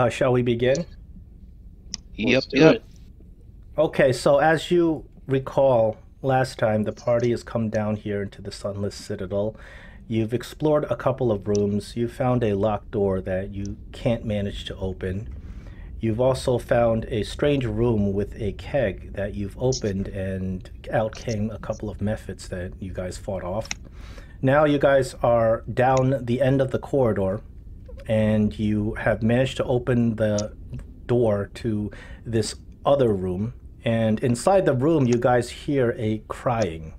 shall we begin? Yep, yep. Okay, so as you recall, last time the party has come down here into the Sunless Citadel. You've explored a couple of rooms. You found a locked door that you can't manage to open. You've also found a strange room with a keg that you've opened, and out came a couple of mephits that you guys fought off. Now you guys are down the end of the corridor, and you have managed to open the door to this other room. And inside the room, you guys hear a crying.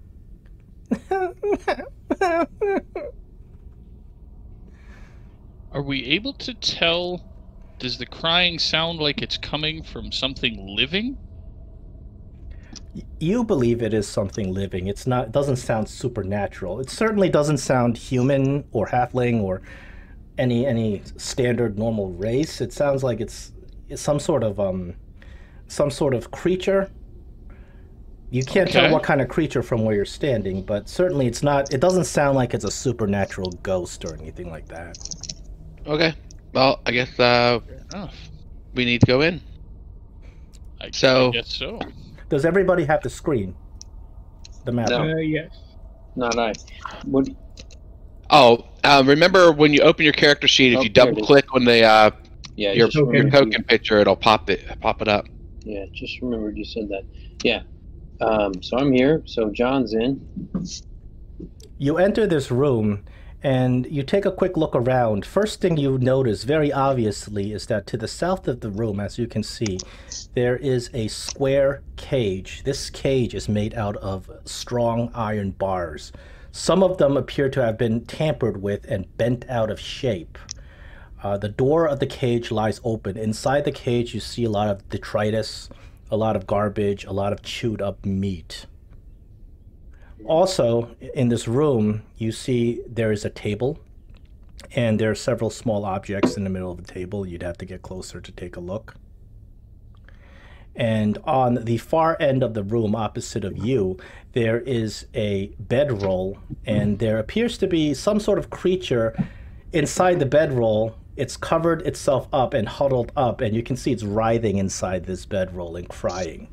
Are we able to tell? Does the crying sound like it's coming from something living? You believe it is something living. It's not. It doesn't sound supernatural. It certainly doesn't sound human or halfling or any standard normal race. It sounds like it's some sort of creature. You can't tell what kind of creature from where you're standing, but certainly it's not. It doesn't sound like it's a supernatural ghost or anything like that. Okay. Well, I guess we need to go in. I guess so. Does everybody have the screen? The map? No. Yes. Not I. What? Remember when you open your character sheet, if you double click on the your token picture, it'll pop it up. Yeah, just remembered you said that. Yeah. So I'm here. So John's in. You enter this room, and you take a quick look around. First thing you notice, very obviously, is that to the south of the room, as you can see, there is a square cage. This cage is made out of strong iron bars. Some of them appear to have been tampered with and bent out of shape. The door of the cage lies open. Inside the cage, you see a lot of detritus, a lot of garbage, a lot of chewed up meat. Also, in this room, you see there is a table, and there are several small objects in the middle of the table. You'd have to get closer to take a look. And on the far end of the room, opposite of you, there is a bedroll, and there appears to be some sort of creature inside the bedroll. It's covered itself up and huddled up, and you can see it's writhing inside this bedroll and crying.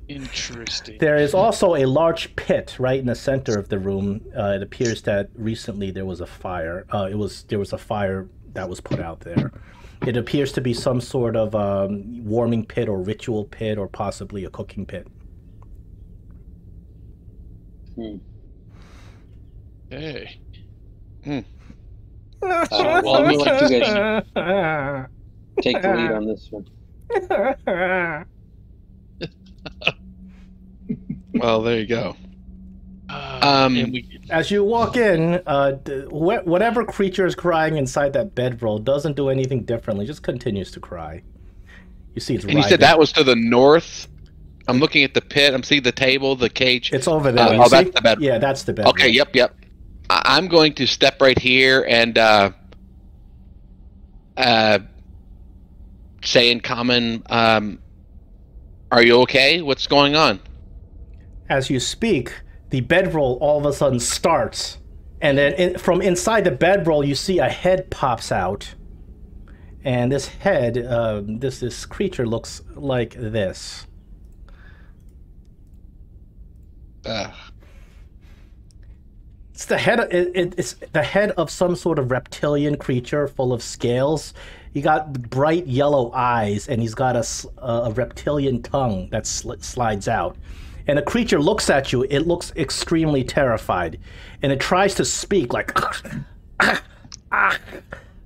Interesting. There is also a large pit right in the center of the room. It appears that recently there was a fire. There was a fire that was put out there. It appears to be some sort of warming pit or ritual pit or possibly a cooking pit. Hey. Well, I would like you guys take the lead on this one. Well, there you go. As you walk in, whatever creature is crying inside that bedroll doesn't do anything differently, just continues to cry. You see it's And you said that was to the north? I'm looking at the pit. I'm seeing the table, the cage. It's over there. That's the bedroll. Yeah, that's the bedroll. Okay, yep. I'm going to step right here and say in common, are you okay? What's going on? As you speak, the bedroll all of a sudden starts, and then from inside the bedroll, you see a head pops out, and this head, this creature looks like this. It's the head. It's the head of some sort of reptilian creature full of scales. He got bright yellow eyes, and he's got a reptilian tongue that slides out. And a creature looks at you. It looks extremely terrified, and it tries to speak like.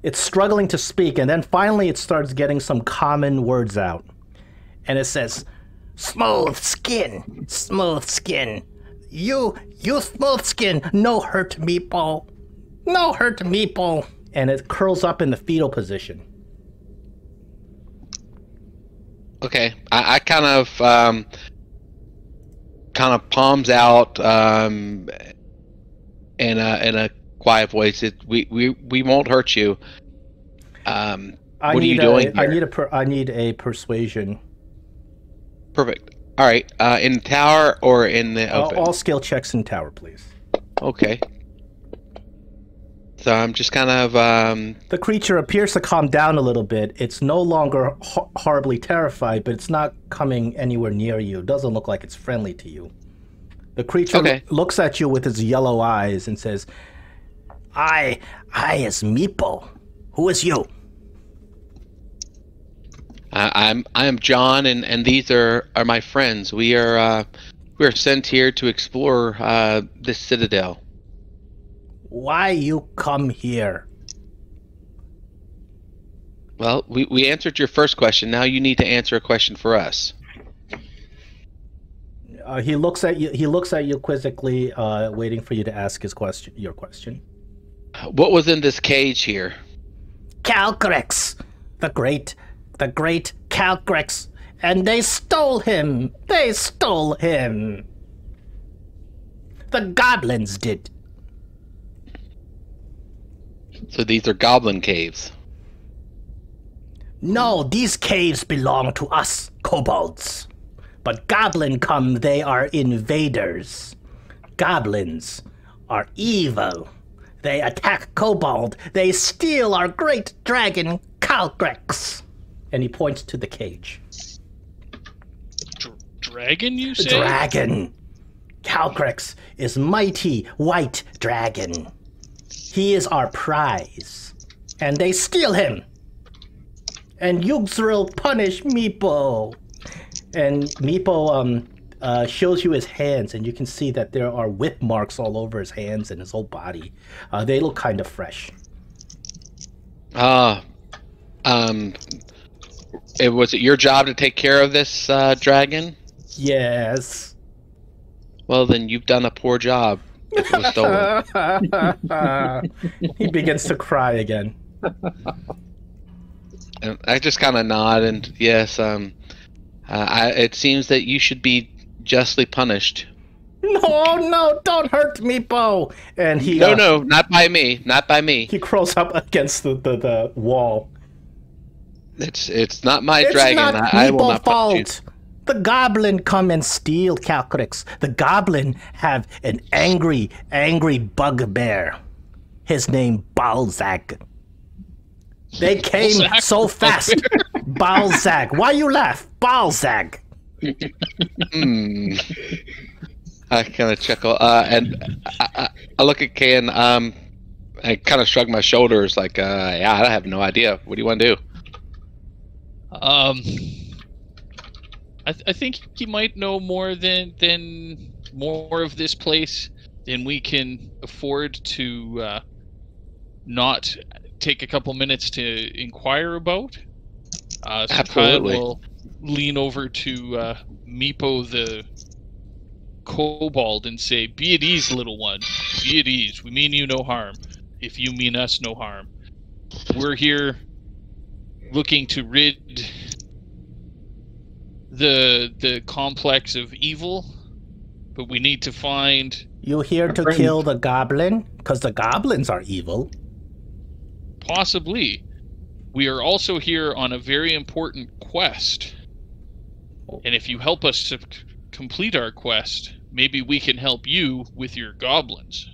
It's struggling to speak, and then finally it starts getting some common words out, and it says, "Smooth skin, smooth skin. You smooth skin. No hurt, Meepo. No hurt, Meepo." And it curls up in the fetal position. Okay, I kind of palms out in a quiet voice. We won't hurt you. What are you doing here? I need a persuasion. Perfect. All right. In the tower or in the open? All skill checks in tower, please. Okay. So I'm just kind of... The creature appears to calm down a little bit. It's no longer horribly terrified, but it's not coming anywhere near you. It doesn't look like it's friendly to you. The creature looks at you with its yellow eyes and says, I is Meepo. Who is you? I am John, and these are my friends. We are sent here to explore this citadel. Why you come here? Well, we answered your first question. Now you need to answer a question for us. He looks at you. He looks at you quizzically, waiting for you to ask your question. What was in this cage here? Calcrex, the great Calcrex, and they stole him. They stole him. The goblins did. So these are goblin caves. No, these caves belong to us, kobolds. But goblin come, they are invaders. Goblins are evil. They attack Kobald. They steal our great dragon, Calcrex. And he points to the cage. Dragon, you say? Dragon. Calcrex is mighty white dragon. He is our prize. And they steal him. And Yugzril punish Meepo. And Meepo shows you his hands, and you can see that there are whip marks all over his hands and his whole body. They look kind of fresh. Was it your job to take care of this dragon? Yes. Well, then you've done a poor job if it was stolen. He begins to cry again. And I just kind of nod, and yes, it seems that you should be justly punished. No, don't hurt me, Bo. And he No, not by me. Not by me. He crawls up against the wall. It's not my dragon. I will not punish you. The goblin come and steal Calcrex. The goblin have an angry bugbear. His name Balzac. They came so fast. Balzac. Why you laugh? Balzac. I kind of chuckle, and I look at Kay, and I kind of shrug my shoulders, like, yeah, I have no idea. What do you want to do? I think he might know more than more of this place than we can afford to not take a couple minutes to inquire about. So Absolutely. Kyle will lean over to Meepo the kobold and say, "Be at ease, little one. Be at ease. We mean you no harm. If you mean us no harm. We're here looking to rid the complex of evil, but we need to find..." You here to kill the goblin? Because the goblins are evil. Possibly. We are also here on a very important quest. And if you help us to complete our quest, maybe we can help you with your goblins.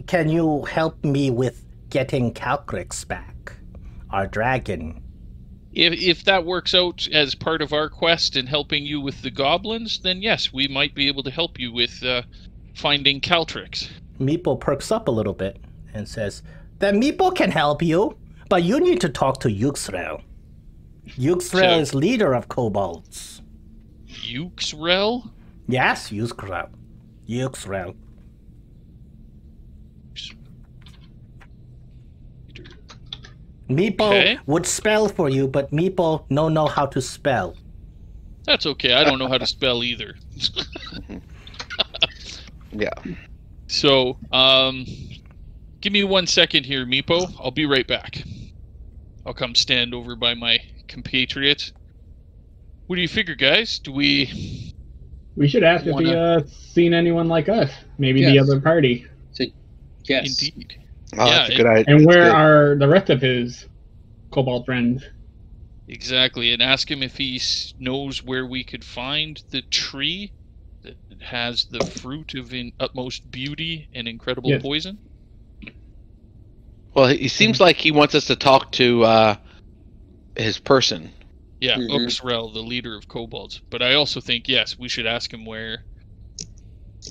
Can you help me with getting Calcrex back? Our dragon. If that works out as part of our quest and helping you with the goblins, then yes, we might be able to help you with finding Caltrix. Meepo perks up a little bit and says, "Then Meepo can help you, but you need to talk to Yugzrel. Yugzrel is leader of kobolds." Yugzrel? Yes, Yugzrel. Yugzrel. Meepo would spell for you, but Meepo no know how to spell. That's okay. I don't know how to spell either. Yeah. So, give me 1 second here, Meepo. I'll be right back. I'll come stand over by my compatriots. What do you figure, guys? Do we... We should ask if he seen anyone like us. Maybe the other party. Yes. Indeed. Oh, yeah, that's a good idea. And where are the rest of his kobold friends? Exactly, and ask him if he knows where we could find the tree that has the fruit of utmost beauty and incredible poison. Well, he seems like he wants us to talk to his person. Yeah, Uxrel, the leader of kobolds. But I also think, yes, we should ask him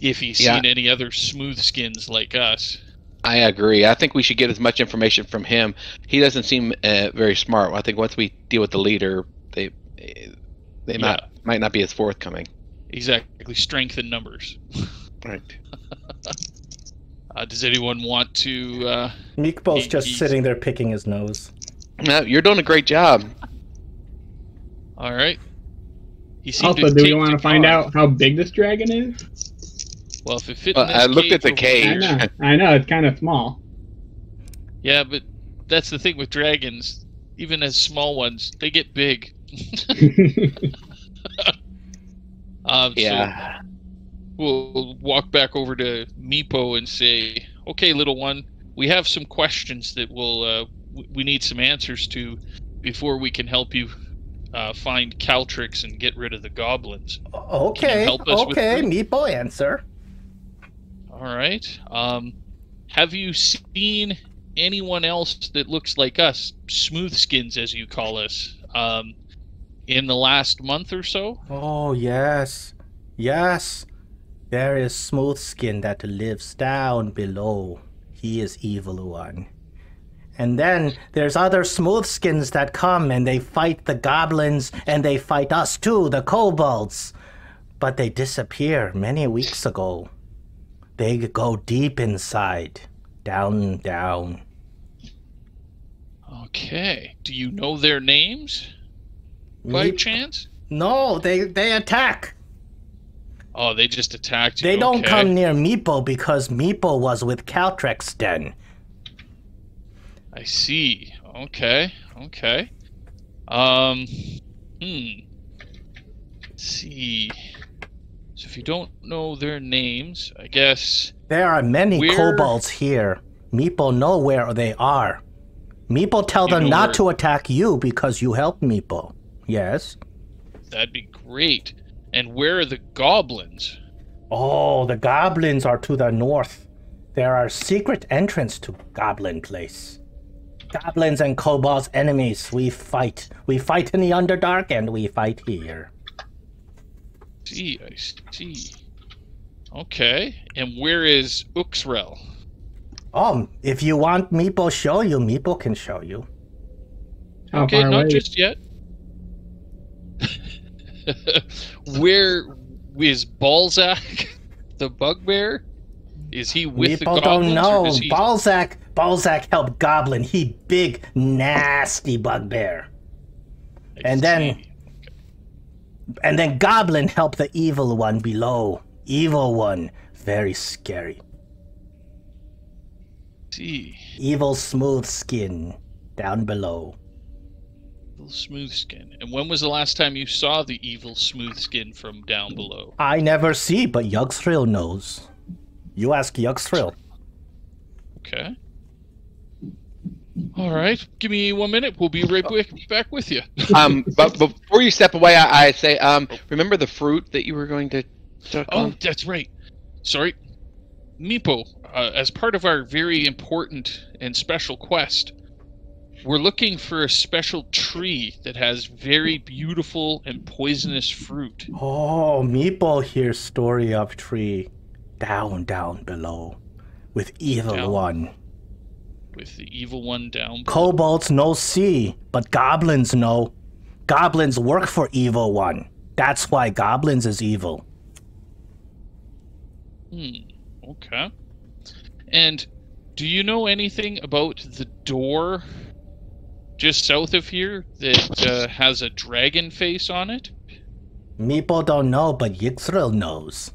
if he's seen any other smooth skins like us. I agree. I think we should get as much information from him. He doesn't seem very smart. I think once we deal with the leader, they might not be as forthcoming. Exactly. Strength in numbers. Right. Does anyone want to... Meepo's just sitting there picking his nose. No, you're doing a great job. All right. Also, do we want to find out how big this dragon is? Well, if it fit I looked at the cage. I know, it's kind of small. Yeah, but that's the thing with dragons. Even as small ones, they get big. Yeah. So we'll walk back over to Meepo and say, "Okay, little one, we have some questions that we need some answers to before we can help you find Caltrix and get rid of the goblins." Okay, okay, Meepo, answer. All right. Have you seen anyone else that looks like us, smooth skins as you call us, in the last month or so? Oh, yes. Yes. There is Smooth Skin that lives down below. He is evil one. And then there's other Smooth Skins that come and they fight the goblins and they fight us too, the kobolds. But they disappear many weeks ago. They go deep inside. Down, down. Okay. Do you know their names? By chance? No, they attack. Oh, they just attacked you. They don't come near Meepo because Meepo was with Caltrix then. I see. Okay. Let's see. So if you don't know their names, I guess... There are many kobolds here. Meepo know where they are. Meepo tell them not to attack you because you helped Meepo. Yes? That'd be great. And where are the goblins? Oh, the goblins are to the north. There are secret entrance to Goblin Place. Goblins and kobolds enemies. We fight. We fight in the Underdark and we fight here. I see. Okay. And where is Uxrel? If you want Meepo show you, Meepo can show you. Okay, not just yet. Where is Balzac, the Bugbear? Is he with the goblins? Don't know. Balzac helped Goblin. He big, nasty Bugbear. And then Goblin helped the evil one below. Evil one, very scary. See. Evil Smooth Skin down below. Evil Smooth Skin. And when was the last time you saw the evil Smooth Skin from down below? I never see, but Yuxril knows. You ask Yuxril. Okay. All right. Give me 1 minute. We'll be right back with you. But before you step away, I say, remember the fruit that you were going to talk on? Oh, that's right. Sorry. Meepo, as part of our very important and special quest, we're looking for a special tree that has very beautiful and poisonous fruit. Oh, Meepo hears story of tree down below with evil one. With the evil one down below. Kobolds no see, but goblins know. Goblins work for evil one. That's why goblins is evil. Okay. And do you know anything about the door just south of here that has a dragon face on it? Meepo don't know, but Yixril knows.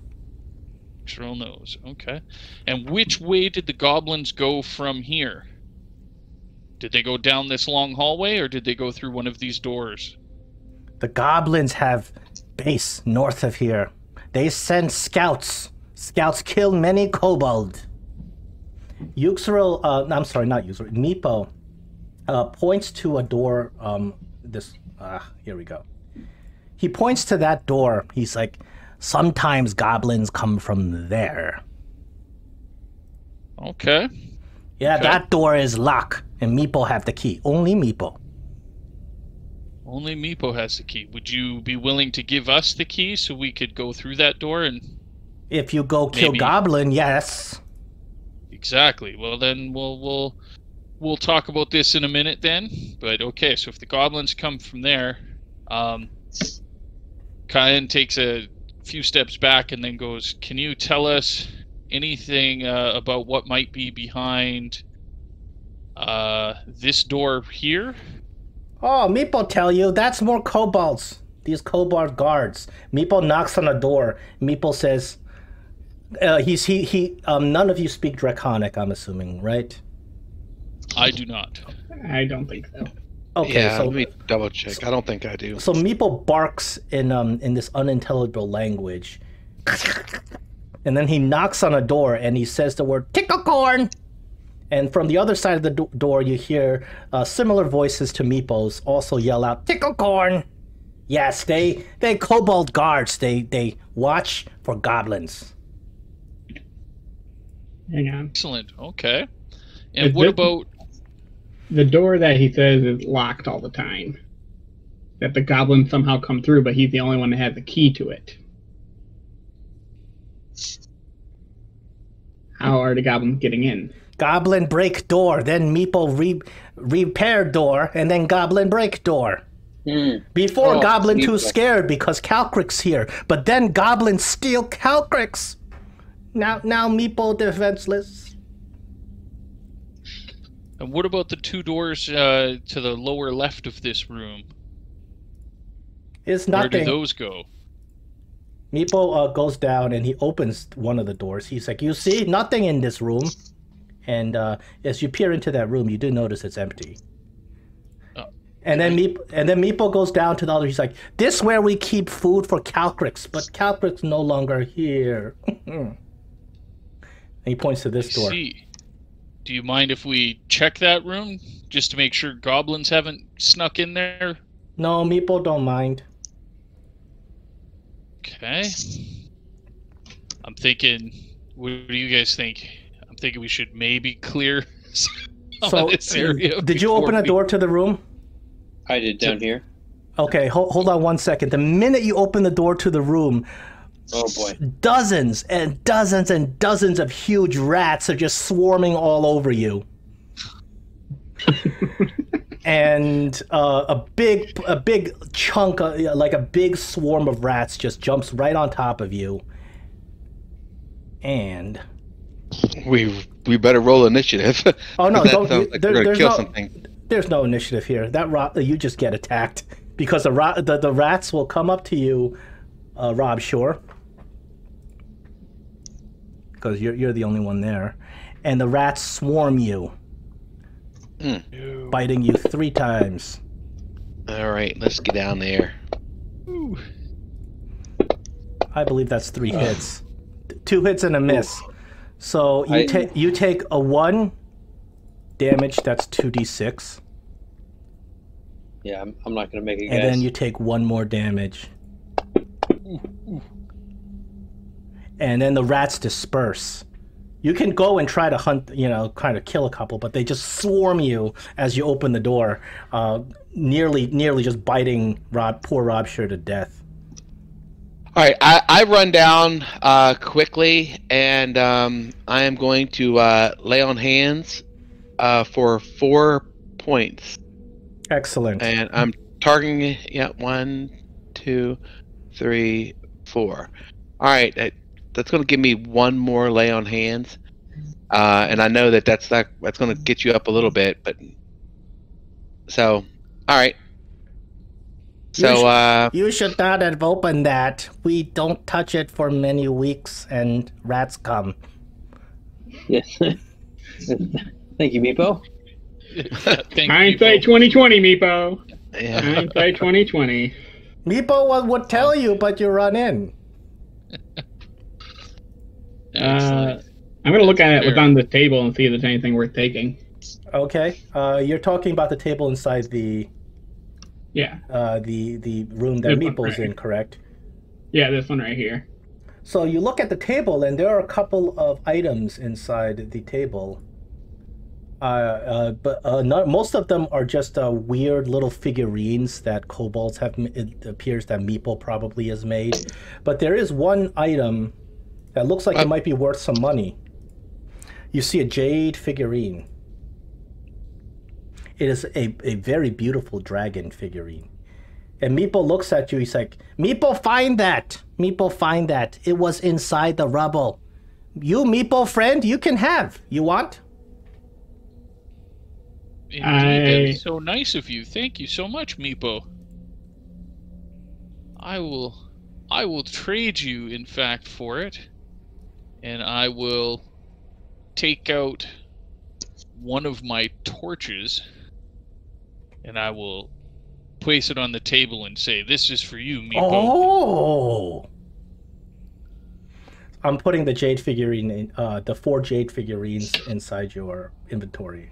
Yixril knows, okay. And which way did the goblins go from here? Did they go down this long hallway, or did they go through one of these doors? The goblins have base north of here. They send scouts. Scouts kill many kobold. Yixril, I'm sorry, not Yixril. Meepo points to a door. Here we go. He points to that door. He's like, sometimes goblins come from there. Okay. Yeah, Okay. that door is locked, and Meepo have the key. Only Meepo. Only Meepo has the key. Would you be willing to give us the key so we could go through that door and... If you go kill Maybe. Goblin, yes. Exactly. Well, then we'll talk about this in a minute then. But okay, so if the goblins come from there, Kyan takes a few steps back and then goes, "Can you tell us anything about what might be behind this door here?" Oh, Meepo tell you, that's more kobolds. These kobold guards. Meepo knocks on the door. Meepo says, none of you speak Draconic, I'm assuming, right? I do not. I don't think so. Okay, Yeah, so let me double check. I don't think I do. so Meepo barks in this unintelligible language. And then he knocks on a door and he says the word ticklecorn. And from the other side of the door, you hear similar voices to Meepo's also yell out, "Ticklecorn!" Yes, they kobold guards. They watch for goblins. Hang on. Excellent. Okay. And Is what this- about... The door that he says is locked all the time. That the goblins somehow come through, but he's the only one that has the key to it. How are the goblins getting in? Goblin break door, then Meepo repair door, and then goblin break door. Before Oh, Goblin too Meepo. scared because Calcrick's here, but then Goblin steal Calcrick's. Now Meepo defenseless. And what about the two doors to the lower left of this room? It's Where do nothing. those go? Meepo goes down and he opens one of the doors. He's like, "You see, nothing in this room." And as you peer into that room, you do notice it's empty. Oh, And then Meepo goes down to the other. He's like, "This where we keep food for Calcrick's, but Calcrick's no longer here." And he points to this door. See. Do you mind if we check that room just to make sure goblins haven't snuck in there? No, Meepo don't mind. Okay. I'm thinking, what do you guys think? I'm thinking we should maybe clear some of this area. Did you open before a we- door to the room? I did down here. Okay, hold on 1 second. The minute you open the door to the room, Oh boy. dozens and dozens and dozens of huge rats are just swarming all over you. And a big chunk, like a big swarm of rats, just jumps right on top of you. And We better roll initiative. oh no, That don't. sounds like we're gonna There's kill no. something. There's no initiative here. You just get attacked because the rats will come up to you, Rob Shore, because you're the only one there, and the rats swarm you, biting you 3 times. All right, let's get down there. Ooh. I believe that's 3 hits, 2 hits and a miss. So you take a 1 damage. That's 2d6, Yeah, I'm not gonna make it, guys. and then you take 1 more damage. And then the rats disperse. You can go and try to hunt, kind of kill a couple, but they just swarm you as you open the door, nearly just biting poor Rob Sure to death. All right, I run down quickly, and I am going to lay on hands for 4 points. Excellent. And I'm targeting, 1, 2, 3, 4. All right, that's going to give me 1 more lay on hands. And I know that's going to get you up a little bit, but so, all right. So, You should not have opened that. We don't touch it for many weeks, and rats come. Yes. Thank you, Meepo. Thank you, Hindsight people. 2020, Meepo. yeah. Hindsight 2020. Meepo would tell you, but you run in. Excellent. I'm gonna look at it what's There. on the table and see if there's anything worth taking. Okay. You're talking about the table inside the Yeah, the room that This one, Meeple's right. in, correct? yeah, this one right here. So you look at the table, and there are a couple of items inside the table. Not, most of them are just weird little figurines that kobolds have. It appears that Meepo probably has made, but there is one item that looks like it might be worth some money. You see a jade figurine. It is a very beautiful dragon figurine. And Meepo looks at you. He's like, "Meepo, find that! Meepo, find that! It was inside the rubble. You, Meepo friend, you can have. You want?" Indeed, that's so nice of you. Thank you so much, Meepo. I will trade you, in fact, for it. And I will take out one of my torches, and I will place it on the table and say, "This is for you, Meepo." Oh! I'm putting the jade figurine, the 4 jade figurines inside your inventory.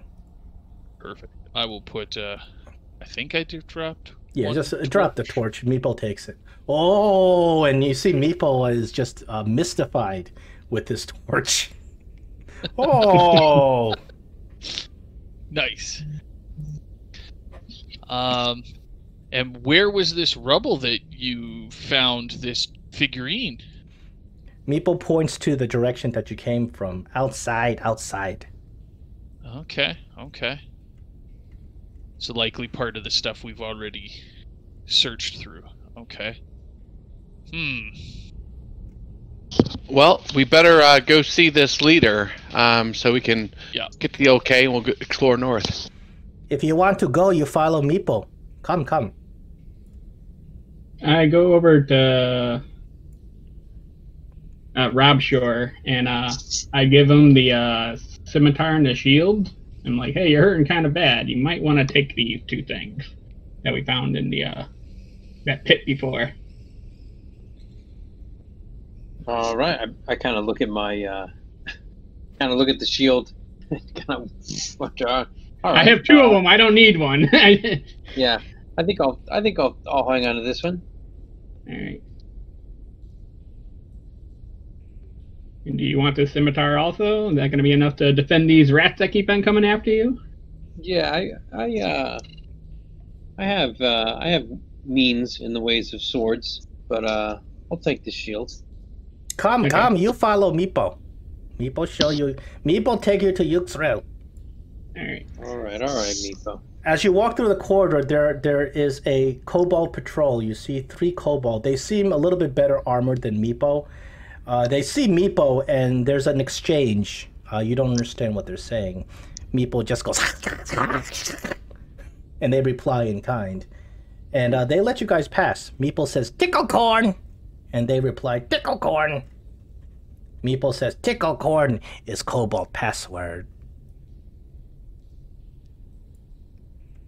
Perfect. I will put, I think I dropped. Yeah, just drop the torch. Meepo takes it. Oh, and you see Meepo is just mystified with this torch. Oh! Nice. And where was this rubble that you found this figurine? Meepo points to the direction that you came from. Outside. Okay. It's a likely part of the stuff we've already searched through. Okay. Well, we better go see this leader, so we can get the okay, and we'll explore north. If you want to go, you follow Meepo. Come. I go over to Rob Shore, and I give him the scimitar and the shield. I'm like, "Hey, you're hurting kind of bad. You might want to take these 2 things that we found in the that pit before." All right. I kind of look at my look at the shield. Kind of watch out. All right. I have 2 of them. I don't need one. Yeah. I think I'll hang on to this one. All right. And do you want the scimitar also? Is that going to be enough to defend these rats that keep on coming after you? Yeah, I have means in the ways of swords, but I'll take the shield. Come, you follow Meepo. Meepo take you to Yuxrel. All right, Meepo. As you walk through the corridor, there is a kobold patrol. You see 3 kobold. They seem a little bit better armored than Meepo. They see Meepo, and there's an exchange. You don't understand what they're saying. Meepo just goes, and they reply in kind. And they let you guys pass. Meepo says, "Tickle corn," and they reply, "Tickle corn." Meepo says, "Tickle corn is kobold password."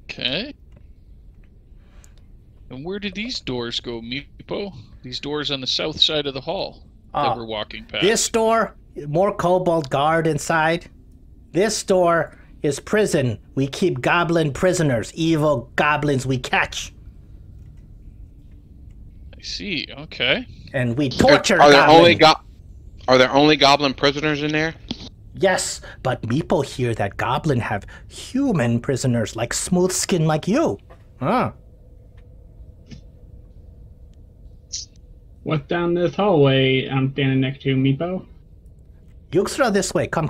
Okay. And where did these doors go, Meepo? These doors on the south side of the hall that we're walking past. This door, more kobold guard inside. This door is prison. We keep goblin prisoners, evil goblins we catch. I see. Okay. And we torture Are there goblins. Are there only goblin prisoners in there? Yes, but Meepo hear that goblin have human prisoners like smooth skin like you. Huh. What's down this hallway I'm standing next to, Meepo? Yuxra, this way. Come.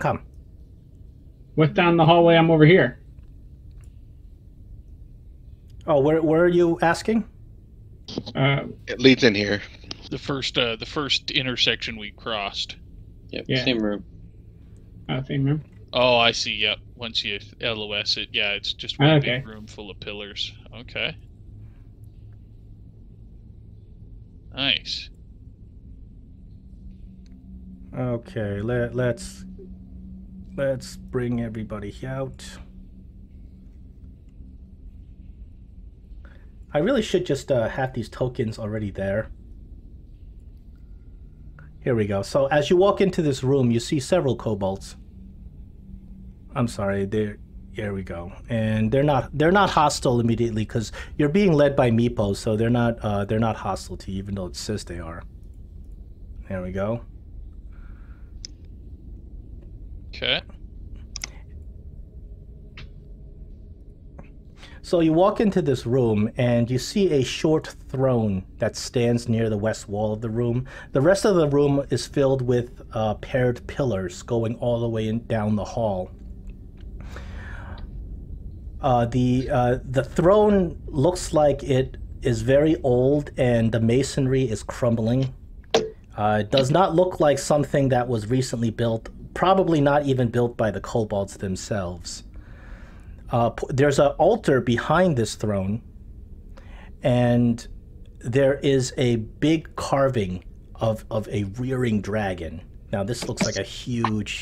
What's down the hallway I'm over here? Oh, where are you asking? It leads in here. The first intersection we crossed. Yep, Yeah. same room. Same room. Oh, I see. Yep. Once you LOS it, yeah, it's just one Okay. big room full of pillars. Okay. Nice. Okay, let's bring everybody out. I really should just have these tokens already there. Here we go. So as you walk into this room, you see several kobolds. I'm sorry, here we go. And they're not hostile immediately because you're being led by Meepo, so they're not hostile to you, even though it says they are. There we go. Okay. So you walk into this room and you see a short throne that stands near the west wall of the room. The rest of the room is filled with paired pillars going all the way down the hall. The throne looks like it is very old and the masonry is crumbling. It does not look like something that was recently built, probably not even built by the kobolds themselves. There's an altar behind this throne, and there is a big carving of a rearing dragon. Now this looks like a huge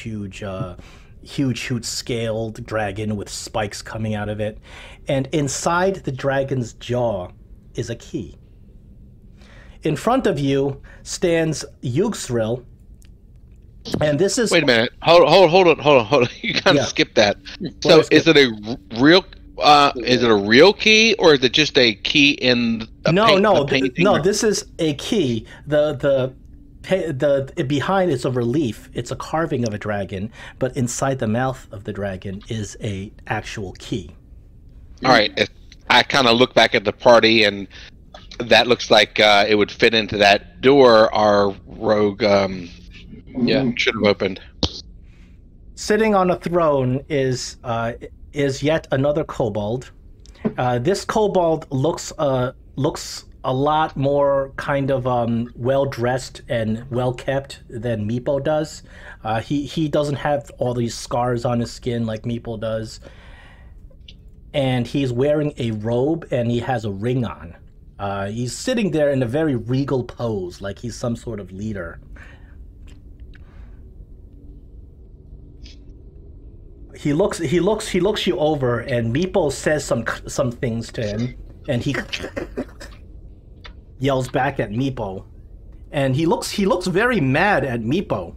scaled dragon with spikes coming out of it. And inside the dragon's jaw is a key. In front of you stands Yugthrill, and this is... Wait a minute. Hold on. You kind of skipped that. So is it a real... is it a real key, or is it just a key in a painting? No, this is a key. The behind is a relief. It's a carving of a dragon, but inside the mouth of the dragon is a actual key. All right. I kind of look back at the party, and that looks like it would fit into that door our rogue should have opened. Sitting on a throne is yet another kobold. This kobold looks a lot more kind of well dressed and well kept than Meepo does. He doesn't have all these scars on his skin like Meepo does, and he's wearing a robe and he has a ring on. He's sitting there in a very regal pose, like he's some sort of leader. He looks you over, and Meepo says some things to him, and he yells back at Meepo, and he looks very mad at Meepo,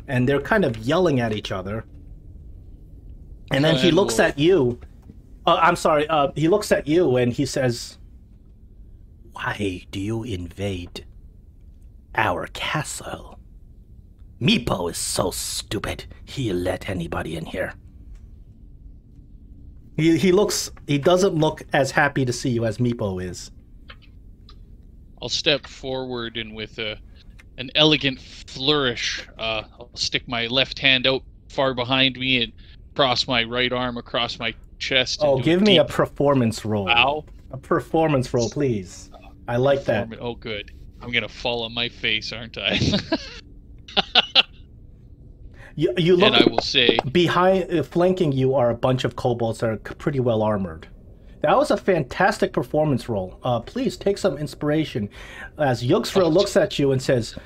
and they're kind of yelling at each other. And then he looks at you. He looks at you and he says, "Why do you invade our castle? Meepo is so stupid. He'll let anybody in here." He doesn't look as happy to see you as Meepo is. I'll step forward, and with an elegant flourish, I'll stick my left hand out far behind me and cross my right arm across my chest. Oh, give me a performance roll. Wow. A performance roll, please. I like that. Oh, good. I'm gonna fall on my face, aren't I? You look, and I will say, behind, flanking you are a bunch of kobolds that are pretty well armored. That was a fantastic performance roll. Please take some inspiration. As Yugthrill looks at you and says,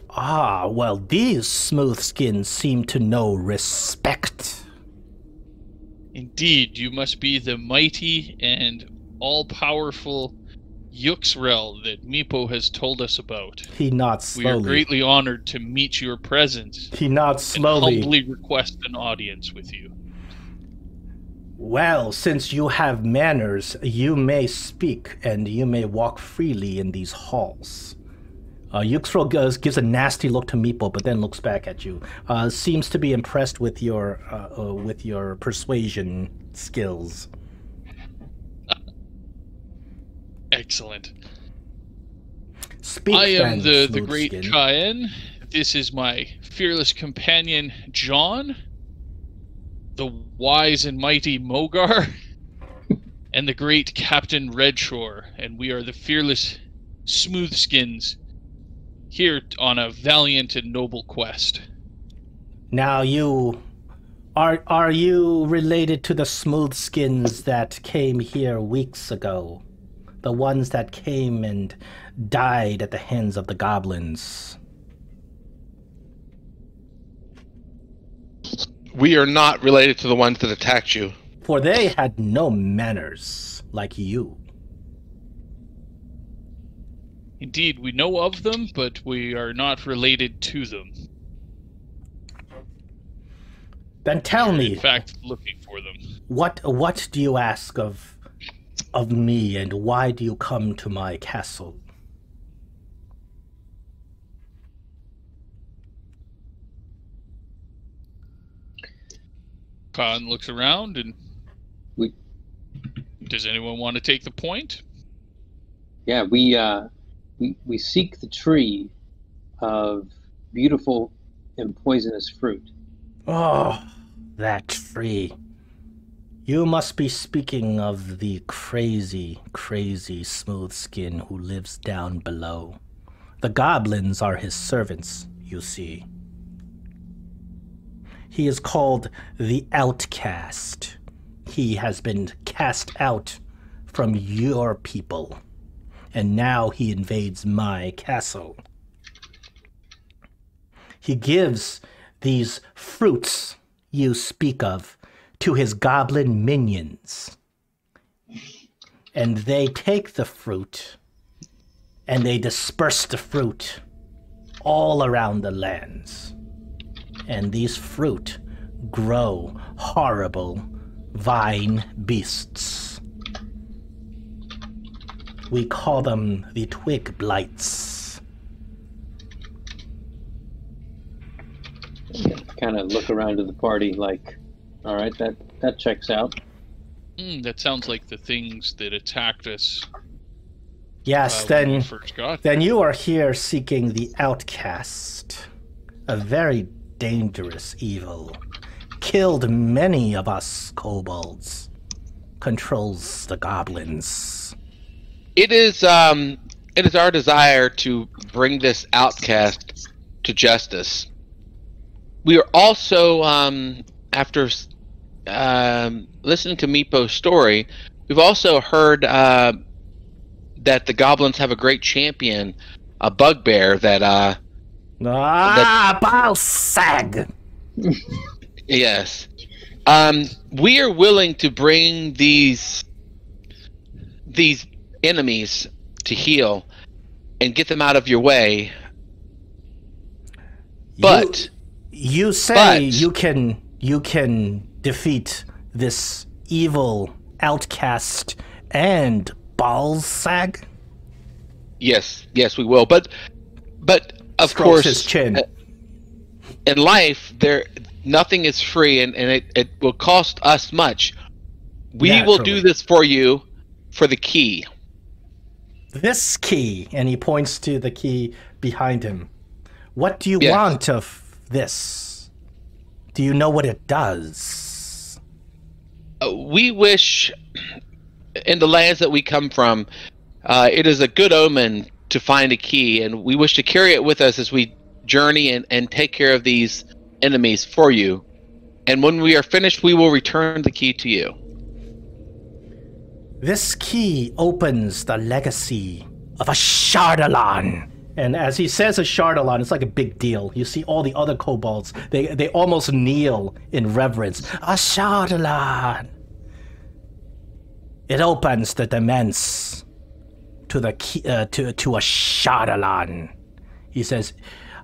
"Ah, well, these smooth skins seem to know respect." indeed, you must be the mighty and all-powerful Yugthrill that Meepo has told us about. He nods slowly. We are greatly honored to meet your presence. He nods slowly. And humbly request an audience with you. Well, since you have manners, you may speak and you may walk freely in these halls. Yugthrill gives a nasty look to Meepo, but then looks back at you. Seems to be impressed with your persuasion skills. Excellent. Speak, I am then, the great Smoothskin. Cheyenne. This is my fearless companion, John. The wise and mighty Mogar. And the great Captain Redshore. And we are the fearless Smoothskins, here on a valiant and noble quest. Now you... Are you related to the Smoothskins that came here weeks ago? The ones that came and died at the hands of the Goblins? We are not related to the ones that attacked you. For they had no manners like you. Indeed, we know of them, but we are not related to them. Then tell me, In fact, looking for them. what do you ask of me, and why do you come to my castle? Khan looks around and Does anyone want to take the point? Yeah, we seek the tree of beautiful and poisonous fruit. Oh, that tree. You must be speaking of the crazy, crazy smooth skin who lives down below. The goblins are his servants, you see. He is called the Outcast. He has been cast out from your people, and now he invades my castle. He gives these fruits you speak of to his goblin minions. And they take the fruit and they disperse the fruit all around the lands. And these fruit grow horrible vine beasts. We call them the twig blights. Kind of look around to the party like, all right, that checks out. That sounds like the things that attacked us. Yes, when we first got then you are here seeking the Outcast, a very dangerous evil. Killed many of us kobolds. Controls the goblins. It is our desire to bring this outcast to justice. We are also, after listening to Meepo's story, we've also heard that the goblins have a great champion, a Bugbear that Balsag! Yes. We are willing to bring these enemies to heal and get them out of your way. But you say you can defeat this evil outcast and Balsag? Yes, we will. But of Strokes course, his chin. In life, nothing is free, and it will cost us much. We will do this for you for the key. This key, and he points to the key behind him. What do you Yes. want of this? Do you know what it does? We wish, in the lands that we come from, it is a good omen to find a key, and we wish to carry it with us as we journey and take care of these enemies for you. And when we are finished, we will return the key to you. This key opens the legacy of a Shardalon. And as he says a Shardalon, it's like a big deal. You see all the other kobolds, they almost kneel in reverence. A Shardalon. It opens the demesne to the key, to a Shardalon. He says,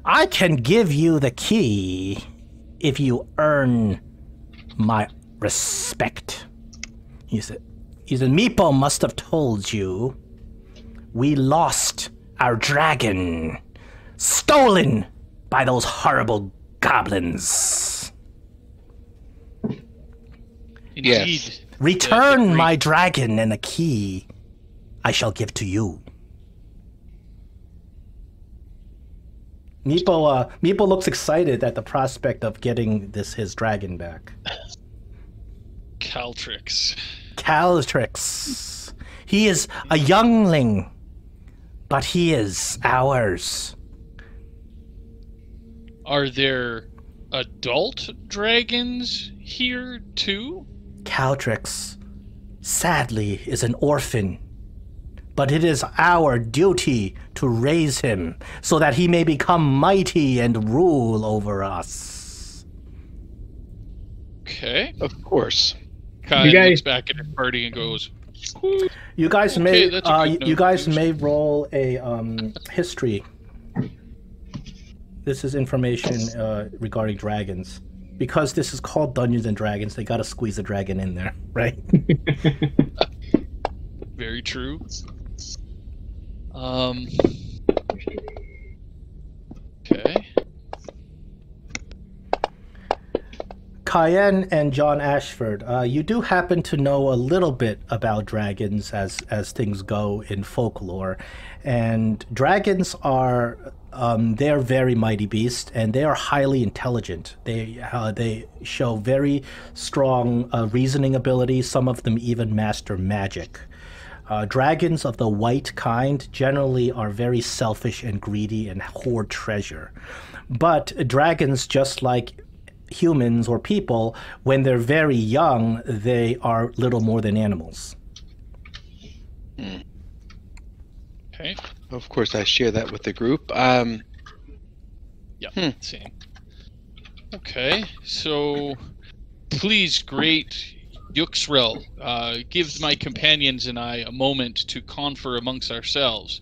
I can give you the key if you earn my respect. He said, Meepo must have told you we lost our dragon, stolen by those horrible goblins. Yes. Return my dragon and the key I shall give to you. Meepo looks excited at the prospect of getting his dragon back. Caltrix. He is a youngling, but he is ours. Are there adult dragons here too? Caltrix, sadly, is an orphan, but it is our duty to raise him so that he may become mighty and rule over us. Okay. Of course. Kai looks back at the party and goes, "Whew." You guys Okay, that's a good you note. guys may roll a history. This is information regarding dragons. Because this is called Dungeons and Dragons, they gotta squeeze a dragon in there, right? Very true. Okay. Cayenne and John Ashford, you do happen to know a little bit about dragons as things go in folklore, and dragons are they're very mighty beasts, and they are highly intelligent. They show very strong reasoning ability. Some of them even master magic. Dragons of the white kind generally are very selfish and greedy and hoard treasure. But dragons, just like humans or people, when they're very young, they are little more than animals. Okay. Of course, I share that with the group. Yeah, same. Okay, so please, great Yuxrel, give my companions and I a moment to confer amongst ourselves.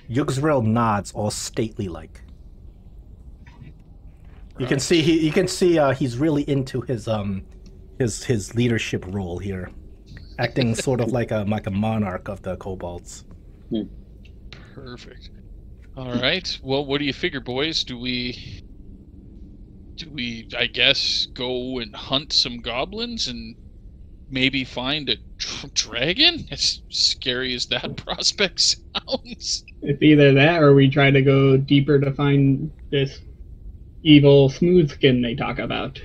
Yugzril nods, all stately-like. You can Right. see he's really into his leadership role here, acting sort of like a monarch of the kobolds. Perfect. All right. Well, what do you figure, boys? Do we, I guess, go and hunt some goblins and maybe find a dragon? As scary as that prospect sounds. It's either that or we try to go deeper to find this evil smooth skin they talk about.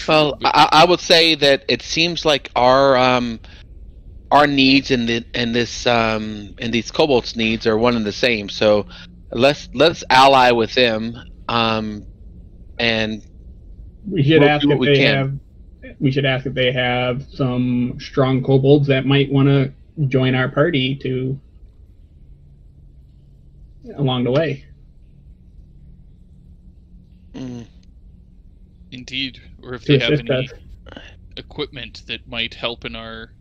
Well, I would say that it seems like our needs and these kobolds' needs are one and the same. So let's ally with them, and We should We'll ask do what if we they can. have. We should ask if they have some strong kobolds that might want to join our party to along the way. Indeed. Or if To they have assist any us. equipment that might help in our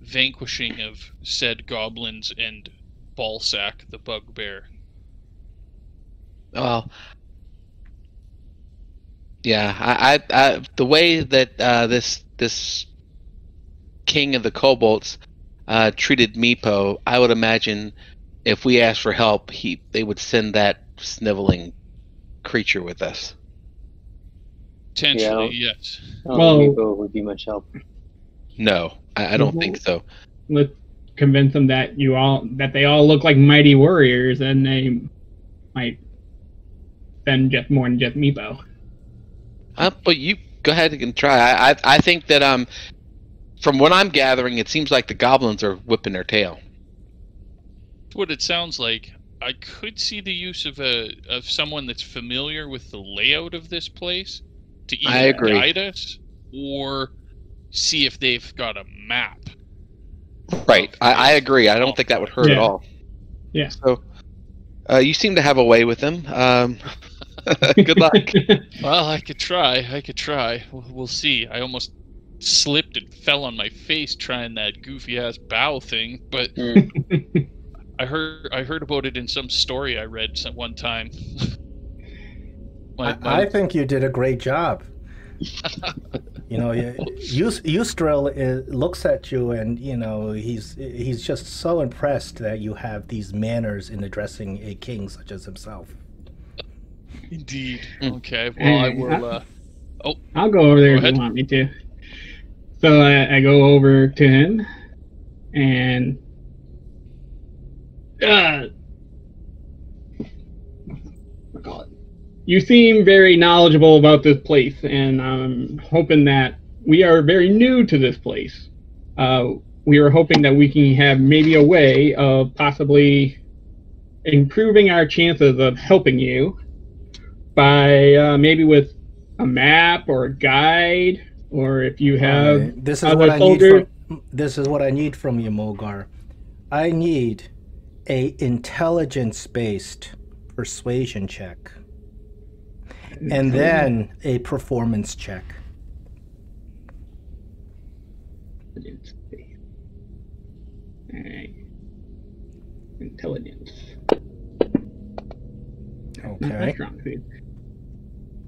vanquishing of said goblins and Ballsack, the Bugbear. well, yeah, I the way that this king of the kobolds treated Meepo, I would imagine if we asked for help, they would send that sniveling creature with us. Potentially, yes. I don't Well- think Meepo would be much help. No, I don't think so. Let's convince them that they all look like mighty warriors, and they might send just more than just Meepo. But you go ahead and try. I think that from what I'm gathering, it seems like the goblins are whipping their tail. What it sounds like. I could see the use of someone that's familiar with the layout of this place to I either agree. guide us or see if they've got a map. Right. I agree. I don't think that would hurt at Yeah. all. Yeah. So you seem to have a way with them. Good luck. Well, I could try. We'll see. I almost slipped and fell on my face trying that goofy ass bow thing, but I heard about it in some story I read one time. I think you did a great job. You know, Eustrel looks at you, and you know he's just so impressed that you have these manners in addressing a king such as himself. Indeed. Okay. Well, I will. I'll go over there Go if ahead. you want me to. So I go over to him, and you seem very knowledgeable about this place, and I'm hoping that we are very new to this place. We are hoping that we can have maybe a way of possibly improving our chances of helping you by maybe with a map or a guide, or if you have This is other what I soldiers. need this is what I need from you, Mogar. I need a intelligence-based persuasion check, and then a performance check. Alright. Intelligence. Not my Okay. strong suit.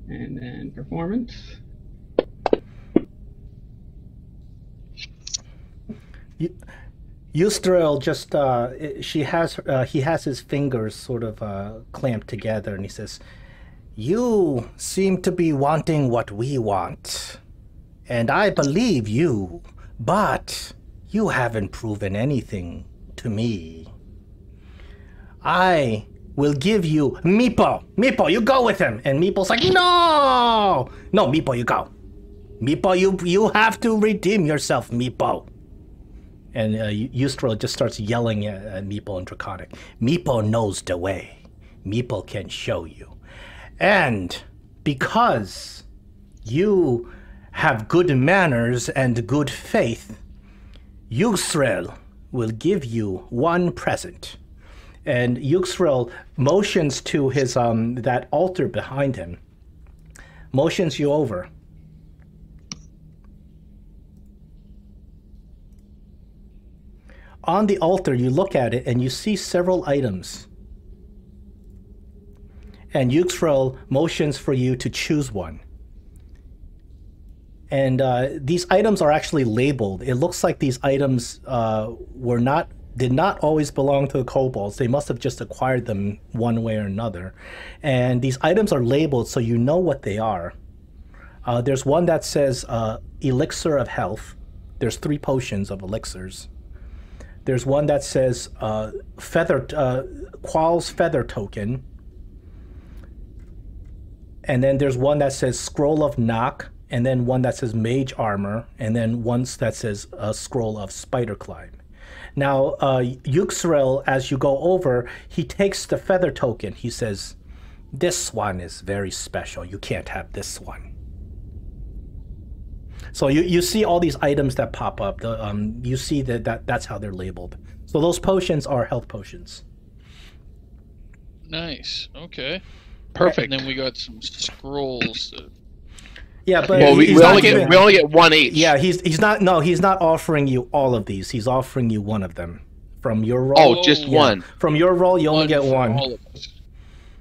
And then performance. Eustrel just he has his fingers sort of clamped together, and he says, "You seem to be wanting what we want. and I believe you, but you haven't proven anything to me. I will give you Meepo. Meepo, you go with him. And Meepo's like, no! No, Meepo, you go. Meepo, you have to redeem yourself, Meepo. And Yustra just starts yelling at Meepo in Draconic. Meepo knows the way. Meepo can show you. And because you have good manners and good faith, Yusrel will give you one present. And Yusrel motions to his that altar behind him. Motions you over. On the altar, you look at it and you see several items. And Yusrel motions for you to choose one. And these items are actually labeled. It looks like these items did not always belong to the kobolds. They must have just acquired them one way or another. And these items are labeled so you know what they are. There's one that says Elixir of Health. There's 3 potions of elixirs. There's one that says Qual's Feather Token. And then there's one that says Scroll of Knock. And then one that says Mage Armor. And then one that says Scroll of Spider Climb. Now, Yusrel, as you go over, he takes the Feather Token. He says, this one is very special. You can't have this one. So you see all these items that pop up. You see that's how they're labeled. So those potions are health potions. Nice. Okay. Perfect. And then we got some scrolls. Yeah, but well, we only get one each. Yeah, he's not offering you all of these. He's offering you one of them from your roll. Oh, just one. From your roll, you only get one. All of us.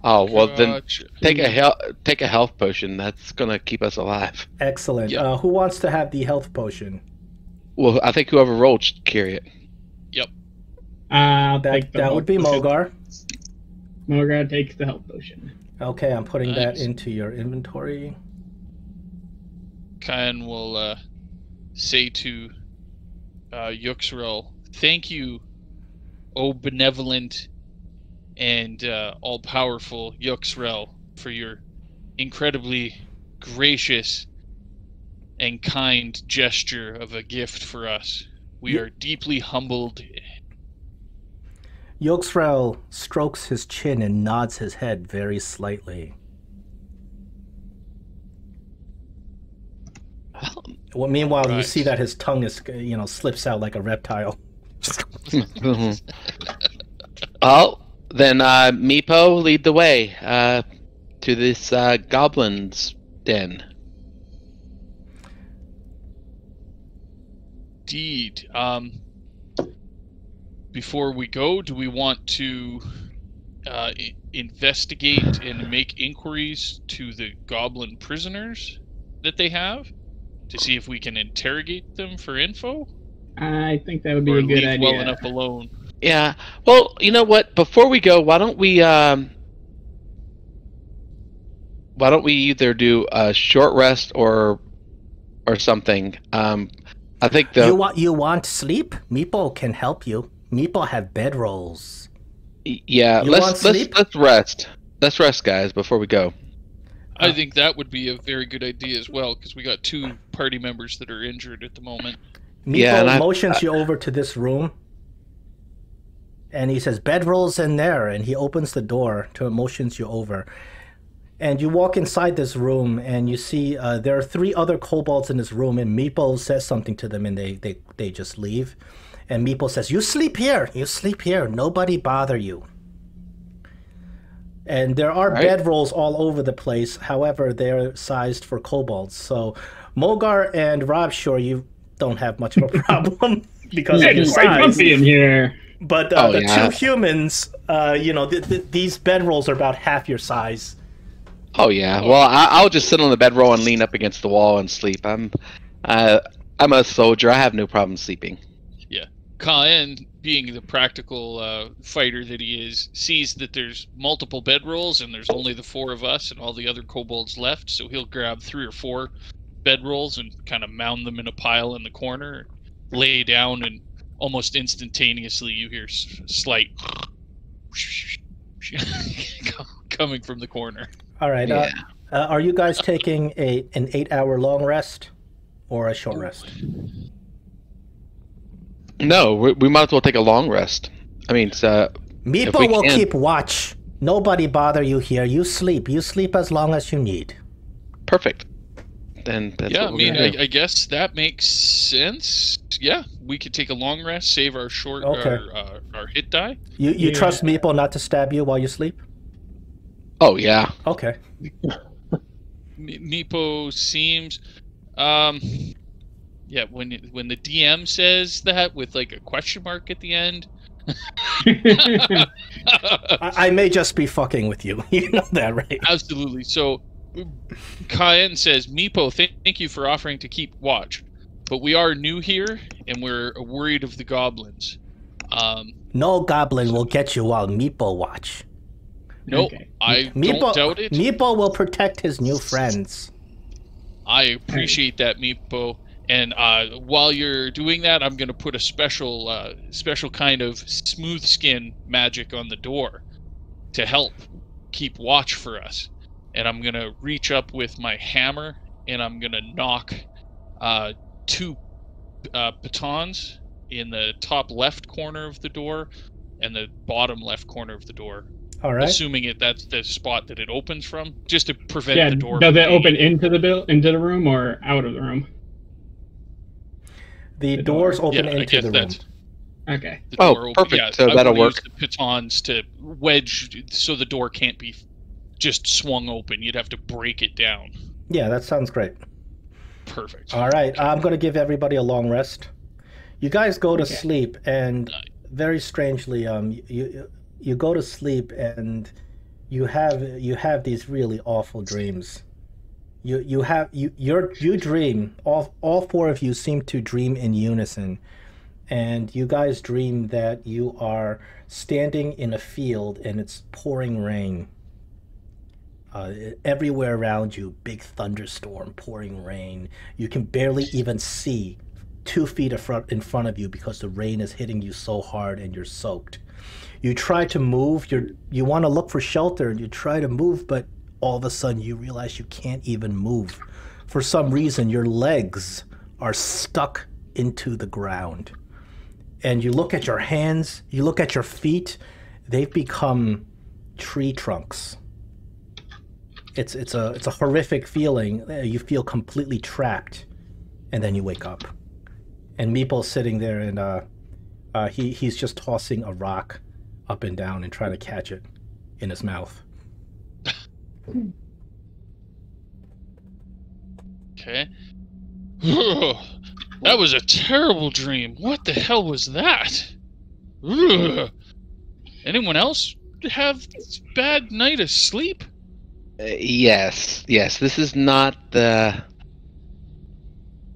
Oh well, then take a health potion. That's gonna keep us alive. Excellent. Yep. Who wants to have the health potion? Well, I think whoever rolled should carry it. Yep. That would be Mogar. Mogar takes the health potion. Okay, I'm putting that Nice. into your inventory. Kyan will say to Yusrel, thank you, O benevolent and all-powerful Yusrel, for your incredibly gracious and kind gesture of a gift for us. We are deeply humbled. Yusrel strokes his chin and nods his head very slightly. Well, meanwhile, you Right. see that his tongue is, slips out like a reptile. Oh, then Meepo, lead the way to this goblin's den. Indeed. Before we go, do we want to investigate and make inquiries to the goblin prisoners that they have to see if we can interrogate them for info? I think that would be Or a good leave idea. well enough alone? Yeah. Well, you know what? Before we go, why don't we either do a short rest or something? I think You want sleep? Meepo can help you. Meepo have bedrolls. Yeah. You want Let's sleep? rest. Let's rest, guys, before we go. I think that would be a very good idea as well, because we got 2 party members that are injured at the moment. Meepo Yeah, and motions you over to this room. And he says, bedrolls in there. And he opens the door to motions you over. And you walk inside this room and you see there are 3 other kobolds in this room. And Meepo says something to them and they just leave. And Meepo says, you sleep here. You sleep here. Nobody bother you. And there are Right. bedrolls all over the place. However, they're sized for kobolds. So Mogar and Robshore, you don't have much of a problem because Yeah, of your it's quite size. comfy in here. But Oh, the yeah. 2 humans, these bedrolls are about half your size. Oh yeah. Well, I'll just sit on the bedroll and lean up against the wall and sleep. I'm a soldier. I have no problem sleeping. Kyan, being the practical fighter that he is, sees that there's multiple bedrolls and there's only the 4 of us and all the other kobolds left, so he'll grab 3 or 4 bedrolls and kind of mound them in a pile in the corner, lay down, and almost instantaneously you hear slight coming from the corner. All right. Yeah. Are you guys taking an 8-hour long rest or a short rest? No, we might as well take a long rest. I mean, if Meepo we will can- keep watch. Nobody bother you here. You sleep. You sleep as long as you need. perfect. Then that's Yeah, what I we're mean, gonna do. I guess that makes sense. Yeah, we could take a long rest, save our Okay. our hit die. You Yeah. trust Meepo not to stab you while you sleep? Oh yeah. Okay. Meepo seems, yeah. When the DM says that with like a question mark at the end, I may just be fucking with you. You know that, right? absolutely. So, Cayenne says, Meepo, thank you for offering to keep watch, but we are new here and we're worried of the goblins. No goblin will get you while Meepo watch. Nope, Okay. I don't doubt it. Meepo will protect his new friends. I appreciate that, Meepo. And while you're doing that, I'm going to put a special kind of smooth skin magic on the door to help keep watch for us. And I'm going to reach up with my hammer and I'm going to knock 2 batons in the top left corner of the door and the bottom left corner of the door. All right. Assuming that's the spot that it opens from, just to prevent Yeah, the door. does from it being- open into the room or out of the room? The The doors door. open Yeah, I into guess the room. that's- Okay. the Oh, door open. perfect. Yeah, So I that'll wanna use work. the pitons to wedge so the door can't be just swung open. You'd have to break it down. Yeah, that sounds great. Perfect. All right, I'm going to give everybody a long rest. You guys go to Okay. sleep, and very strangely, you go to sleep, and you have these really awful dreams. You dream. All 4 of you seem to dream in unison, and you guys dream that you are standing in a field and it's pouring rain. Everywhere around you, big thunderstorm, pouring rain. You can barely even see 2 feet in front of you because the rain is hitting you so hard and you're soaked. You try to move. You want to look for shelter and you try to move, but all of a sudden you realize you can't even move. For some reason, your legs are stuck into the ground. And you look at your hands, you look at your feet, they've become tree trunks. It's a horrific feeling. You feel completely trapped, and then you wake up. And Meeple's sitting there, and he's just tossing a rock up and down and trying to catch it in his mouth. Okay. That was a terrible dream. What the hell was that? Ugh. Anyone else have this bad night of sleep? Yes. This is not the.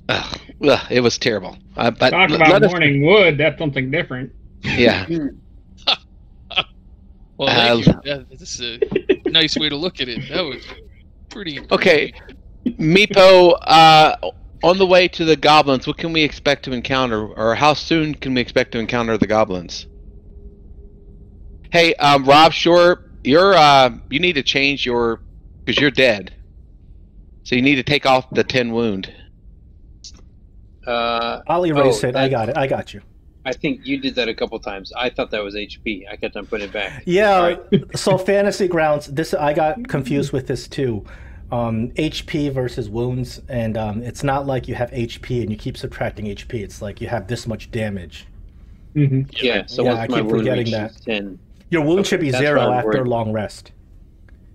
Ugh, it was terrible. But Talk let about us- morning wood. That's something different. Yeah. Well, thank you. This is a nice way to look at it. That was pretty. Okay. Meepo, on the way to the goblins, what can we expect to encounter, or how soon can we expect to encounter the goblins? Hey, Rob, sure, you need to change because you're dead. So you need to take off the 10 wound. I'll erase it. I got it. I got you. I think you did that a couple times. I thought that was HP. I kept on putting it back. Yeah. Right. So Fantasy Grounds. I got confused with this too. HP versus wounds, and it's not like you have HP and you keep subtracting HP. It's like you have this much damage. Hmm. Yeah, so Yeah, once I my keep wound forgetting reaches that. 10, Your wound should be That's 0 why I'm after worried. a long rest.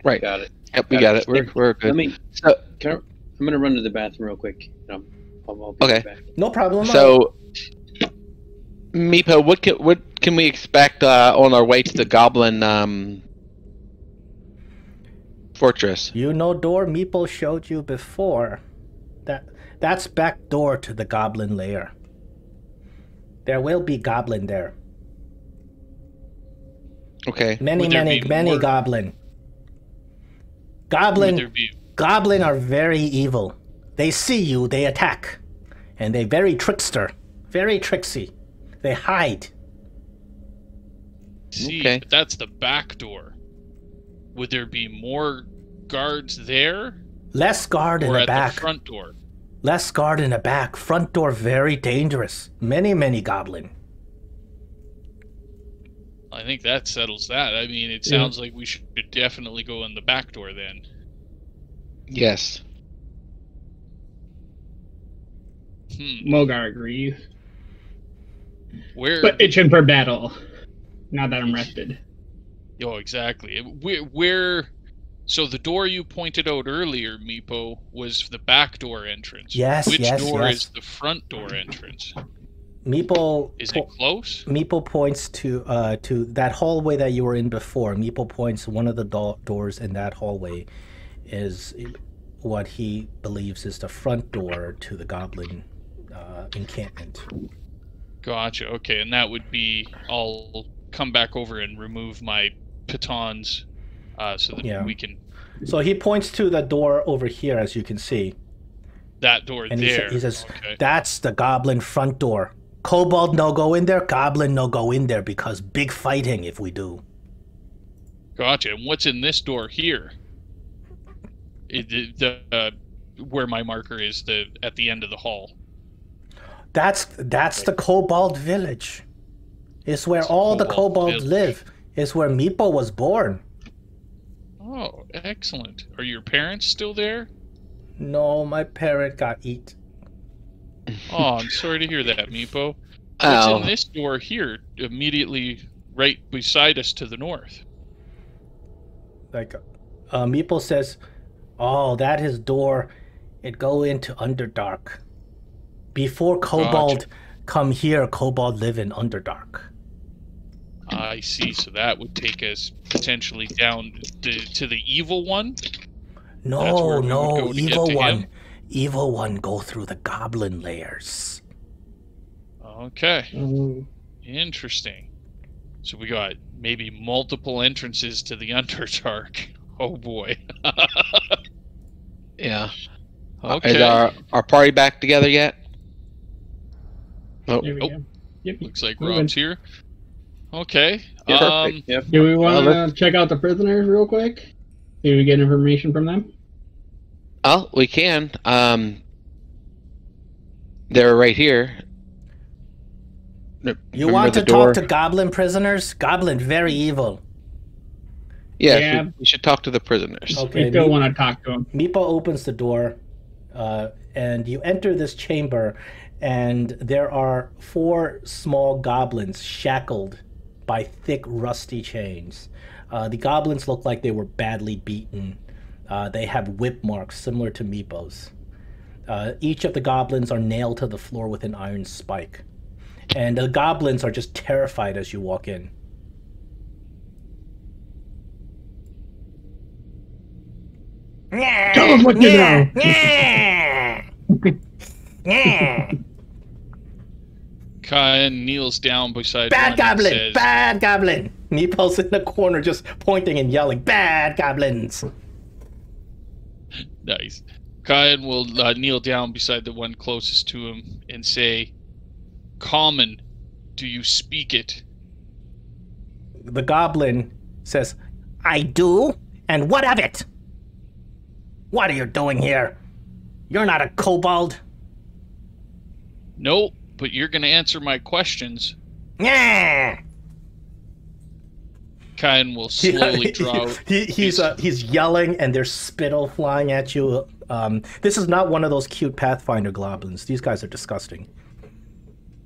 Right. got it. Yep, we got it. We're good. Let me. So, I'm going to run to the bathroom real quick. I'll be Okay. right back. No problem. So, Meepo, what can we expect on our way to the goblin fortress? You know door Meepo showed you before. That's back door to the goblin lair. There will be goblin there. Okay. Many, Would there many, be many more? goblin. Would there Goblin be? are very evil. They see you, they attack. And they very trickster. Very tricksy. They hide. See, Okay. but that's the back door. Would there be more guards there? Less guard in Or the at back. the front door? Less guard in the back. Front door very dangerous. Many goblin. I think that settles that. I mean, it sounds like we should definitely go in the back door then. Yes. Mogar agrees. Where? But itching for battle. Now that I'm rested. Oh, exactly. Where? So the door you pointed out earlier, Meepo, was the back door entrance. Yes, Which yes, door yes. is the front door entrance? Meepo Is it close? Meepo points to that hallway that you were in before. Meepo points one of the doors in that hallway is what he believes is the front door to the goblin encampment. Gotcha. Okay, and that would be. I'll come back over and remove my pitons, so that we can. So he points to the door over here, as you can see. That door And there. he says, okay. "That's the goblin front door. Kobold no go in there. Goblin no go in there because big fighting if we do." Gotcha. And what's in this door here? Where my marker is, at the end of the hall. That's the Kobald village. It's where all the Kobald kobolds village. live. It's where Meepo was born. Oh, excellent. Are your parents still there? No, my parent got eat. Oh, I'm sorry to hear that, Meepo. What's Oh. in this door here, immediately right beside us to the north? Like, Meepo says, "Oh, that is door. It go into Underdark. Before Kobold come here, Kobold live in Underdark." I see. So that would take us potentially down to the evil one? That's where we would No, go to get evil to one. him? Evil one go through the goblin layers. Okay. Oh, Interesting. So we got maybe multiple entrances to the Underdark. Oh boy. Yeah. Okay. Is our party back together yet? Oh, there we go. Yep. Looks like Moving. Rob's here. Okay. Yeah, perfect. Yep. Do we want to let's- check out the prisoners real quick? See if we get information from them? Oh, we can. They're right here. You Remember want the to door? talk to goblin prisoners? Goblin very evil. Yes, Yeah. we should talk to the prisoners. Okay. We still want to talk to them. Meepo opens the door, and you enter this chamber, and there are 4 small goblins shackled by thick, rusty chains. The goblins look like they were badly beaten. They have whip marks similar to Meepo's. Each of the goblins are nailed to the floor with an iron spike. And the goblins are just terrified as you walk in. Tell them what you know. Kyan kneels down beside Bad one goblin! and says, Bad goblin! Meepo's in the corner just pointing and yelling, "Bad goblins!" Nice. Kyan will kneel down beside the one closest to him and say, "Common, do you speak it?" The goblin says, "I do? And what of it? What are you doing here? You're not a kobold." No, but you're going to answer my questions. Yeah. Kyan will slowly draw out. He's yelling and there's spittle flying at you. This is not one of those cute Pathfinder goblins. These guys are disgusting.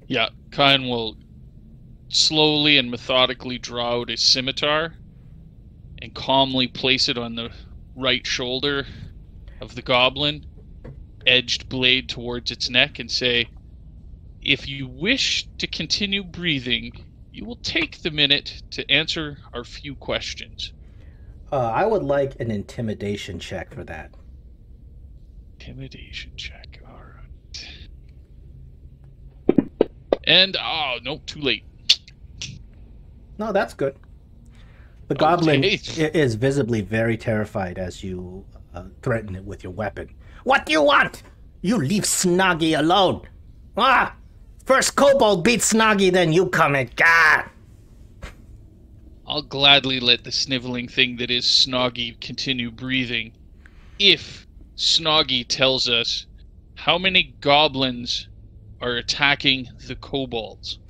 Yeah, Kyan will slowly and methodically draw out his scimitar and calmly place it on the right shoulder of the goblin, edged blade towards its neck, and say, "If you wish to continue breathing, you will take the minute to answer our few questions." I would like an intimidation check for that. Intimidation check. All right. And, oh, no, too late. No, that's good. The goblin Okay. is visibly very terrified as you threaten it with your weapon. "What do you want? You leave Snoggy alone. Ah! First Kobold beats Snoggy, then you come in. God! I'll gladly let the sniveling thing that is Snoggy continue breathing if Snoggy tells us how many goblins are attacking the kobolds.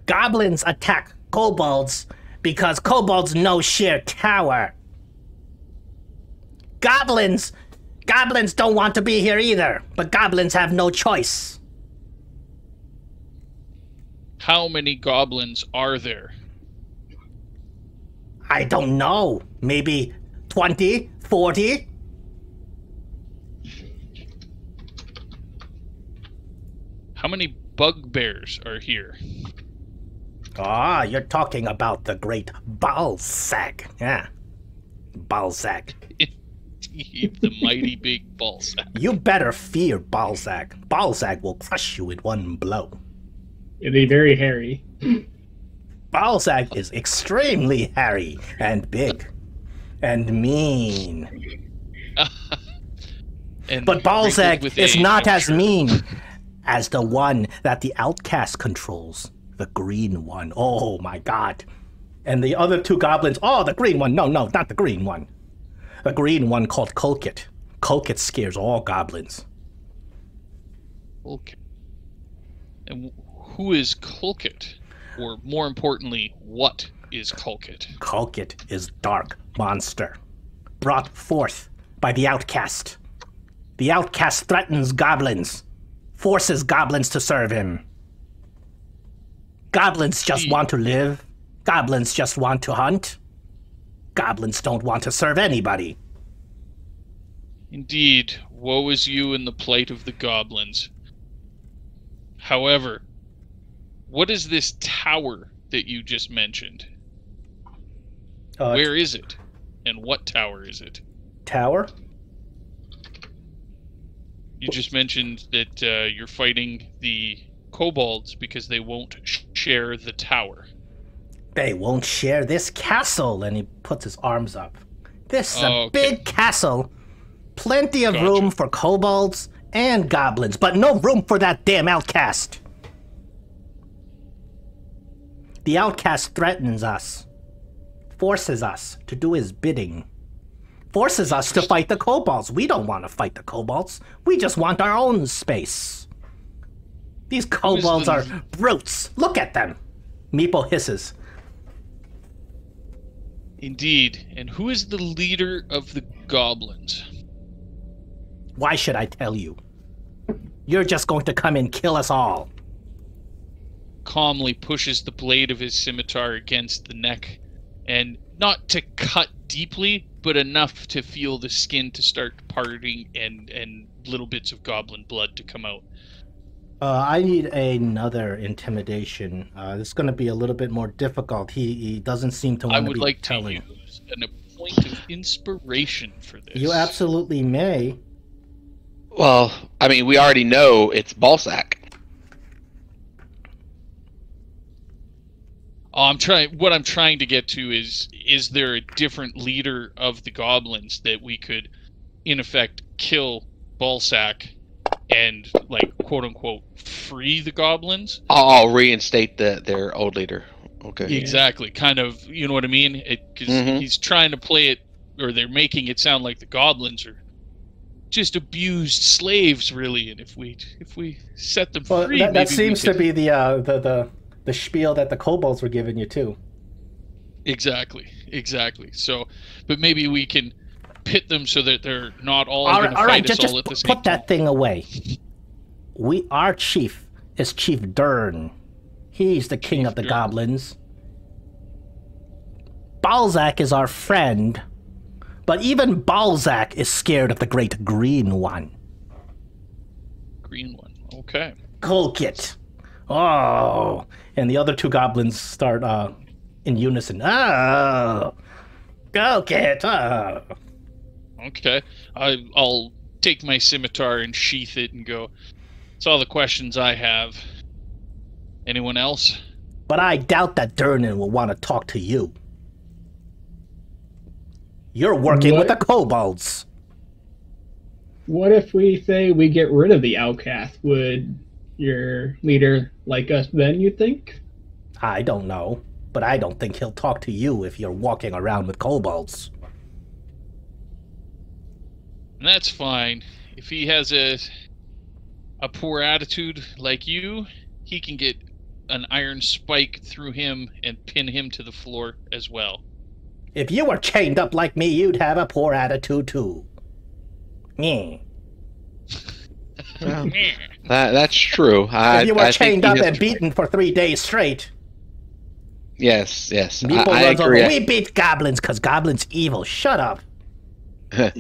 Goblins attack kobolds because kobolds no share tower. Goblins don't want to be here either, but goblins have no choice. How many goblins are there? I don't know. Maybe 20, 40? How many bugbears are here? Ah, you're talking about the great Balzac. Yeah. Balzac. The mighty big ballsack. You better fear Balzac. Balzac will crush you in one blow. Is he very hairy? Balzac is extremely hairy and big and mean. But Balzac is not as mean as the one that the outcast controls. The green one. Oh my god. And the other two goblins. Oh, the green one. No, not the green one. The green one called Kolkit. Kolkit scares all goblins. Okay. And who is Kolkit? Or more importantly, what is Kolkit? Kolkit is dark monster, brought forth by the outcast. The outcast threatens goblins, forces goblins to serve him. Goblins just want to live. Goblins just want to hunt. Goblins don't want to serve anybody. Indeed, woe is you in the plight of the goblins. However, what is this tower that you just mentioned? Where is it? And what tower is it? Tower? You just mentioned that you're fighting the kobolds because they won't share the tower. They won't share this castle, and he puts his arms up. This is a big castle. Plenty of room for kobolds and goblins, but no room for that damn outcast. The outcast threatens us, forces us to do his bidding, forces us to fight the kobolds. We don't want to fight the kobolds. We just want our own space. These kobolds are brutes. Look at them. Meepo hisses. Indeed. And who is the leader of the goblins? Why should I tell you? You're just going to come and kill us all. Calmly pushes the blade of his scimitar against the neck, and not to cut deeply, but enough to feel the skin to start parting and little bits of goblin blood to come out. I need another intimidation. This is going to be a little bit more difficult. He doesn't seem to want to be telling. I would like to use a point of inspiration for this. You absolutely may. Well, I mean, we already know it's Balzac. What I'm trying to get to is there a different leader of the goblins that we could, in effect, kill Balzac and, like, quote-unquote, free the goblins? I'll reinstate their old leader. Okay. Exactly. Kind of, you know what I mean? Because he's trying to play it, or they're making it sound like the goblins are just abused slaves, really. And if we set them free, that seems to be the spiel that the kobolds were giving you too. Exactly. So, but maybe we can pit them so that they're not all going to fight us all at the same time. Put that thing away. Our chief is Chief Dern. He's the king of the goblins. Balzac is our friend, but even Balzac is scared of the great green one. Green one. Okay. Kolkit. Oh, and the other two goblins start in unison. Oh, Kolkit. Oh. Okay. I'll take my scimitar and sheath it and go. That's all the questions I have. Anyone else? But I doubt that Durnan will want to talk to you. You're working with the kobolds. What if we say we get rid of the outcast? Would your leader like us then, you think? I don't know, but I don't think he'll talk to you if you're walking around with kobolds. And that's fine. If he has a poor attitude like you, he can get an iron spike through him and pin him to the floor as well. If you were chained up like me, you'd have a poor attitude too. Yeah. Well, that's true. If you were chained up and beaten for 3 days straight. Yes. Meepo I runs agree. over. We beat goblins because goblins evil. Shut up. Yeah.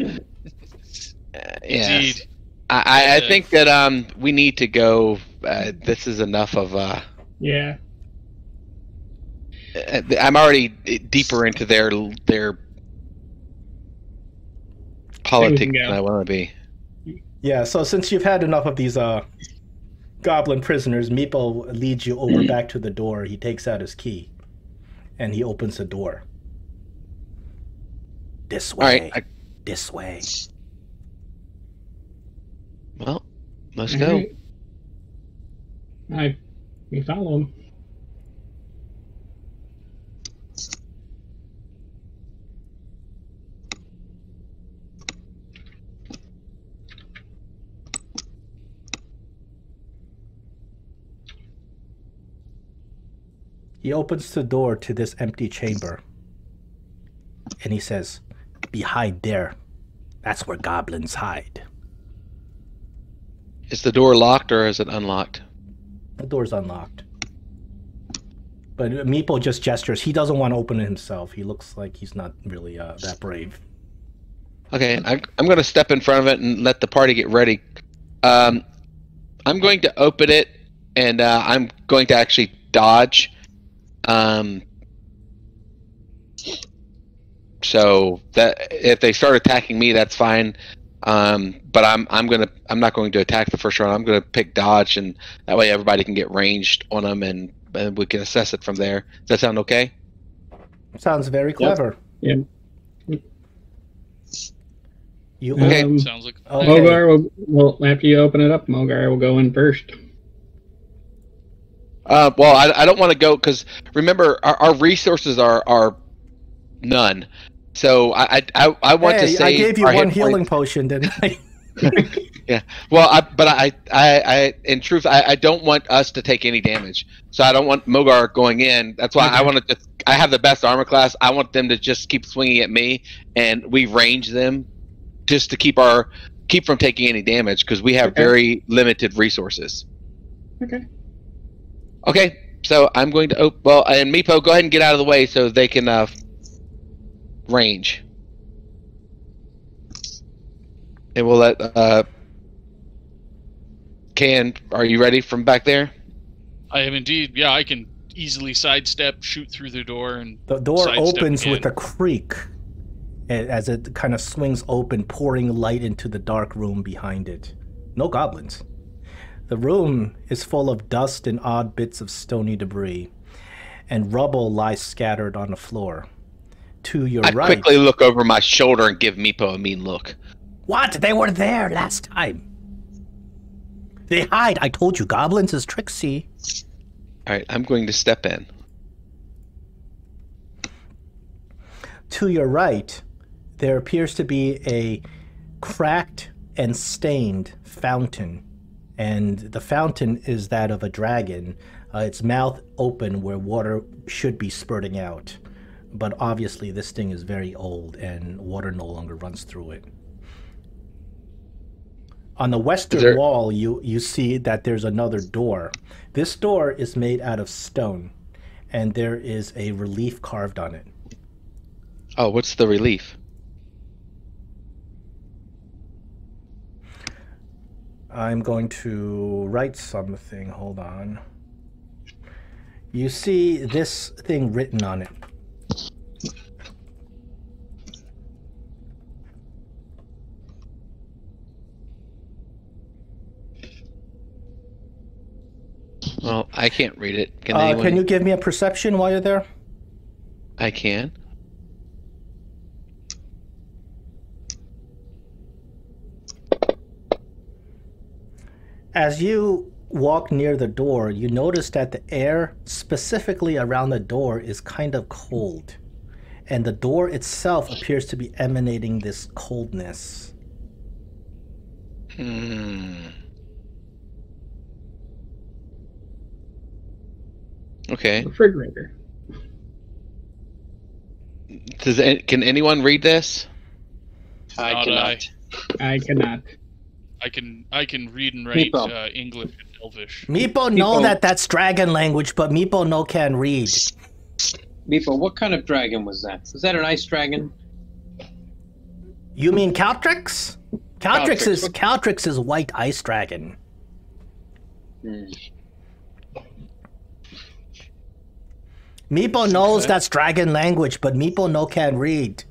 Indeed. I think that we need to go. This is enough of. Yeah. I'm already deeper into their politics than I want to be. Yeah, so since you've had enough of these goblin prisoners, Meepo leads you over back to the door. He takes out his key, and he opens the door. This way. All right. This way. Well, let's go. We follow him. He opens the door to this empty chamber, and he says, "Behind there, that's where goblins hide." Is the door locked or is it unlocked? The door's unlocked. But Meepo just gestures. He doesn't want to open it himself. He looks like he's not really that brave. Okay, I'm going to step in front of it and let the party get ready. I'm going to open it, and I'm going to actually dodge. So that if they start attacking me, that's fine. But I'm not going to attack the first round. I'm going to pick dodge, and that way everybody can get ranged on them, and we can assess it from there. Does that sound okay? Sounds very clever. Yep. You Okay. Sounds like Okay. Mogar will after you open it up, Mogar will go in first. Well, I don't want to go because remember our resources are none. So I want to say I gave you our one hit healing points- potion, didn't I? Yeah. Well, I in truth I don't want us to take any damage. So I don't want Mogar going in. That's why I want to. I have the best armor class. I want them to just keep swinging at me, and we range them just to keep from taking any damage because we have very limited resources. Okay. Okay. So I'm going to and Meepo, go ahead and get out of the way so they can range. And we'll let are you ready from back there? I am indeed. Yeah, I can easily sidestep, shoot through the door, and The door sidestep opens again. with a creak as it kind of swings open, pouring light into the dark room behind it. No goblins. The room is full of dust and odd bits of stony debris, and rubble lies scattered on the floor. To your I right... quickly look over my shoulder and give Meepo a mean look. What? They were there last time. They hide. I told you, goblins is tricksy. All right, I'm going to step in. To your right, there appears to be a cracked and stained fountain. And the fountain is that of a dragon. Its mouth open where water should be spurting out. But obviously this thing is very old and water no longer runs through it. On the western wall, you see that there's another door. This door is made out of stone, and there is a relief carved on it. Oh, what's the relief? I'm going to write something. Hold on. You see this thing written on it. Well, I can't read it. Can Can you give me a perception while you're there? I can. As you walk near the door, you notice that the air specifically around the door is kind of cold. And the door itself appears to be emanating this coldness. Okay. Refrigerator. Can anyone read this? I Not cannot. I cannot. I can read and write Meepo. English and Elvish. Meepo know Meepo. that's dragon language, but Meepo no can read. Meepo, what kind of dragon was that? Was that an ice dragon? You mean Caltrix? Caltrix. Caltrix is white ice dragon. Hmm. Meepo knows Okay. that's dragon language, but Meepo no can read.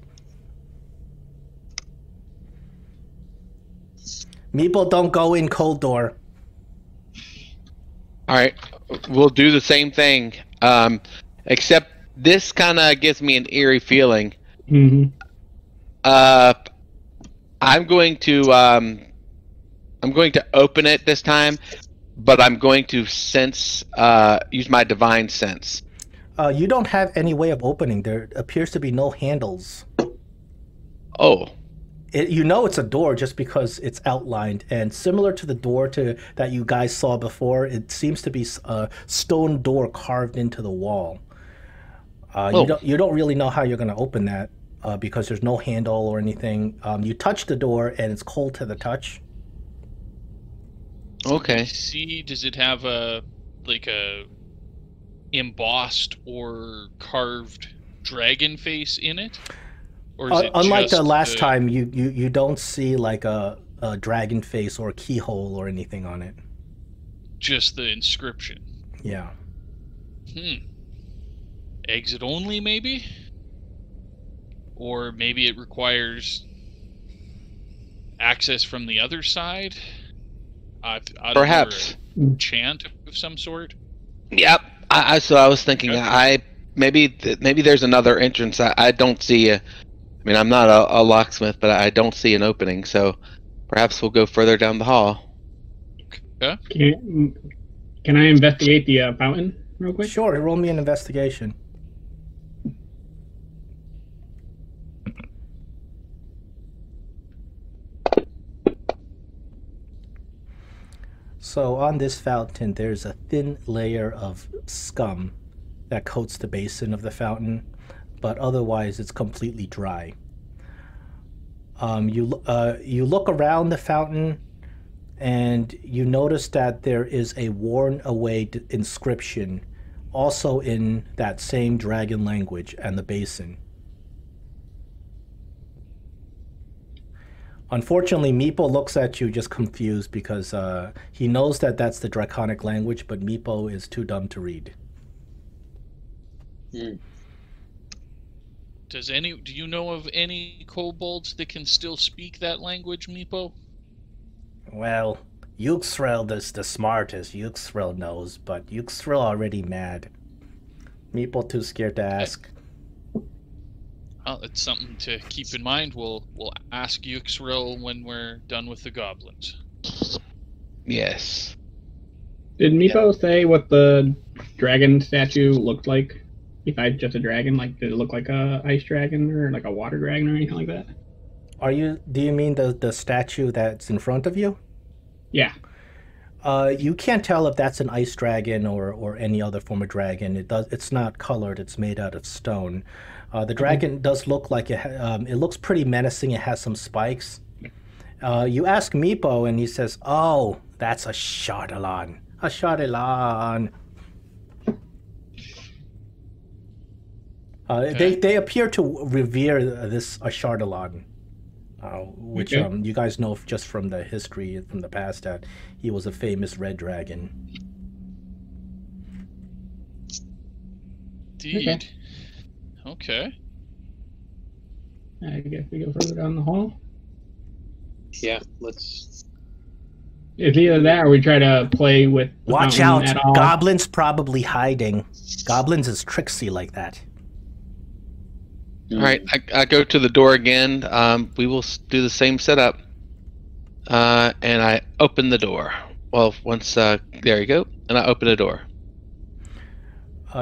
Meepo don't go in cold door. All right, we'll do the same thing. Except this kind of gives me an eerie feeling. Mm-hmm. I'm going to open it this time, but I'm going to use my divine sense. You don't have any way of opening. There appears to be no handles. Oh, You know it's a door just because it's outlined, and similar to the door that you guys saw before, it seems to be a stone door carved into the wall. You don't really know how you're going to open that because there's no handle or anything. You touch the door and it's cold to the touch. okay. See, does it have a embossed or carved dragon face in it? Or is it Unlike the just last time, you don't see like a dragon face or a keyhole or anything on it. just the inscription? Yeah. Exit only, maybe? Or maybe it requires access from the other side? I don't know, Perhaps. or a chant of some sort? Yep. So I was thinking, Okay. maybe there's another entrance. I don't see I'm not a locksmith, but I don't see an opening. So perhaps we'll go further down the hall. Can I investigate the fountain real quick? Sure, roll me an investigation. So on this fountain, there's a thin layer of scum that coats the basin of the fountain, but otherwise it's completely dry. You look around the fountain, and you notice that there is a worn away inscription, also in that same dragon language, and the basin. Unfortunately, Meepo looks at you just confused because he knows that that's the draconic language, but Meepo is too dumb to read. Hmm. Do you know of any kobolds that can still speak that language, Meepo? Well, Yuxrel is the smartest. Yuxrel knows, but Yuxrel already mad. Meepo too scared to ask. Well, it's something to keep in mind. We'll ask Yuxril when we're done with the goblins. Yes. Did Meepo say what the dragon statue looked like? Besides just a dragon, like did it look like a ice dragon or like a water dragon or anything like that? Do you mean the statue that's in front of you? Yeah. You can't tell if that's an ice dragon or any other form of dragon. It's not colored. It's made out of stone. The dragon does look like it looks pretty menacing. It has some spikes. You ask Meepo, and he says, "Oh, that's a Shardalon. A Shardalon." Okay. They appear to revere this Shardalon, which Okay. you guys know just from the history from the past that he was a famous red dragon. Indeed. Okay. I guess we go further down the hall. Yeah, let's. It's either that or we try to play with the Watch fountain out! at all. Goblins probably hiding. Goblins is tricksy like that. All right, I go to the door again. We will do the same setup. And I open the door. Well, once there you go, and I open the door.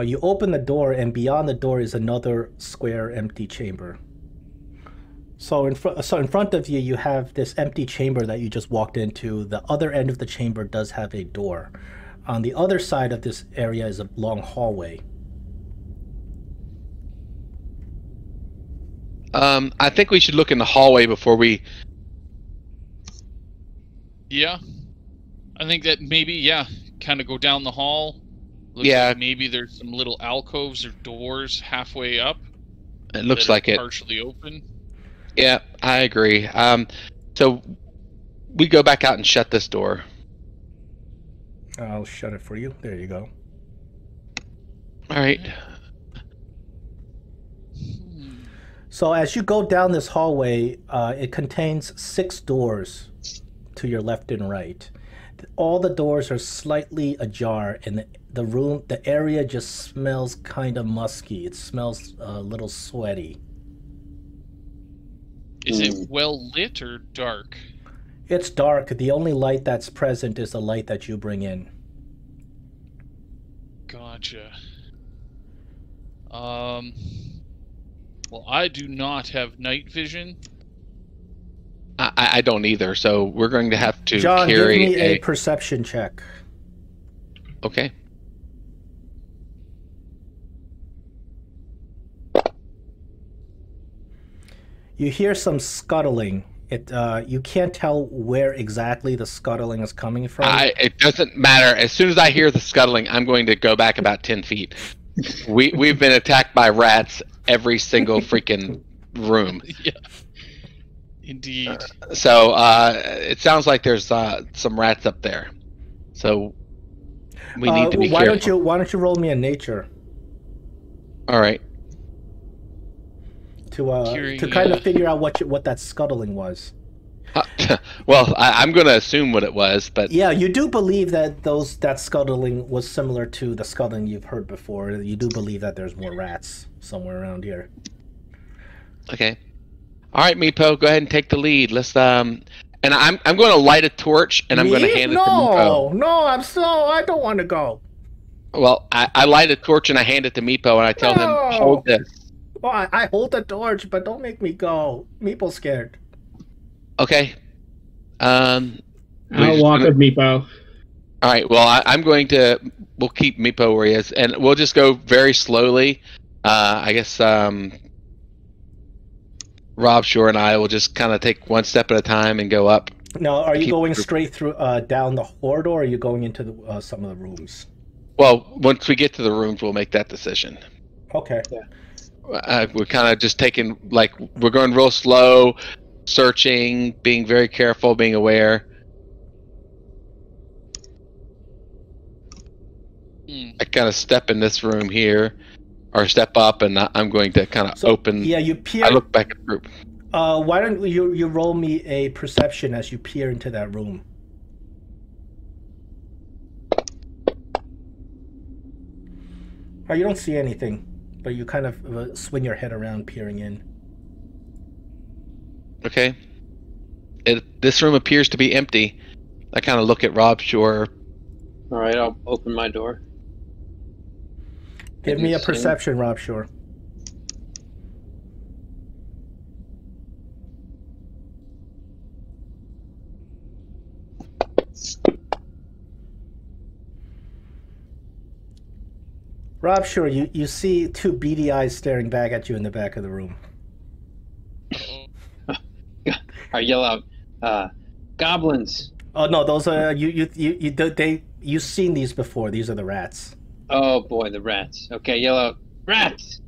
You open the door, and beyond the door is another square, empty chamber. So in front of you, you have this empty chamber that you just walked into. The other end of the chamber does have a door. On the other side of this area is a long hallway. I think we should look in the hallway before we. Yeah. I think that maybe, kind of go down the hall. Looks Yeah. like maybe there's some little alcoves or doors halfway up. It looks like it. Partially open. Yeah, I agree. So we go back out and shut this door. I'll shut it for you. There you go. All right. So as you go down this hallway, it contains 6 doors to your left and right. All the doors are slightly ajar, and the area just smells kind of musky. It smells a little sweaty. Is it well lit or dark? It's dark. The only light that's present is the light that you bring in. Gotcha. Well, I do not have night vision. I don't either, so we're going to have to John, carry give me a perception check. Okay. You hear some scuttling. You can't tell where exactly the scuttling is coming from. It doesn't matter. As soon as I hear the scuttling, I'm going to go back about 10 feet. We've been attacked by rats every single freaking room. Yeah. Indeed. So it sounds like there's some rats up there. So we need to be careful. Why don't you roll me a nature All right. to kind of figure out what that scuttling was. Well, I'm going to assume what it was, but Yeah, you do believe that that scuttling was similar to the scuttling you've heard before. You do believe that there's more rats somewhere around here. okay. All right, Meepo, go ahead and take the lead. Let's and I'm going to light a torch and I'm going to hand it to Meepo. No, I don't want to go. Well, I light a torch and I hand it to Meepo and I tell him, hold this. Well, I hold the torch, but don't make me go. Meeple's scared. Okay. I'll walk with Meepo. All right. Well, we'll keep Meepo where he is, and we'll just go very slowly. I guess Rob Shore and I will just kind of take one step at a time and go up. Now, are you going straight through down the corridor, or are you going into some of the rooms? Well, once we get to the rooms, we'll make that decision. Okay. We're kind of just taking, like, we're going real slow, searching, being very careful, being aware. I kind of step in this room here, or step up, and I'm going to kind of open. Yeah, you peer. I look back at the group. Why don't you roll me a perception as you peer into that room? Oh, you don't see anything, but you kind of swing your head around, peering in. Okay. This room appears to be empty. I kind of look at Rob Shore. All right, I'll open my door. Give me a perception, Rob Shore. Rob Shore, you see 2 beady eyes staring back at you in the back of the room. I yell out, "Goblins!" Oh no, those are you've seen these before. These are the rats. Oh boy, the rats. Okay, yell out, "Rats!"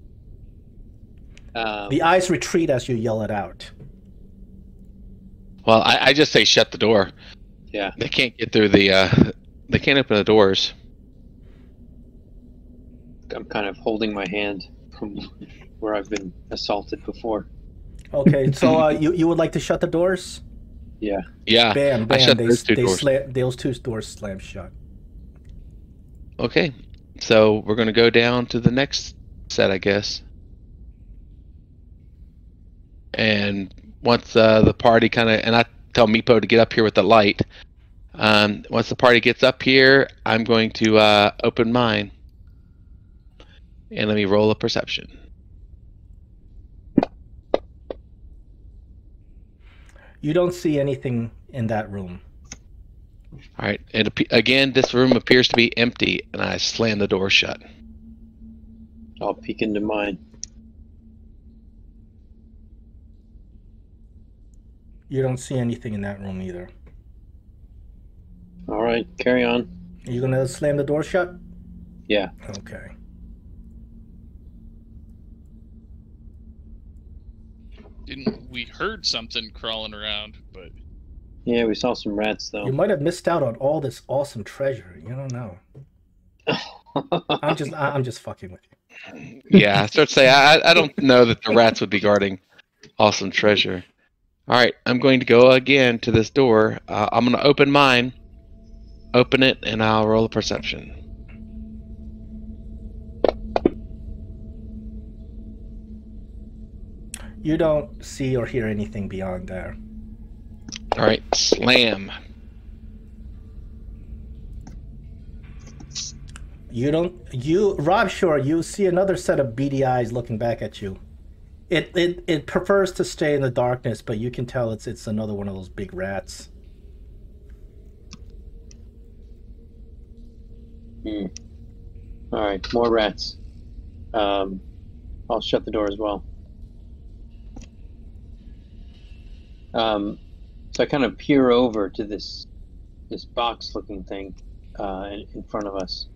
The eyes retreat as you yell it out. Well, I just say shut the door. Yeah. They can't get through the. They can't open the doors. I'm kind of holding my hand from where I've been assaulted before. Okay, so you would like to shut the doors? Yeah. Yeah. Bam, I bam. shut those two doors. Those 2 doors slam shut. Okay, so we're going to go down to the next set, I guess. And once the party kind of, and I tell Meepo to get up here with the light, Once the party gets up here, I'm going to open mine. And let me roll a perception. You don't see anything in that room. All right. And again, this room appears to be empty, and I slam the door shut. I'll peek into mine. You don't see anything in that room either. All right, carry on. Are you gonna slam the door shut? Yeah. Okay. We heard something crawling around, but Yeah, we saw some rats though. You might have missed out on all this awesome treasure. You don't know. I'm just fucking with you. Yeah, I start to say, I don't know that the rats would be guarding awesome treasure. All right, I'm going to go again to this door. I'm going to open mine, open it, and I'll roll a perception. You don't see or hear anything beyond there. All right, slam. Rob Shore, you see another set of beady eyes looking back at you. It prefers to stay in the darkness, but you can tell it's another one of those big rats. All right, more rats. I'll shut the door as well. So I kind of peer over to this box-looking thing in front of us.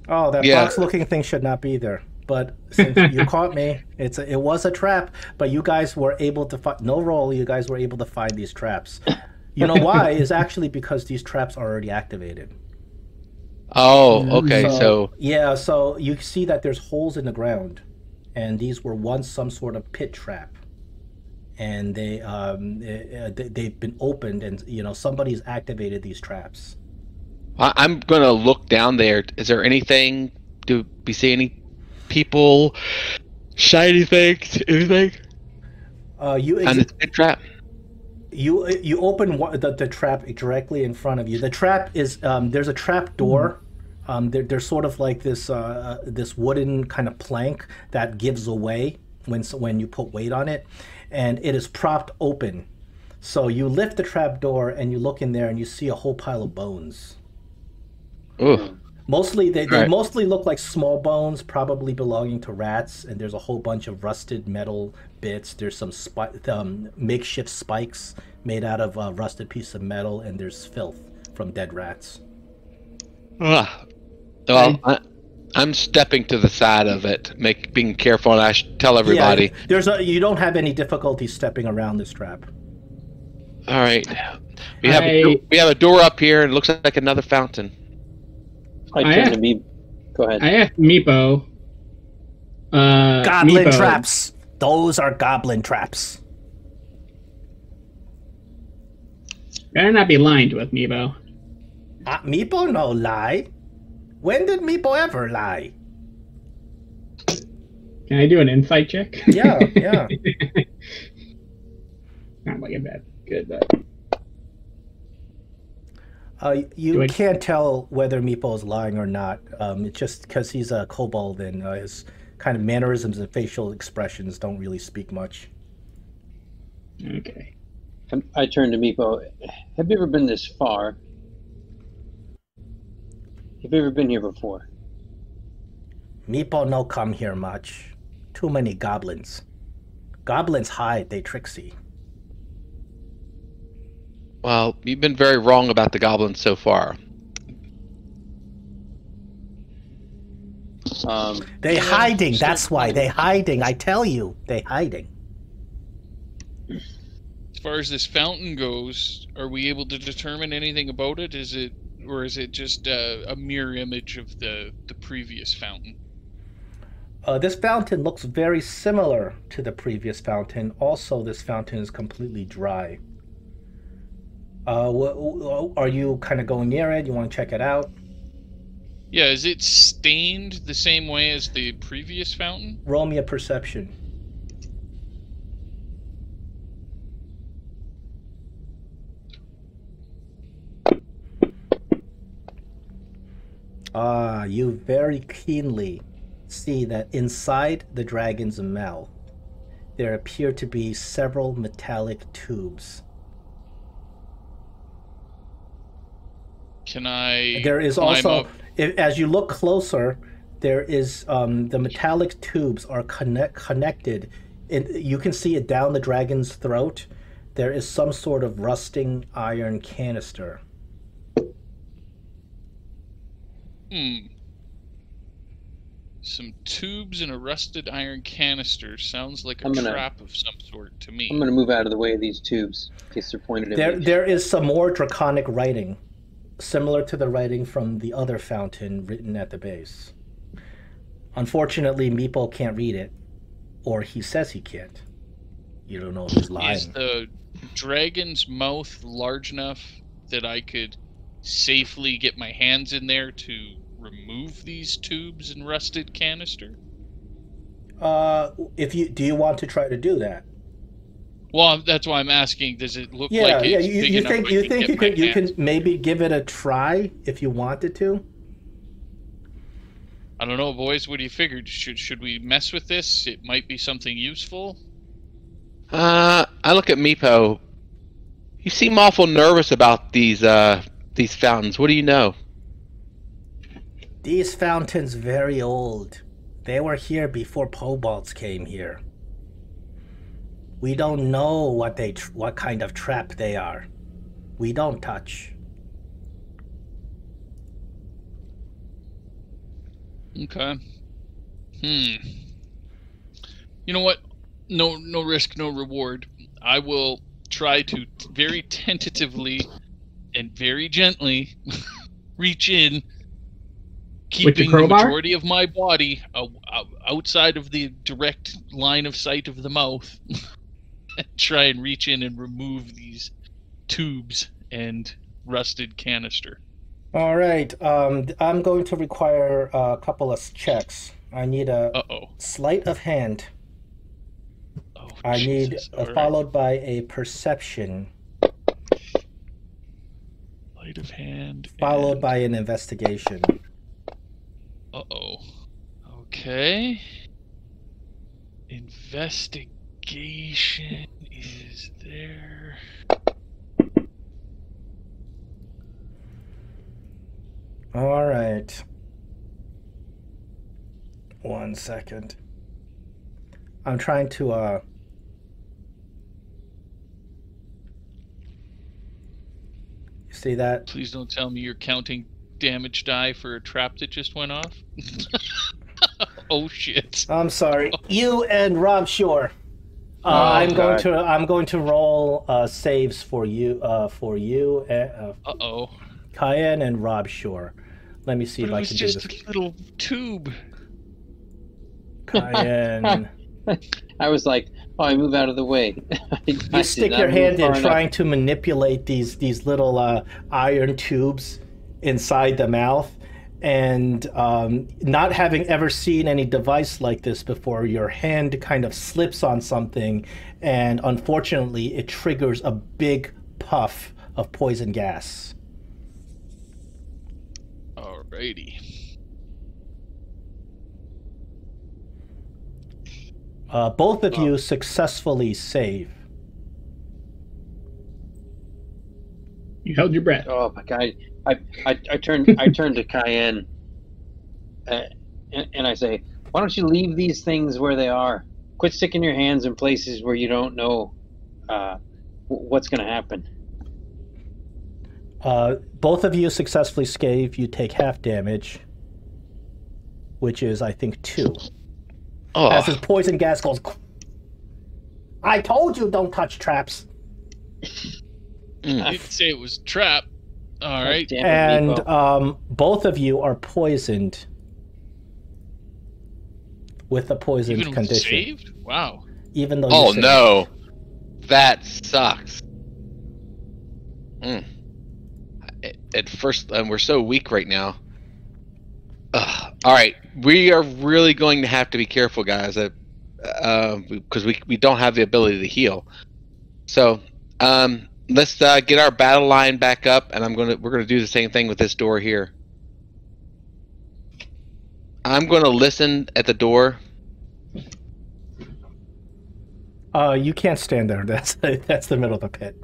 Oh, that box-looking thing should not be there. But since you caught me, it was a trap. But you guys were able to find no roll. You guys were able to find these traps. You know why? Is actually because these traps are already activated. Oh, okay. So yeah, so you see that there's holes in the ground, and these were once some sort of pit trap, and they've been opened, and somebody's activated these traps. I'm going to look down there. Is there anything? Do we see any people? Shiny things? Anything? On this pit trap? You open the trap directly in front of you. The trap is there's a trap door. There's sort of like this wooden kind of plank that gives away when you put weight on it, and it is propped open. So you lift the trap door and you look in there and you see a whole pile of bones. Ooh. Mostly they mostly look like small bones, probably belonging to rats, and there's a whole bunch of rusted metal bits. There's some makeshift spikes made out of rusted piece of metal, and there's filth from dead rats. Well, I'm stepping to the side of it, being careful, and I should tell everybody. Yeah, you don't have any difficulty stepping around this trap. All right, we have a door up here, and it looks like another fountain. I turn to Meepo. Go ahead. I asked Meepo. Goblin Meepo, traps. Those are goblin traps. Better not be lying to us, Meepo. Meepo no lie. When did Meepo ever lie? Can I do an insight check? Yeah. Not like a bad. Good, but... You can't tell whether Meepo is lying or not. It's just because he's a kobold and his kind of mannerisms and facial expressions don't really speak much. Okay. I turn to Meepo. Have you ever been this far? Have you ever been here before? Meepo no come here much. Too many goblins. Goblins hide, they tricksy. Well, you've been very wrong about the goblins so far. They hiding, that's why. They hiding, I tell you. They hiding. As far as this fountain goes, are we able to determine anything about it? Is it just a mirror image of the previous fountain? This fountain looks very similar to the previous fountain. Also, this fountain is completely dry. Are you kind of going near it? You want to check it out? Yeah, is it stained the same way as the previous fountain? Roll me a perception. You very keenly see that inside the dragon's mouth, there appear to be several metallic tubes. Can I There is climb also, up? as you look closer, there is the metallic tubes are connected. You can see it down the dragon's throat. There is some sort of rusting iron canister. Some tubes and a rusted iron canister. Sounds like a I'm gonna- trap of some sort to me. I'm going to move out of the way of these tubes in case they're pointed at me. There is some more draconic writing, similar to the writing from the other fountain written at the base. Unfortunately, Meepo can't read it, or he says he can't. You don't know if he's lying. Is the dragon's mouth large enough that I could safely get my hands in there to remove these tubes and rusted canister? Do you want to try to do that? Well, that's why I'm asking. Does it look Yeah, like yeah. it's You big enough think I you can think get you my can you hands? can maybe give it a try if you wanted to? I don't know, boys. What do you figure? Should we mess with this? It might be something useful. I look at Meepo. You seem awful nervous about these fountains. What do you know? These fountains very old. They were here before kobolds came here. We don't know what kind of trap they are. We don't touch. Okay. You know what? No risk, no reward. I will try to very tentatively and very gently reach in, keeping the crowbar? majority of my body outside of the direct line of sight of the mouth, and try and reach in and remove these tubes and rusted canister. All right. I'm going to require a couple of checks. I need a sleight of hand. Oh, I need Jesus. All right. followed by a perception, Sleight of hand. followed and- by an investigation. Okay. Investigation is there. All right. 1 second. I'm trying to you see that? Please don't tell me you're counting damage die for a trap that just went off. Oh shit. I'm sorry. You and Rob Shore. I'm going to roll saves for you Cayenne and Rob Shore. Let me see But if it I was can do just this. a little tube. Cayenne. I was like, oh, I move out of the way. You stick your hand in trying to manipulate these little iron tubes inside the mouth, and not having ever seen any device like this before, your hand kind of slips on something, and unfortunately it triggers a big puff of poison gas. Alrighty. Both of you successfully save. You held your breath. Oh my god! I turn to Cayenne, and I say, why don't you leave these things where they are? Quit sticking your hands in places where you don't know what's going to happen. Both of you successfully save. You take half damage, which is, I think, 2. Oh, As his poison gas goes. I told you don't touch traps. You didn't say it was a trap. Alright. Damn it, And Meepo. both of you are poisoned with the poisoned Even condition. saved? Wow. Even though oh you saved. no, that sucks. At first, we're so weak right now. All right, we are really going to have to be careful, guys, because we don't have the ability to heal. So let's get our battle line back up, and we're gonna do the same thing with this door here. I'm going to listen at the door. You can't stand there. That's the middle of the pit.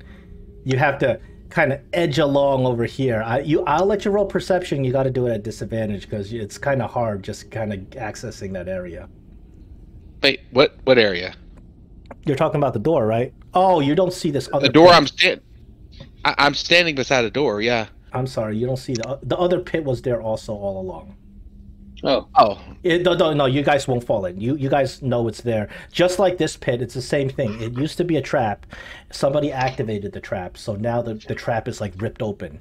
You have to kind of edge along over here. I'll let you roll perception. You got to do it at disadvantage because it's kind of hard just kind of accessing that area. Wait, what area? You're talking about the door, right? Oh, you don't see this other The door. pit. I'm standing beside a door. Yeah. I'm sorry, you don't see the other pit was there also all along. Oh. No, you guys won't fall in. You guys know it's there. Just like this pit, it's the same thing. It used to be a trap. Somebody activated the trap, so now the trap is like ripped open.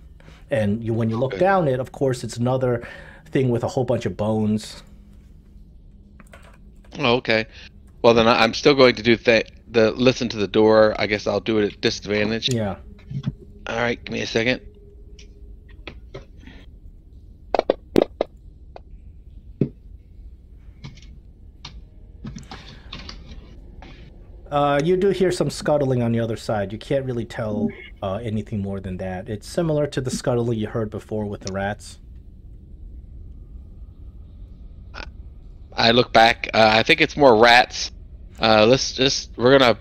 And when you look down it, of course, it's another thing with a whole bunch of bones. Oh, okay. Well, then I'm still going to do the listen to the door. I guess I'll do it at disadvantage. Yeah. All right, give me a second. You do hear some scuttling on the other side. You can't really tell anything more than that. It's similar to the scuttling you heard before with the rats. I look back. I think it's more rats. We're gonna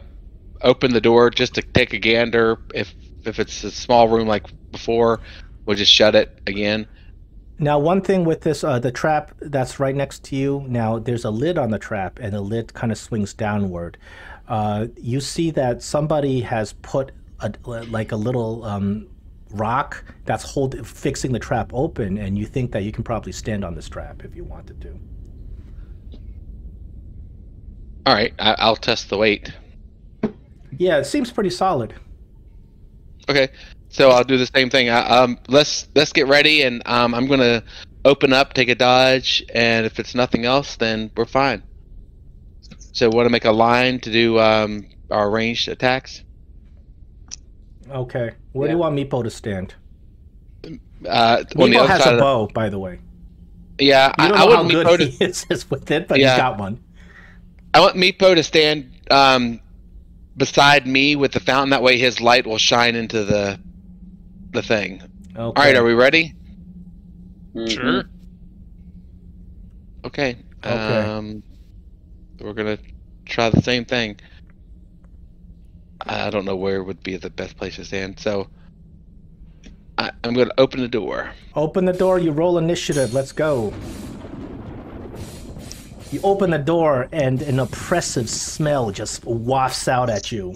open the door just to take a gander. If it's a small room like before, we'll just shut it again. Now, one thing with this, the trap that's right next to you, now there's a lid on the trap, and the lid kind of swings downward. You see that somebody has put a little rock that's fixing the trap open, and you think that you can probably stand on this trap if you wanted to. All right, I'll test the weight. Yeah, it seems pretty solid. Okay, so I'll do the same thing. Let's get ready, and I'm gonna open up, take a dodge, and if it's nothing else, then we're fine. So, want to make a line to do our ranged attacks? Okay, where do you want Meepo to stand? On the Meepo other has side a of bow, by the way. Yeah, You don't I know how want good Meepo he is with it, but he's got one. I want Meepo to stand beside me with the fountain. That way, his light will shine into the thing. Okay. All right, are we ready? Sure. Okay. Okay. We're gonna try the same thing. I don't know where would be the best place to stand, so I'm gonna open the door. Open the door, you roll initiative, let's go. You open the door and an oppressive smell just wafts out at you.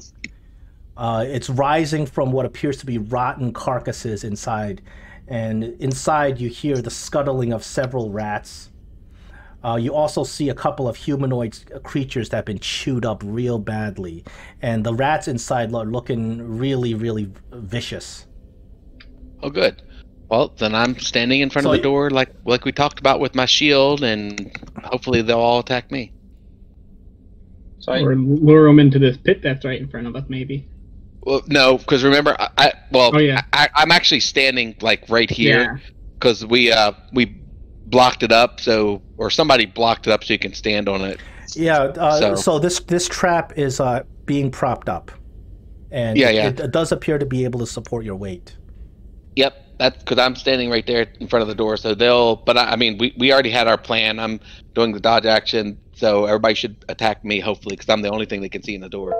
It's rising from what appears to be rotten carcasses inside. And inside you hear the scuttling of several rats. You also see a couple of humanoid creatures that have been chewed up real badly. And the rats inside are looking really, really vicious. Oh, good. Well, then I'm standing in front of the door like we talked about with my shield, and hopefully they'll all attack me. Or lure them into this pit that's right in front of us, maybe. Well, no, because remember, I'm actually standing like right here because we blocked it up, or somebody blocked it up so you can stand on it. Yeah. So this trap is being propped up, and it does appear to be able to support your weight. Yep. That's because I'm standing right there in front of the door, so they'll. But I mean, we already had our plan. I'm doing the dodge action, so everybody should attack me, hopefully, because I'm the only thing they can see in the door.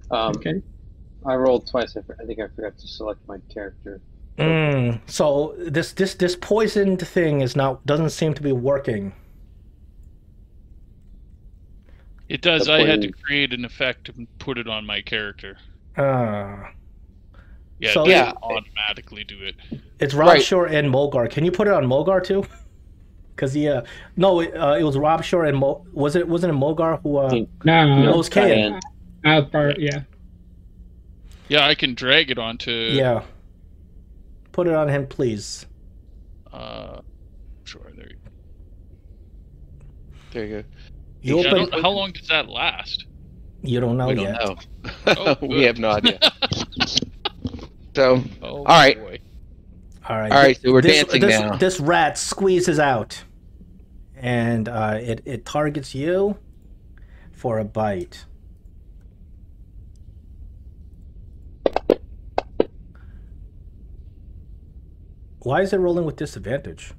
Okay. I rolled twice. I think I forgot to select my character. So this poisoned thing doesn't seem to be working. It does. I had to create an effect and put it on my character. It automatically do it. It's Rob Shore and Mulgar. Can you put it on Mulgar too? Because it was Rob Shore and wasn't it Mulgar who? No, it was Kayan. Yeah, I can drag it onto. Yeah. Put it on him, please. Sure. There you go. There you go. How long does that last? You don't know yet. We don't know. We have no idea. So, all right. Boy. All right. All right, so we're dancing now. This rat squeezes out, and it targets you for a bite. Why is it rolling with disadvantage?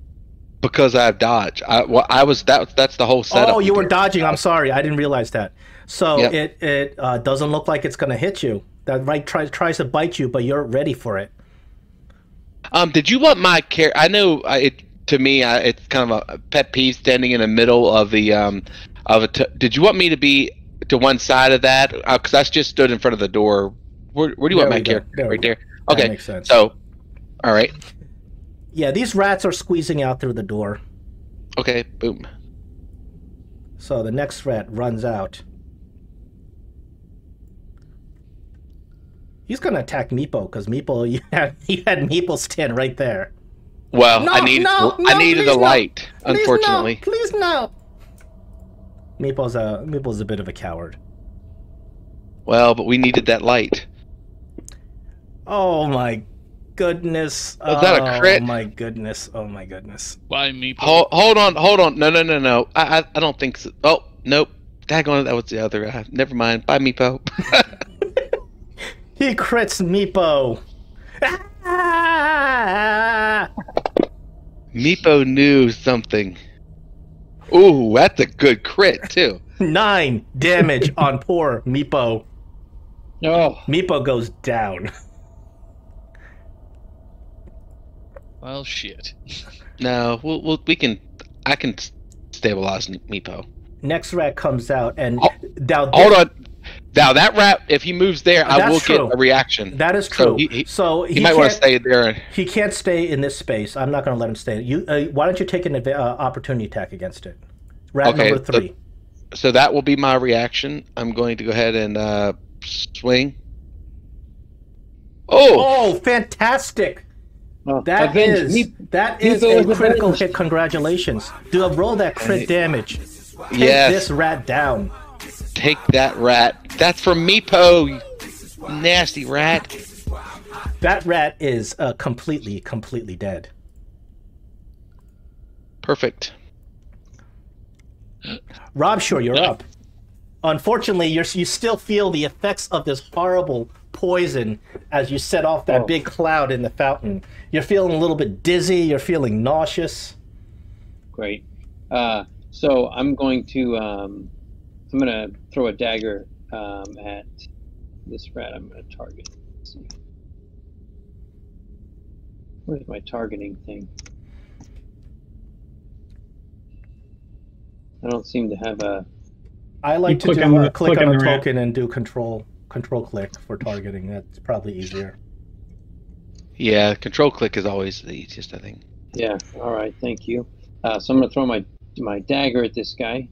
Because I have dodge. That's the whole setup. Oh, you were dodging. I'm sorry. I didn't realize that. So Yep. it doesn't look like it's going to hit you. That right tries to bite you, but you're ready for it. Did you want my character? I know to me, it's kind of a pet peeve standing in the middle of the did you want me to be to one side of that? Because I just stood in front of the door. Where do you want my character? Right there. Okay. That makes sense. So, all right. Yeah, these rats are squeezing out through the door. Okay. Boom. So the next rat runs out. He's gonna attack Meepo because Meepo, you had Meepo stand right there. Well, No, I needed please a no. light. Unfortunately. Please no. Meeple's a bit of a coward. Well, but we needed that light. Oh my goodness. Was that a crit? Oh my goodness. Oh my goodness. Bye, Meepo. Hold on. No. I don't think so. Oh, nope. Daggone it, that was the other. Never mind. Bye, Meepo. He crits Meepo. Ah! Meepo knew something. Ooh, that's a good crit too. 9 damage on poor Meepo. Oh, Meepo goes down. Well, shit. No, I can stabilize Meepo. Next rat comes out and Oh, now Hold on. Now that rat, if he moves there, I That's will true. get a reaction. That is true. So he he might want to can't- stay there. He can't stay in this space. I'm not going to let him stay. Why don't you take an opportunity attack against it? Rat Okay, number 3. So that will be my reaction. I'm going to go ahead and swing. Oh, Oh, fantastic! oh, That avenge. is Meepo a is critical avenged. hit. Congratulations. Roll that crit damage. Take yes. this rat down. Take that rat. That's from Meepo, you nasty rat. That rat is completely dead. Perfect. Rob, sure, you're up. Unfortunately, you still feel the effects of this horrible poison as you set off that big cloud in the fountain. You're feeling a little bit dizzy. You're feeling nauseous. Great. So I'm going to throw a dagger at this rat. I'm going to target. Let's see. Where's my targeting thing? I don't seem to have a. I like to click do on the- click click on on a the rat. token and do control click for targeting. That's probably easier. Yeah, control click is always the easiest, I think. Yeah. All right. Thank you. So I'm going to throw my dagger at this guy.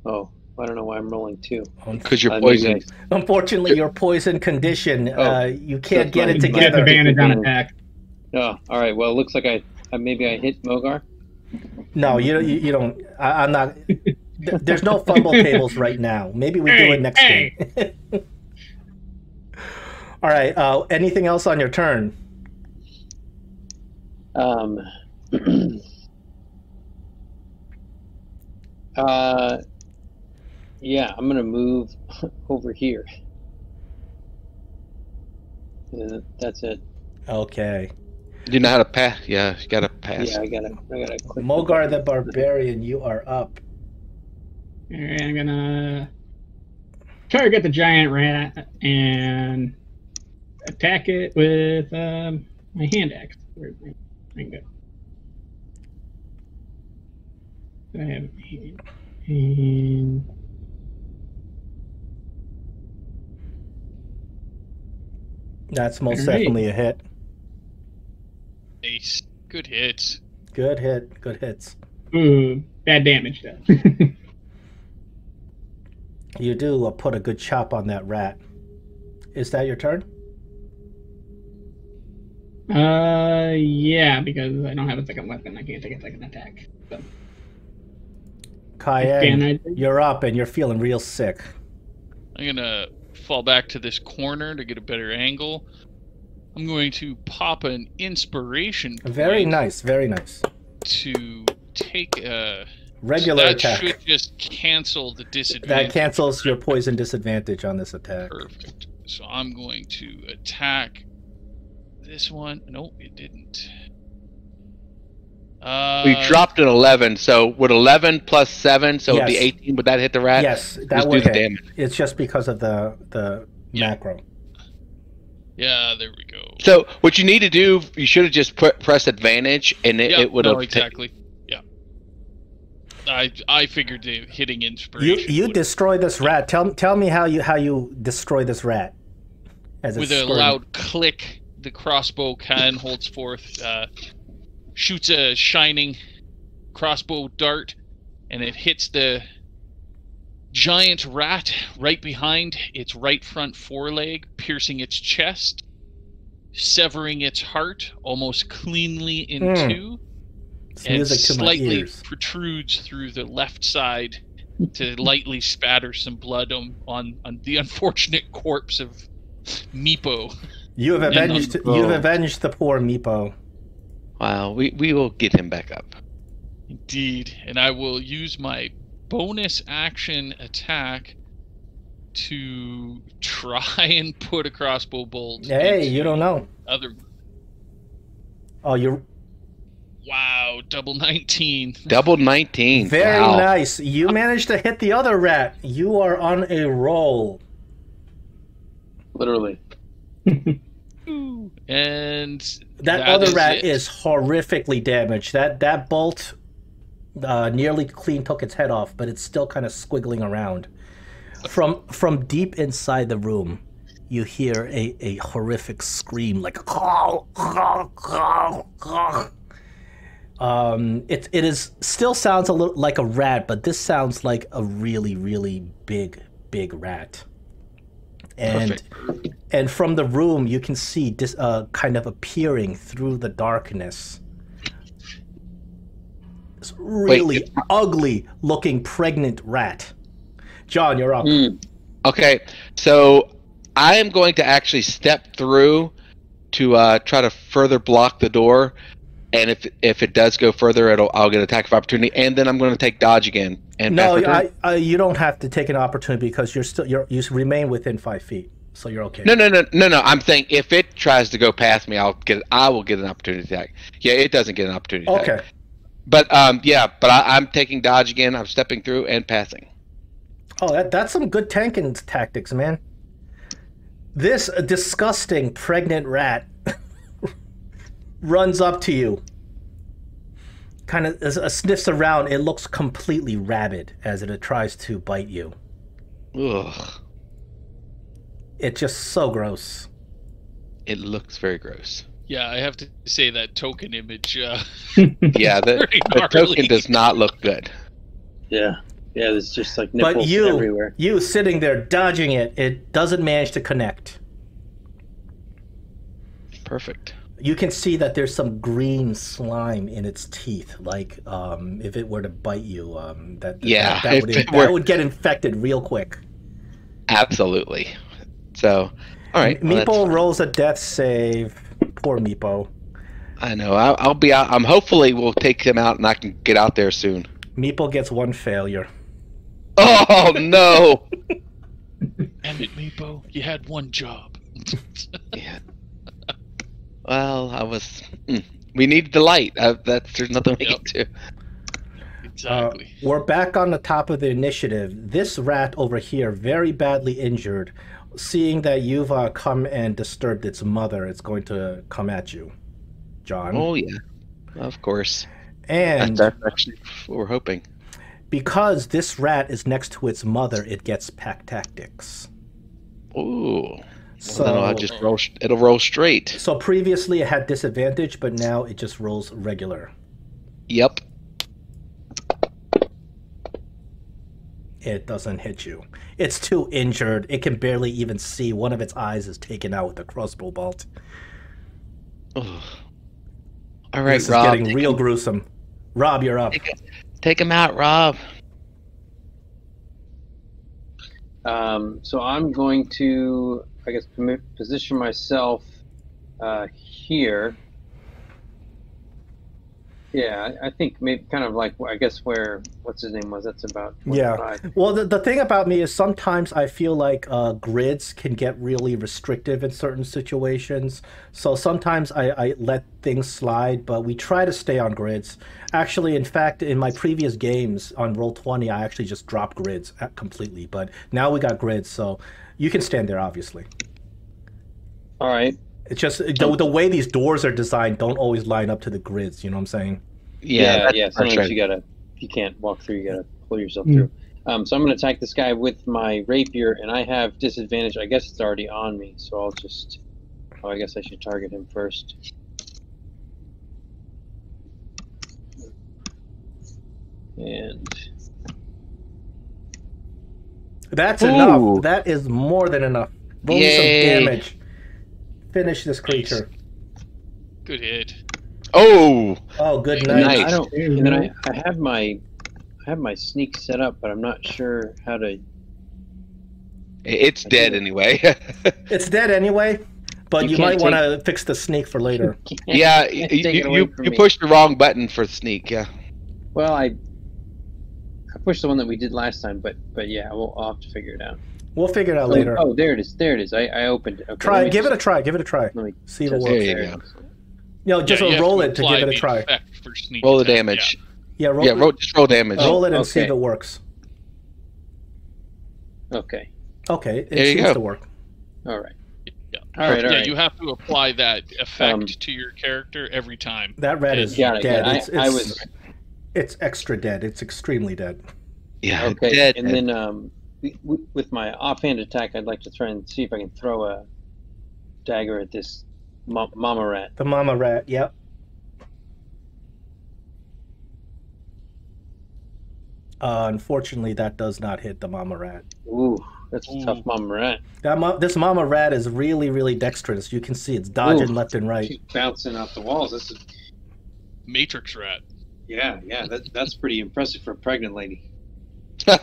Oh, I don't know why I'm rolling 2. Because you're Maybe poisoned. Unfortunately, your poison condition, you can't So get it it's fine. together. Disadvantage on attack. Oh, all right. Well, it looks like I maybe I hit Mogar. No, you don't. I'm not. There's no fumble tables right now. Maybe we do it next game. All right. Anything else on your turn? Yeah, I'm gonna move over here. And that's it. Okay. You know how to pass? Yeah, you gotta pass. Yeah, I gotta click. Mogar the Barbarian, you are up. Alright, I'm gonna target the giant rat and attack it with my hand axe. Where's my thing go? I have a hand. And That's most All right. definitely a hit. Nice. Good hits. Good hit. Good hits. ooh, bad damage though. You do put a good chop on that rat. Is that your turn? Yeah, because I don't have a second weapon. I can't take a second attack. So. Can I- Cayenne, you're up and you're feeling real sick. I'm gonna fall back to this corner to get a better angle. I'm going to pop an inspiration point Very nice. Very nice. to take a Regular that attack. should just cancel the disadvantage. That cancels your poison disadvantage on this attack. Perfect. So I'm going to attack this one. Nope, it didn't. We dropped an 11, so would 11 plus 7, so it'd be Yes. 18. Would that hit the rat? Yes, that Just would do the hit. damage. It's just because of the Yeah. macro. Yeah, there we go. So what you need to do, you should have just press advantage, and it would have. exactly. Yeah. I figured the hitting inspiration. You would- destroy this rat. Tell me how you destroy this rat. As with it's a squirting. loud click, the crossbow cannon holds forth, shoots a shining crossbow dart, and it hits the giant rat right behind its right front foreleg, piercing its chest, severing its heart almost cleanly in two, It's and music to my slightly ears. protrudes through the left side to lightly spatter some blood on the unfortunate corpse of Meepo. You've avenged the poor Meepo. Wow, we will get him back up. Indeed, and I will use my bonus action attack to try and put a crossbow bolt. Hey, into you don't know. Other. Oh, you're Wow, double 19. Double 19. very Wow. nice. You managed to hit the other rat. You are on a roll. Literally. And That other rat it. is horrifically damaged. That bolt nearly clean took its head off, but it's still kind of squiggling around. From deep inside the room, you hear a horrific scream like it is still sounds a little like a rat, but this sounds like a really big rat. And from the room you can see this kind of appearing through the darkness. It's really ugly looking pregnant rat. John, you're up. Okay, so I am going to actually step through to try to further block the door, and if it does go further, I'll get attack of opportunity, and then I'm going to take dodge again. And No, pass my turn. you don't have to take an opportunity because you remain within 5 feet, so you're okay. No. I'm saying if it tries to go past me, I will get an opportunity attack. Yeah, it doesn't get an opportunity attack. Okay. But I'm taking dodge again. I'm stepping through and passing. Oh, that's some good tanking tactics, man. This disgusting pregnant rat runs up to you, kind of sniffs around. It looks completely rabid as it tries to bite you. Ugh. It's just so gross. It looks very gross. Yeah, I have to say that token image. Yeah, the token does not look good. Yeah. Yeah, there's just like nipples But everywhere. you sitting there dodging it doesn't manage to connect. Perfect. You can see that there's some green slime in its teeth, like if it were to bite you, that would get infected real quick. Absolutely. So, all right. Meepo rolls a death save. Poor Meepo. I know. I'll be out. Hopefully we'll take him out and I can get out there soon. Meepo gets 1 failure. Oh no! Damn it, Meepo. You had one job. Yeah. Well, I was. We needed the light. There's nothing we can do. Exactly. We're back on the top of the initiative. This rat over here, very badly injured. Seeing that you've come and disturbed its mother, it's going to come at you, John. Oh yeah, of course. And That's actually what we're hoping. because this rat is next to its mother, it gets pack tactics. Ooh. So Well, then I'll just roll. It'll roll straight. So previously it had disadvantage, but now it just rolls regular. Yep. It doesn't hit you. It's too injured. It can barely even see. One of its eyes is taken out with a crossbow bolt. Ugh. All right, This Rob. is getting real gruesome. Rob, you're up. Take him out, Rob. So I'm going to, I guess, position myself here. Yeah, I think maybe kind of like, I guess where, what's his name was, that's about 25. Yeah. Well, the thing about me is sometimes I feel like grids can get really restrictive in certain situations. So sometimes I let things slide, but we try to stay on grids. Actually, in fact, in my previous games on Roll20, I actually just dropped grids completely. But now we got grids, so you can stand there, obviously. All right. It's just the way these doors are designed don't always line up to the grids, you know what I'm saying? Yeah. Sometimes you can't walk through, you gotta pull yourself through. So I'm gonna attack this guy with my rapier, and I have disadvantage. I guess it's already on me, so I'll just. Oh, I guess I should target him first. And that's enough. That is more than enough. Roll me some damage. Finish this creature. Good hit. Oh, good night. Nice. I don't. And then I have my sneak set up, but I'm not sure how to. it's dead anyway. It's dead anyway, but you might want to fix the sneak for later. Yeah, you pushed the wrong button for sneak. Yeah. Well, I pushed the one that we did last time, but yeah, I'll have to figure it out. We'll figure it out later. Oh, there it is. There it is. I opened it. Okay, Give it a try. Give it a try. Let me see if it test works. There you go. No, just you have roll to it to apply give it a the try. effect for sneak Roll the attack, damage. Yeah, Just roll damage. roll it and see okay. if it works. Okay. Okay, it There you seems go. to work. All right. Yeah. All right. All Yeah, right. you have to apply that effect to your character every time. That rat is Got it, dead. got it. It's extra dead. It's extremely dead. Yeah. Okay. Dead. And then with my offhand attack, I'd like to try and see if I can throw a dagger at this mama rat. The mama rat. Yep. Unfortunately, that does not hit the mama rat. Ooh, that's a tough mama rat. This mama rat is really, really dexterous. You can see it's dodging left and right. She's bouncing off the walls. This is Matrix rat. yeah. That's pretty impressive for a pregnant lady. Nice.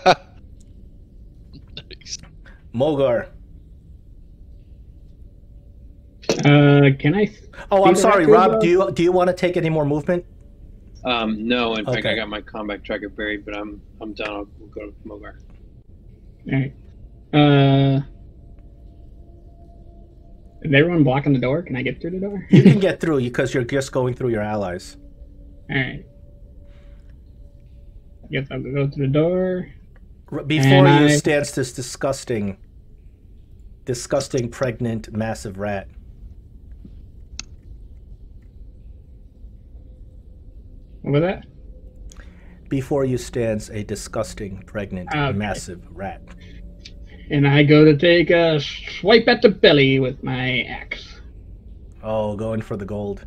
Mogar. Can I? Oh, I'm see the sorry, record, Rob. Do you want to take any more movement? No, in fact, Okay. I got my combat tracker buried, but I'm done. We'll go to Mogar. All right. Is everyone blocking the door? Can I get through the door? You can get through because you're just going through your allies. All right. I guess I'll go through the door. Before And you I- stands this disgusting, pregnant, massive rat. What was that? Before you stands a disgusting, pregnant, Okay. massive rat. And I go to take a swipe at the belly with my axe. Oh, going for the gold.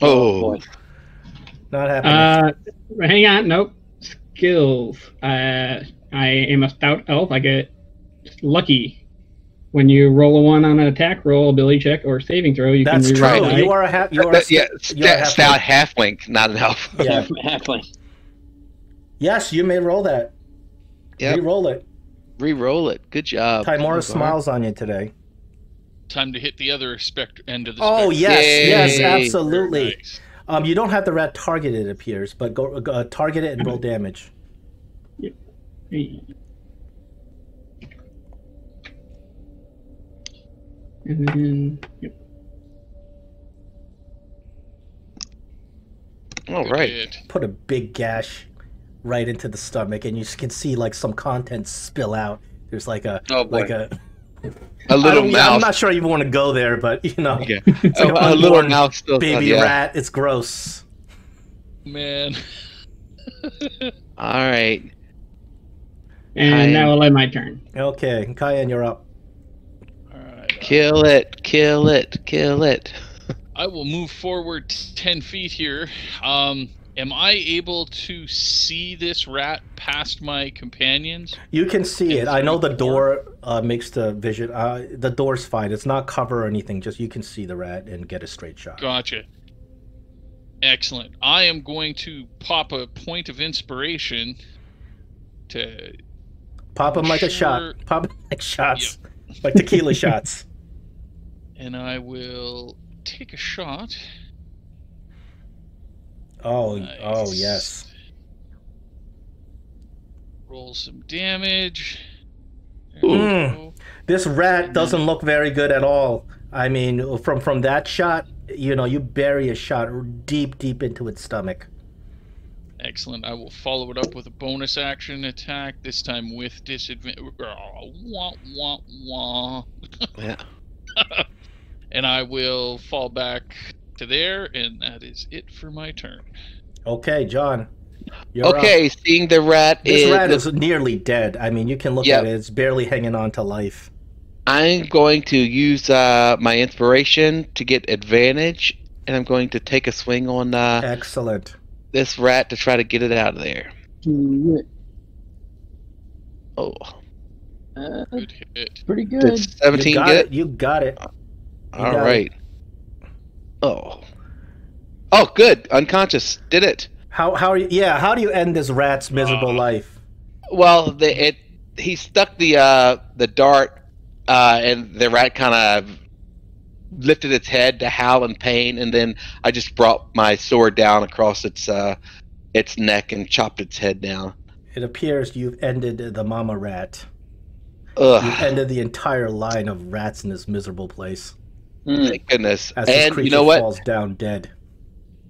Oh. Boy. Not happening. Hang on, nope. Skills. I am a stout elf. I get lucky. When you roll a 1 on an attack roll, ability check, or saving throw, you That's can true. reroll die. You are a half. You are a, Yeah, you're a stout halfling. halfling, not an elf. Yeah. Halfling. Yes, you may roll that. Yep. Re-roll it. Re-roll it. Good job. Timora Mogar. smiles on you today. Time to hit the other end of the Oh spectrum. yes, Yay. absolutely. Nice. You don't have the rat targeted, it appears, but go target it and roll damage. And then, yep. All Good right. hit. Put a big gash right into the stomach, and you can see like some contents spill out. There's like a Oh, boy. like a A little I'm mouse. not sure you even want to go there, but you know, Yeah. it's like a an little unborn mouse still. baby yeah. rat. It's gross. Man. All right. And now I'll end my turn. Okay, Kyan, you're up. All right. Kill it. Kill it. Kill it. I will move forward 10 feet here. Am I able to see this rat past my companions? You can see it. I know the Through the door makes the vision. The door's fine. It's not cover or anything. Just you can see the rat and get a straight shot. Gotcha. Excellent. I am going to pop a point of inspiration to... Pop them like a Sure. shot. Pop 'em like shots, like tequila shots. And I will take a shot. Oh, Nice. oh yes. Roll some damage. This rat doesn't look very good at all. I mean, from that shot, you bury a shot deep into its stomach. Excellent. I will follow it up with a bonus action attack, this time with disadvantage. Wah, wah, wah. Yeah. And I will fall back to there, and that is it for my turn. Okay, John. Okay, seeing the rat This rat is nearly dead. I mean, you can look at it. It's barely hanging on to life. I'm going to use my inspiration to get advantage, and I'm going to take a swing on Excellent. This rat to try to get it out of there. Oh. Good hit. Pretty good. Did 17 get it? You got it. All right. Oh. Oh, good. Unconscious. Did it. How are you? Yeah. How do you end this rat's miserable life? Well, he stuck the dart, and the rat kind of lifted its head to howl in pain, and then I just brought my sword down across its neck and chopped its head down. It appears you've ended the mama rat. Ugh. You've ended the entire line of rats in this miserable place. Thank goodness. As this creature falls down dead.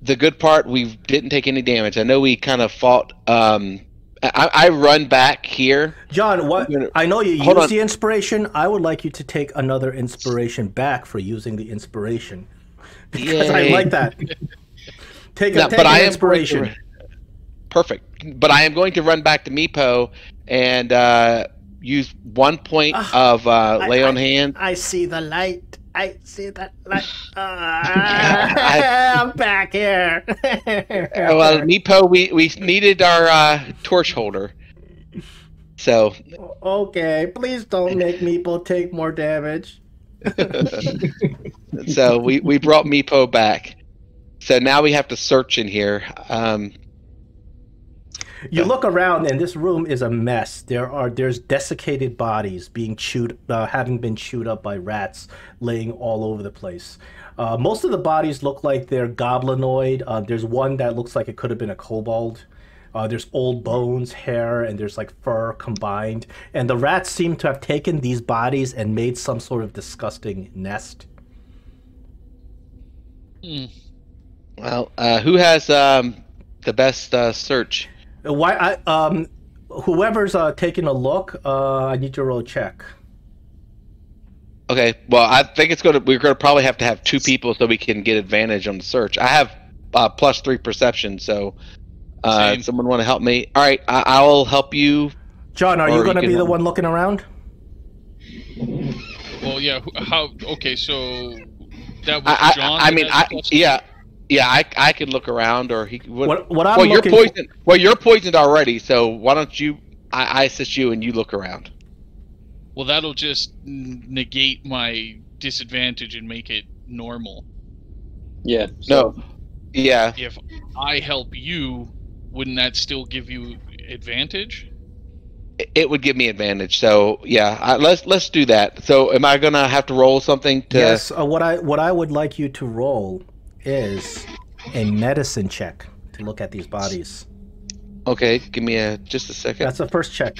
The good part, we didn't take any damage. I know we kind of fought. I run back here. John, what? I know you used the inspiration. I would like you to take another inspiration back for using the inspiration. Because I like that. Take an inspiration. Perfect. But I am going to run back to Meepo and use 1 point of lay on hand. I see the light. I see that light. I'm back here. Well, Meepo, we needed our torch holder. So. Okay, please don't make Meepo take more damage. So we brought Meepo back. So now we have to search in here. You look around, and this room is a mess. There's desiccated bodies being having been chewed up by rats, laying all over the place. Most of the bodies look like they're goblinoid. There's one that looks like it could have been a kobold. There's old bones, hair, and there's like fur combined. And the rats seem to have taken these bodies and made some sort of disgusting nest. Well, who has the best search? Whoever's taking a look, I need to roll a check. Okay, well, I think we're gonna probably have to have 2 people so we can get advantage on the search. I have +3 perception, so someone want to help me? All right, I'll help you. John, are you going to be the one looking around? Well, yeah. Okay, so that was John. I could look around, or he. You're poisoned already. So why don't you? I assist you, and you look around. Well, that'll just negate my disadvantage and make it normal. Yeah. No. Yeah. If I help you, wouldn't that still give you advantage? It would give me advantage. So yeah, let's do that. So am I gonna have to roll something to? Yes. What I would like you to roll is a medicine check to look at these bodies. Okay, give me just a second. That's the first check.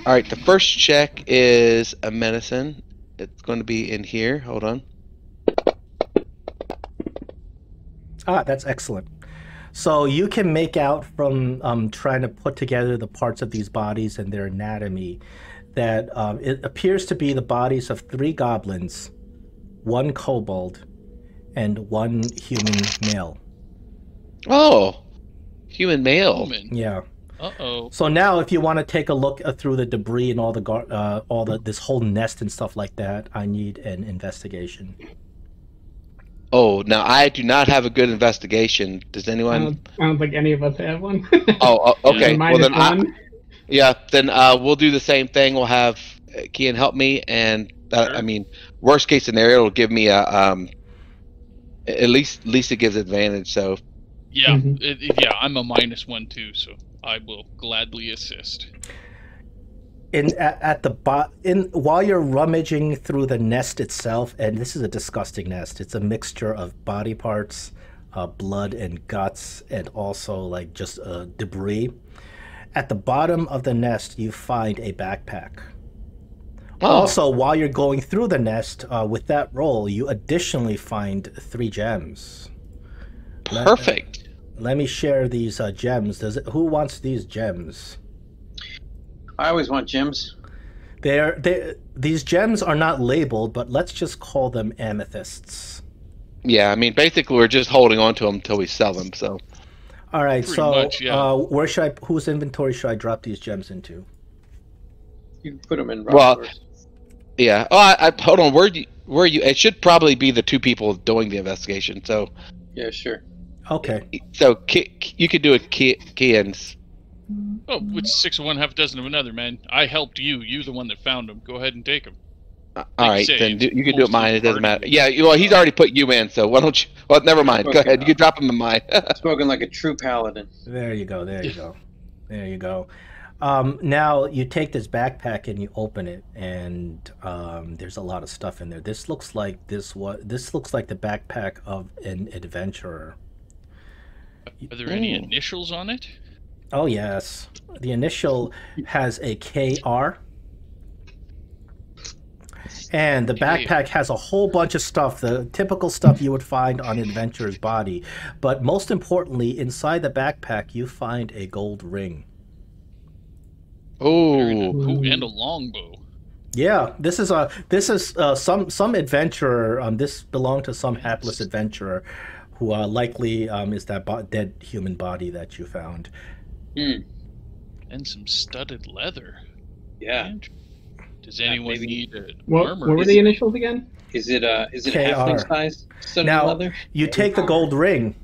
All right, the first check is a medicine. It's going to be in here. Hold on. That's excellent. So you can make out from trying to put together the parts of these bodies and their anatomy that it appears to be the bodies of 3 goblins, 1 kobold, and 1 human male. Oh, human male. Yeah. Uh-oh. So now, if you want to take a look through the debris and this whole nest and stuff like that, I need an investigation. Oh, now I do not have a good investigation. Does anyone? I don't think any of us have one. Oh, okay. Well, then we'll do the same thing. We'll have Kian help me, and Sure. I mean, worst case scenario, it'll give me a at least it gives advantage. So Yeah, Mhm. I'm a -1 too, so I will gladly assist. while you're rummaging through the nest itself, and this is a disgusting nest. It's a mixture of body parts, blood and guts, and also like just debris. At the bottom of the nest, you find a backpack. Oh. Also, while you're going through the nest with that roll, you additionally find 3 gems. Perfect. Let me share these gems. Who wants these gems? I always want gems. These gems are not labeled, but let's just call them amethysts. Yeah, I mean, basically, we're just holding on to them until we sell them. So. All right. Pretty much, yeah. Whose inventory should I drop these gems into? You can put them in. Rob's. Yeah. Oh, I hold on. Where you? It should probably be the 2 people doing the investigation. So. Yeah, sure. Okay. So you could do a key-ins. Oh, it's 6 of one, half a dozen of another, man. I helped you. You're the one that found them. Go ahead and take them. All right, then you can do it mine. It doesn't matter. Yeah, well, he's already put you in, so why don't you? Well, never mind. Go ahead. You can drop him in mine. Spoken like a true paladin. There you go. There you go. There you go. Now you take this backpack and you open it, and there's a lot of stuff in there. This looks like the backpack of an adventurer. Are there any initials on it? Oh yes, the initial has a KR, and the backpack has a whole bunch of stuff, the typical stuff you would find on an adventurer's body. But most importantly, inside the backpack, you find a gold ring. Oh, and a longbow. Yeah, this is some adventurer. This belonged to some hapless adventurer, who likely is that dead human body that you found. And some studded leather. Yeah. Does anyone need what were the initials again? Is it halfling size studded now, leather? You take the gold ring,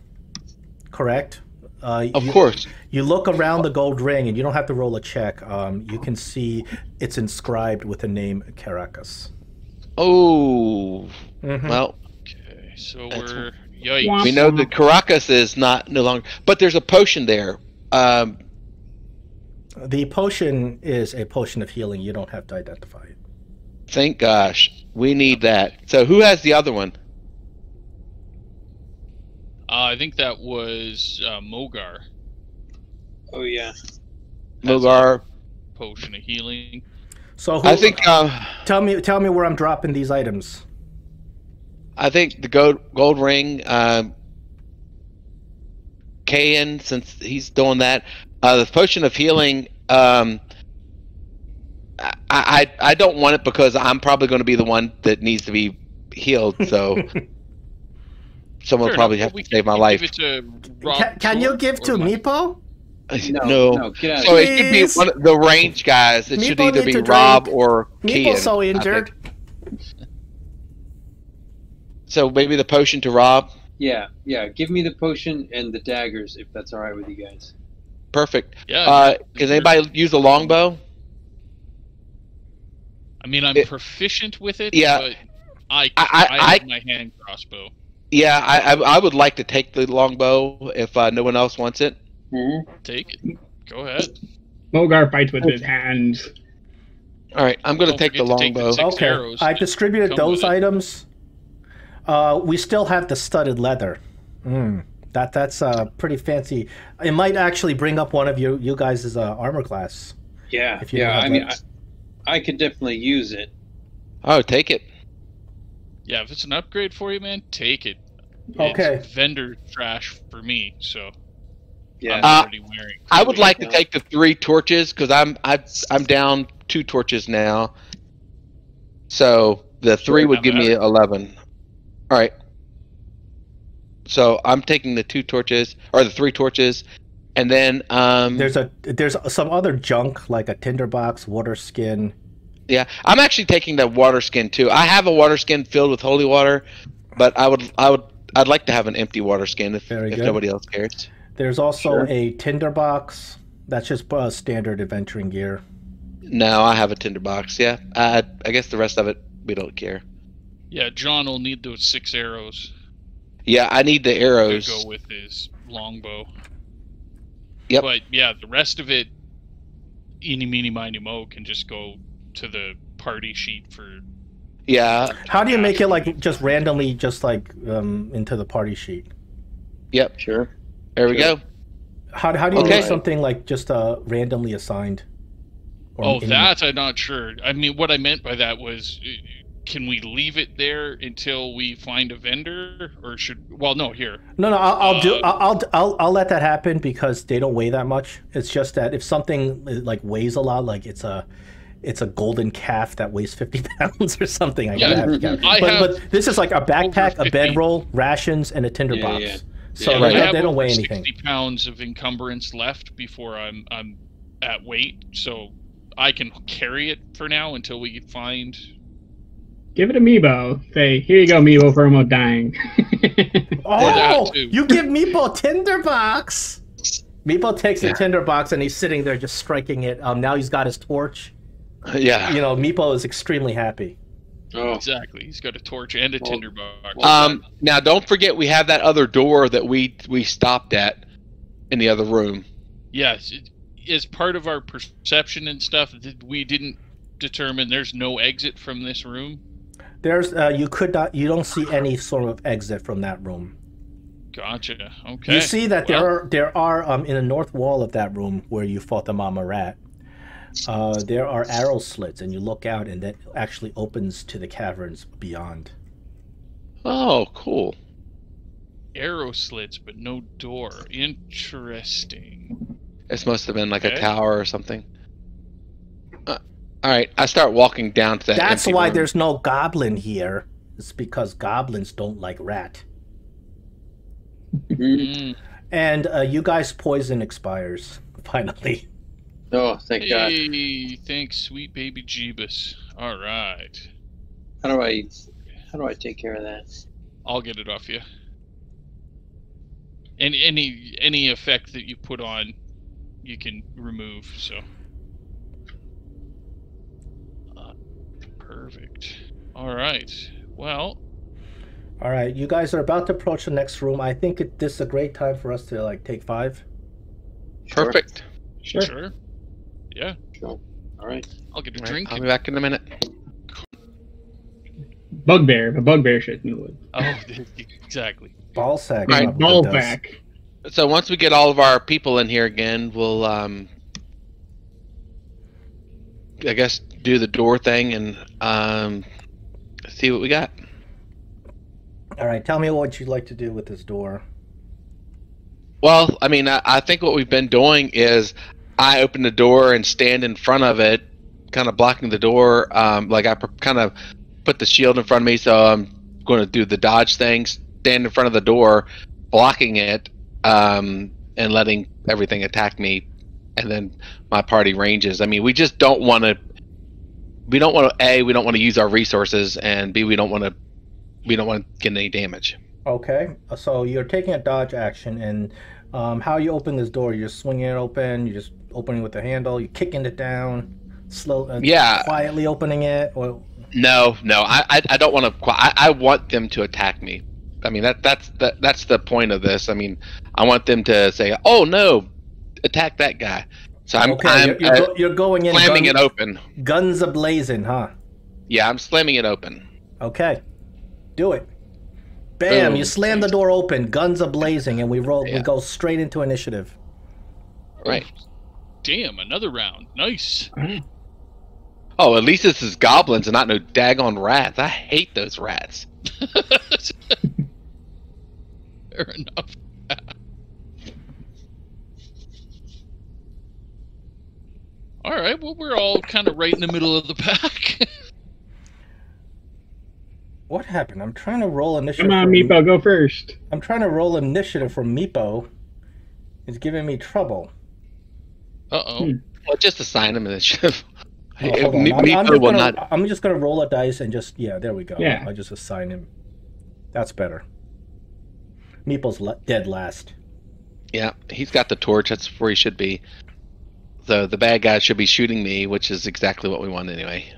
correct? Of course. You look around the gold ring, and you don't have to roll a check. You can see it's inscribed with the name Caracas. Oh. Mm-hmm. Well. Okay, so we're... Yikes. We know that Caracas is no longer... But there's a potion there. The potion is a potion of healing. You don't have to identify it. Thank gosh. We need that. So who has the other one? I think that was Mogar. Oh, yeah. Mogar. Potion of healing. So I think... tell me where I'm dropping these items. I think the gold ring... Kayan, since he's doing that, the potion of healing. I don't want it because I'm probably going to be the one that needs to be healed. So someone will probably have to save my life. Can you give to Meepo? No. Get out. So it should be one of the range guys. It should either be Rob or Kayan. Meepo's so injured. So maybe the potion to Rob. Yeah. Give me the potion and the daggers, if that's all right with you guys. Perfect. Yeah. Can anybody use a longbow? I mean, I'm proficient with it. Yeah. But I have my hand crossbow. Yeah, I would like to take the longbow if no one else wants it. Mm-hmm. Take it. Go ahead. Mogar fights with his hands. All right, I'm going to take the longbow. Okay, I distributed those items. We still have the studded leather. That's pretty fancy. It might actually bring up one of you guys' armor class. Yeah, I mean, I could definitely use it. Oh, take it. Yeah, if it's an upgrade for you, man, take it. Okay. It's vendor trash for me, so yeah. I'm already wearing. I would like to take the 3 torches because I'm down 2 torches now. So the 3 would give me 11. All right. So I'm taking the 2 torches or the 3 torches, and then there's some other junk like a tinderbox, water skin. Yeah, I'm actually taking the water skin too. I have a water skin filled with holy water, but I'd like to have an empty water skin if nobody else cares. There's also a tinderbox. That's just standard adventuring gear. No, I have a tinderbox. Yeah, I guess the rest of it we don't care. Yeah, John will need those 6 arrows. Yeah, I need the arrows to go with his longbow. Yep. But yeah, the rest of it, eeny, meeny, miny, mo can just go to the party sheet for... Yeah. How do you make it like just randomly, just like into the party sheet? Yep. Sure. There we go. How do you Okay. make something like just randomly assigned? Oh, that I'm not sure. I mean, what I meant by that was, can we leave it there until we find a vendor, or should? Well, no. Here. No. I'll let that happen because they don't weigh that much. It's just that if something like weighs a lot, like it's a golden calf that weighs 50 pounds or something. I gotta have to count. But this is like a backpack, a bedroll, rations, and a tinderbox. Yeah. So Yeah, they don't weigh anything. 60 pounds of encumbrance left before I'm at weight, so I can carry it for now until we find. Give it to Meepo. Say, here you go, Meepo, for almost dying. Oh, you give Meepo a tinderbox. Meepo takes the tinderbox and he's sitting there just striking it. Now he's got his torch. Yeah. You know, Meepo is extremely happy. Oh. Exactly. He's got a torch and a tinderbox. Now, don't forget we have that other door that we stopped at in the other room. Yes, as part of our perception and stuff, we didn't determine there's no exit from this room. There's you don't see any sort of exit from that room. Gotcha. Okay. You see that there are in the north wall of that room where you fought the mama rat. There are arrow slits, and you look out, and that actually opens to the caverns beyond. Oh, cool. Arrow slits, but no door. Interesting. This must have been like a tower or something. All right, I start walking down to that. That's empty why room. there's no goblin here. It's because goblins don't like rat. And you guys' poison expires finally. Oh, thank God. Hey, thanks, sweet baby Jeebus. All right. How do I take care of that? I'll get it off you. And any effect that you put on, you can remove. So. Perfect. All right. Well. All right, you guys are about to approach the next room. I think this is a great time for us to like take 5. Perfect. Sure. Yeah. Sure. All right. I'll get a drink. I'll be back in a minute. Bugbear. The Bugbear shit in the wood. Oh, exactly. Ball sack. Right, ball back. So once we get all of our people in here again, we'll I guess do the door thing and see what we got. All right, tell me what you'd like to do with this door. Well, I mean, I think what we've been doing is I open the door and stand in front of it, kind of blocking the door. Like I kind of put the shield in front of me, so I'm going to do the dodge thing, stand in front of the door, blocking it, and letting everything attack me, and then my party ranges. I mean, we just don't want to. We don't want to. A, we don't want to use our resources, and B, we don't want to get any damage. Okay, so you're taking a dodge action, and how you open this door? You're just swinging it open. You're just opening with the handle. You're kicking it down, quietly opening it. Or... No, I don't want to. I want them to attack me. I mean that's the point of this. I mean, I want them to say, "Oh no, attack that guy." So you're going in, slamming it open. Guns a-blazing, huh? Yeah, I'm slamming it open. Okay, do it. Bam! Boom. You slam the door open, guns a-blazing, and we roll. Yeah. We go straight into initiative. Right. Damn, another round. Nice. Oh, at least this is goblins and not no daggone rats. I hate those rats. Fair enough. All right, well, we're all kind of right in the middle of the pack. What happened? I'm trying to roll initiative. Come on, Meepo, go first. I'm trying to roll initiative from Meepo. It's giving me trouble. Uh-oh. Well, just assign him initiative. I'm just gonna roll a dice and just there we go. Yeah. I'll just assign him. That's better. Meeple's dead last. Yeah, he's got the torch. That's where he should be. So the bad guy should be shooting me, which is exactly what we want anyway.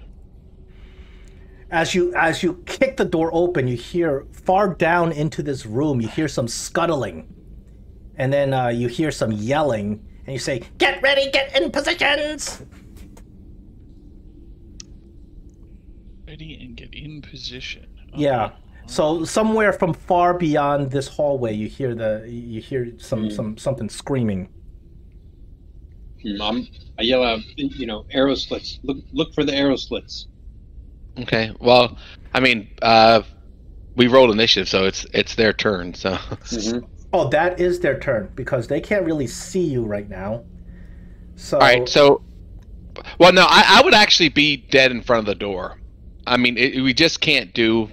As you kick the door open, you hear far down into this room. You hear some scuttling, and then you hear some yelling, and you say, "Get ready, get in positions." Ready and get in position. Yeah. So somewhere from far beyond this hallway, you hear something screaming. I yell out, arrow slits. Look for the arrow slits. Okay. Well, I mean, we rolled initiative, so it's their turn. So. Mm-hmm. Oh, that is their turn because they can't really see you right now. So. All right. So. Well, no, I would actually be dead in front of the door. I mean, we just can't do.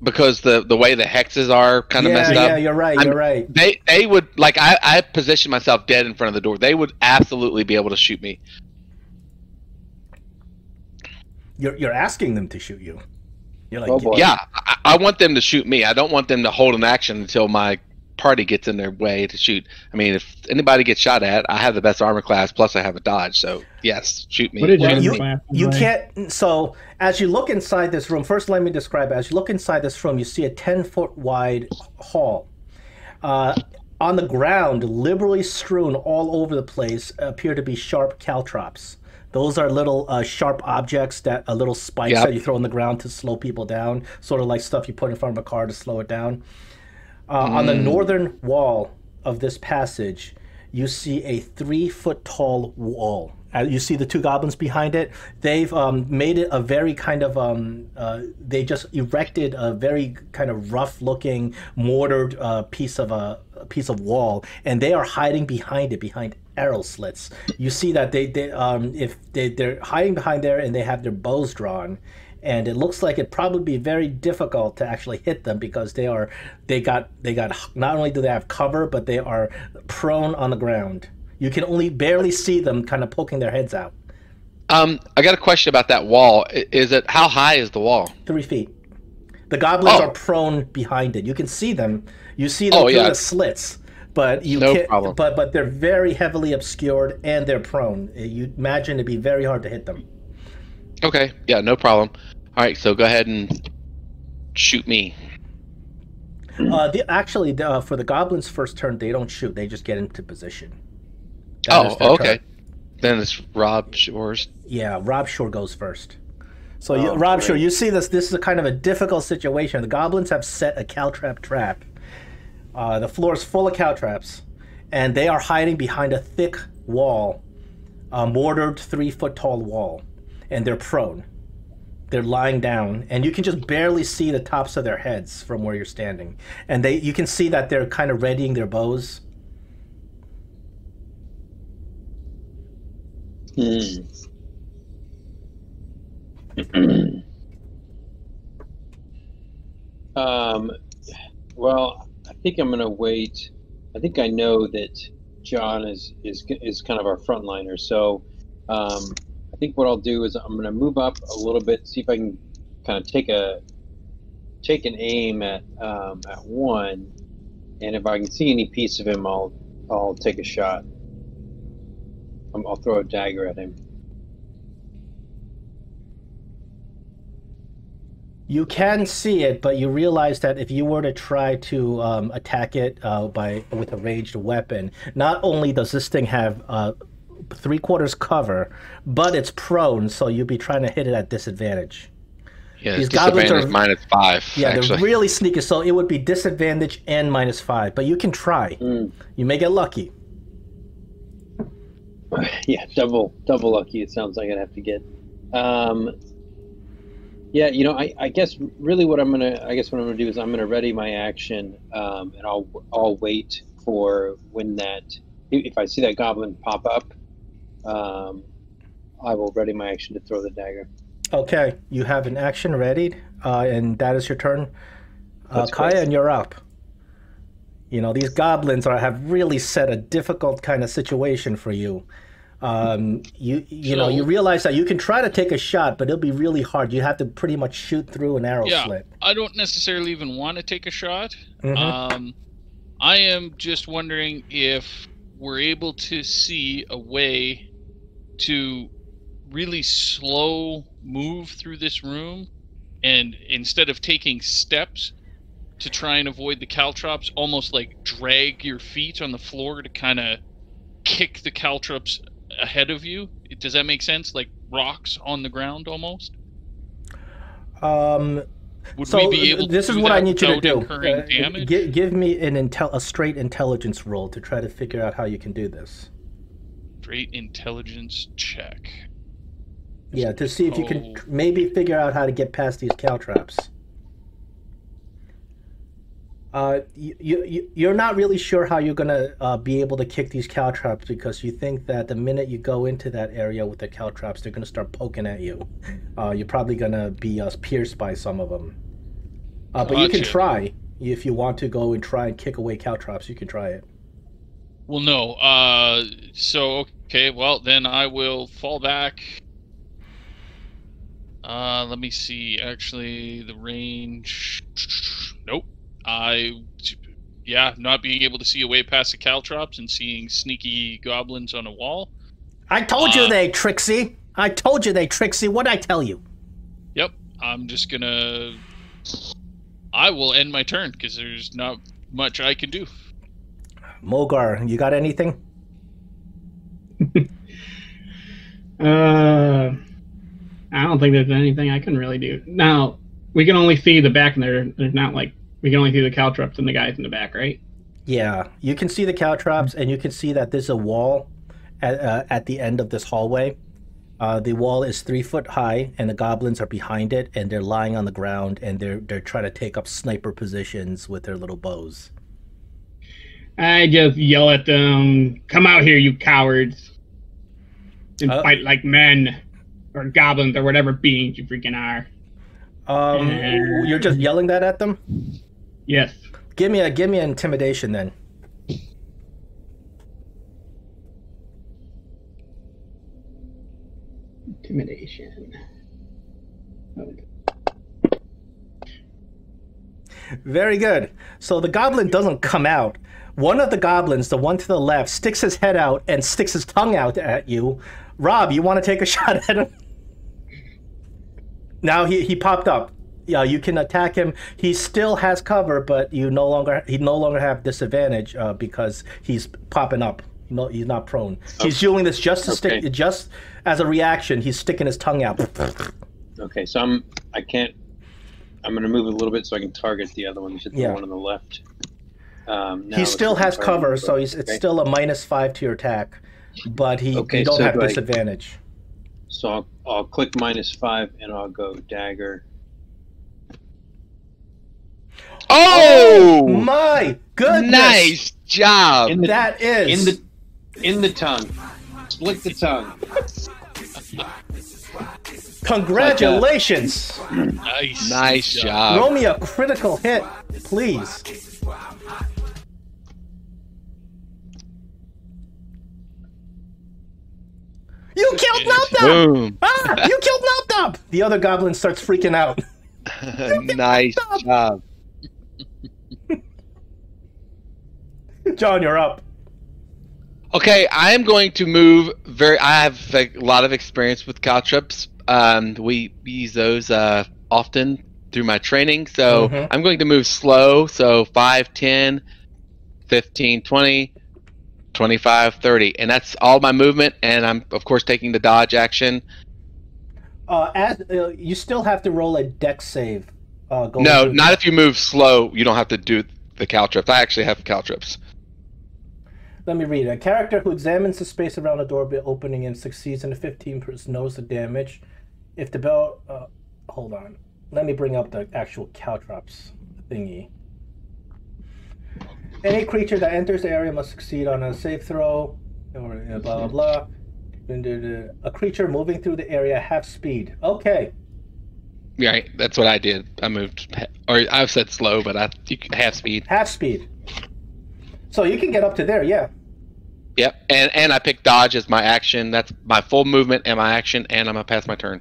Because the way the hexes are kind of messed up. Yeah, you're right. You're right. They would like I position myself dead in front of the door. They would absolutely be able to shoot me. You're asking them to shoot you. You're like, oh boy. Yeah, I want them to shoot me. I don't want them to hold an action until my party gets in their way to shoot. I mean, if anybody gets shot at, I have the best armor class. Plus, I have a dodge. So yes, shoot me. What is well, your class? You can't. So as you look inside this room, first let me describe it. As you look inside this room, you see a 10-foot wide hall. On the ground, liberally strewn all over the place, appear to be sharp caltrops. Those are little sharp objects little spikes that you throw on the ground to slow people down, sort of like stuff you put in front of a car to slow it down. On the northern wall of this passage, you see a 3-foot tall wall. You see the two goblins behind it. They've made it a very kind of they just erected a very kind of rough-looking mortared piece of wall, and they are hiding behind it, behind arrow slits. You see that they're hiding behind there, and they have their bows drawn. And it looks like it'd probably be very difficult to actually hit them because they got not only do they have cover, but they are prone on the ground. You can only barely see them kind of poking their heads out. I got a question about that wall. How high is the wall? 3 feet. The goblins are prone behind it. You can see them. You see them through the slits, but you can't. Problem. But they're very heavily obscured and they're prone. You imagine it'd be very hard to hit them. Okay, yeah, no problem. All right, so go ahead and shoot me. Actually, for the goblins' first turn, they don't shoot. They just get into position. Okay. Turn. Then it's Rob Shore's. Yeah, Rob Shore goes first. So, Rob Shore, you see this. This is a kind of a difficult situation. The goblins have set a caltrap trap. The floor is full of caltraps, and they are hiding behind a thick wall, a mortared 3-foot tall wall. And they're prone. They're lying down, and you can just barely see the tops of their heads from where you're standing. And you can see that they're kind of readying their bows. Well, I think I'm gonna wait. I think I know that John is kind of our frontliner, so. I think what I'll do is I'm going to move up a little bit, see if I can kind of take an aim at one, and if I can see any piece of him, I'll take a shot. I'll throw a dagger at him. You can see it, but you realize that if you were to try to attack it with a ranged weapon, not only does this thing have 3/4 cover, but it's prone, so you'd be trying to hit it at disadvantage. Yeah, it's disadvantage -5. Yeah, actually. they're really sneaky, so it would be disadvantage and -5, but you can try. You may get lucky. Yeah, double lucky. It sounds like I'd have to get. Yeah, I guess really what I'm gonna do is I'm gonna ready my action, and I'll wait for when if I see that goblin pop up. I will ready my action to throw the dagger. Okay, you have an action readied, and that is your turn. Kaya, and you're up. These goblins have really set a difficult kind of situation for you. You realize that you can try to take a shot, but it'll be really hard. You have to pretty much shoot through an arrow slit. I don't necessarily even want to take a shot. Mm-hmm. I am just wondering if we're able to see a way to really slow move through this room, and instead of taking steps to try and avoid the caltrops, almost like drag your feet on the floor to kind of kick the caltrops ahead of you. Does that make sense? Like rocks on the ground almost? Would So we be able to this is do what that I need you to without do. incurring damage? Give me a straight intelligence roll to try to figure out how you can do this. Straight intelligence check. Yeah, to see if you can maybe figure out how to get past these caltrops. You're not really sure how you're gonna be able to kick these caltrops because you think that the minute you go into that area with the caltrops, they're gonna start poking at you. You're probably gonna be pierced by some of them. But you can try if you want to go and try and kick away caltrops. You can try it. Well, no. So okay. Well, then I will fall back. Let me see. Actually, the range. Nope. Not being able to see a way past the caltrops and seeing sneaky goblins on a wall. I told you they tricksy. I told you they tricksy. What'd I tell you? Yep. I'm just gonna. I will end my turn because there's not much I can do. Mogar, you got anything? I don't think there's anything I can really do. Now, we can only see the back, and there's not like we can only see the caltrops and the guys in the back, right? Yeah, you can see the caltrops, and you can see that there's a wall at the end of this hallway. The wall is 3 foot high, and the goblins are behind it, and they're lying on the ground, and they're trying to take up sniper positions with their little bows. I just yell at them, "Come out here, you cowards, and fight like men, or goblins, or whatever beings you freaking are." You're just yelling that at them? Yes. Give me an intimidation then. Intimidation. Very good. So the goblin doesn't come out. One of the goblins, the one to the left, sticks his head out and sticks his tongue out at you. Rob, you want to take a shot at him? Now he popped up. Yeah, you can attack him. He still has cover, but he no longer have disadvantage because he's popping up. No, he's not prone. He's doing this just to stick, just as a reaction. He's sticking his tongue out. Okay, so I'm going to move a little bit so I can target the other one. You said the one on the left. He still has cover, so it's still a -5 to your attack, but you don't have disadvantage. So I'll click -5 and I'll go dagger. Oh my goodness! Nice job. In the tongue. Split the tongue. Congratulations! Nice job. Roll me a critical hit, please. You killed Nopdop! Boom. You killed Nopdop! The other goblin starts freaking out. Nice job. John, you're up. Okay, I am going to move I have a lot of experience with caltrops. We use those often through my training, so I'm going to move slow, so 5, 10, 15, 20, 25, 30, and that's all my movement, and I'm, of course, taking the dodge action. You still have to roll a dex save. No, not if you move slow. You don't have to do the caltrops. I actually have caltrops. Let me read. A character who examines the space around the door opening and succeeds in a 15% knows the damage. If the bell... hold on. Let me bring up the actual caltrops thingy. Any creature that enters the area must succeed on a save throw, or blah, blah, blah. A creature moving through the area half speed. Okay. Right, that's what I did. I moved, or I've said slow, but half speed. Half speed. So you can get up to there, yeah. Yep, and I picked dodge as my action. That's my full movement and my action, and I'm gonna pass my turn.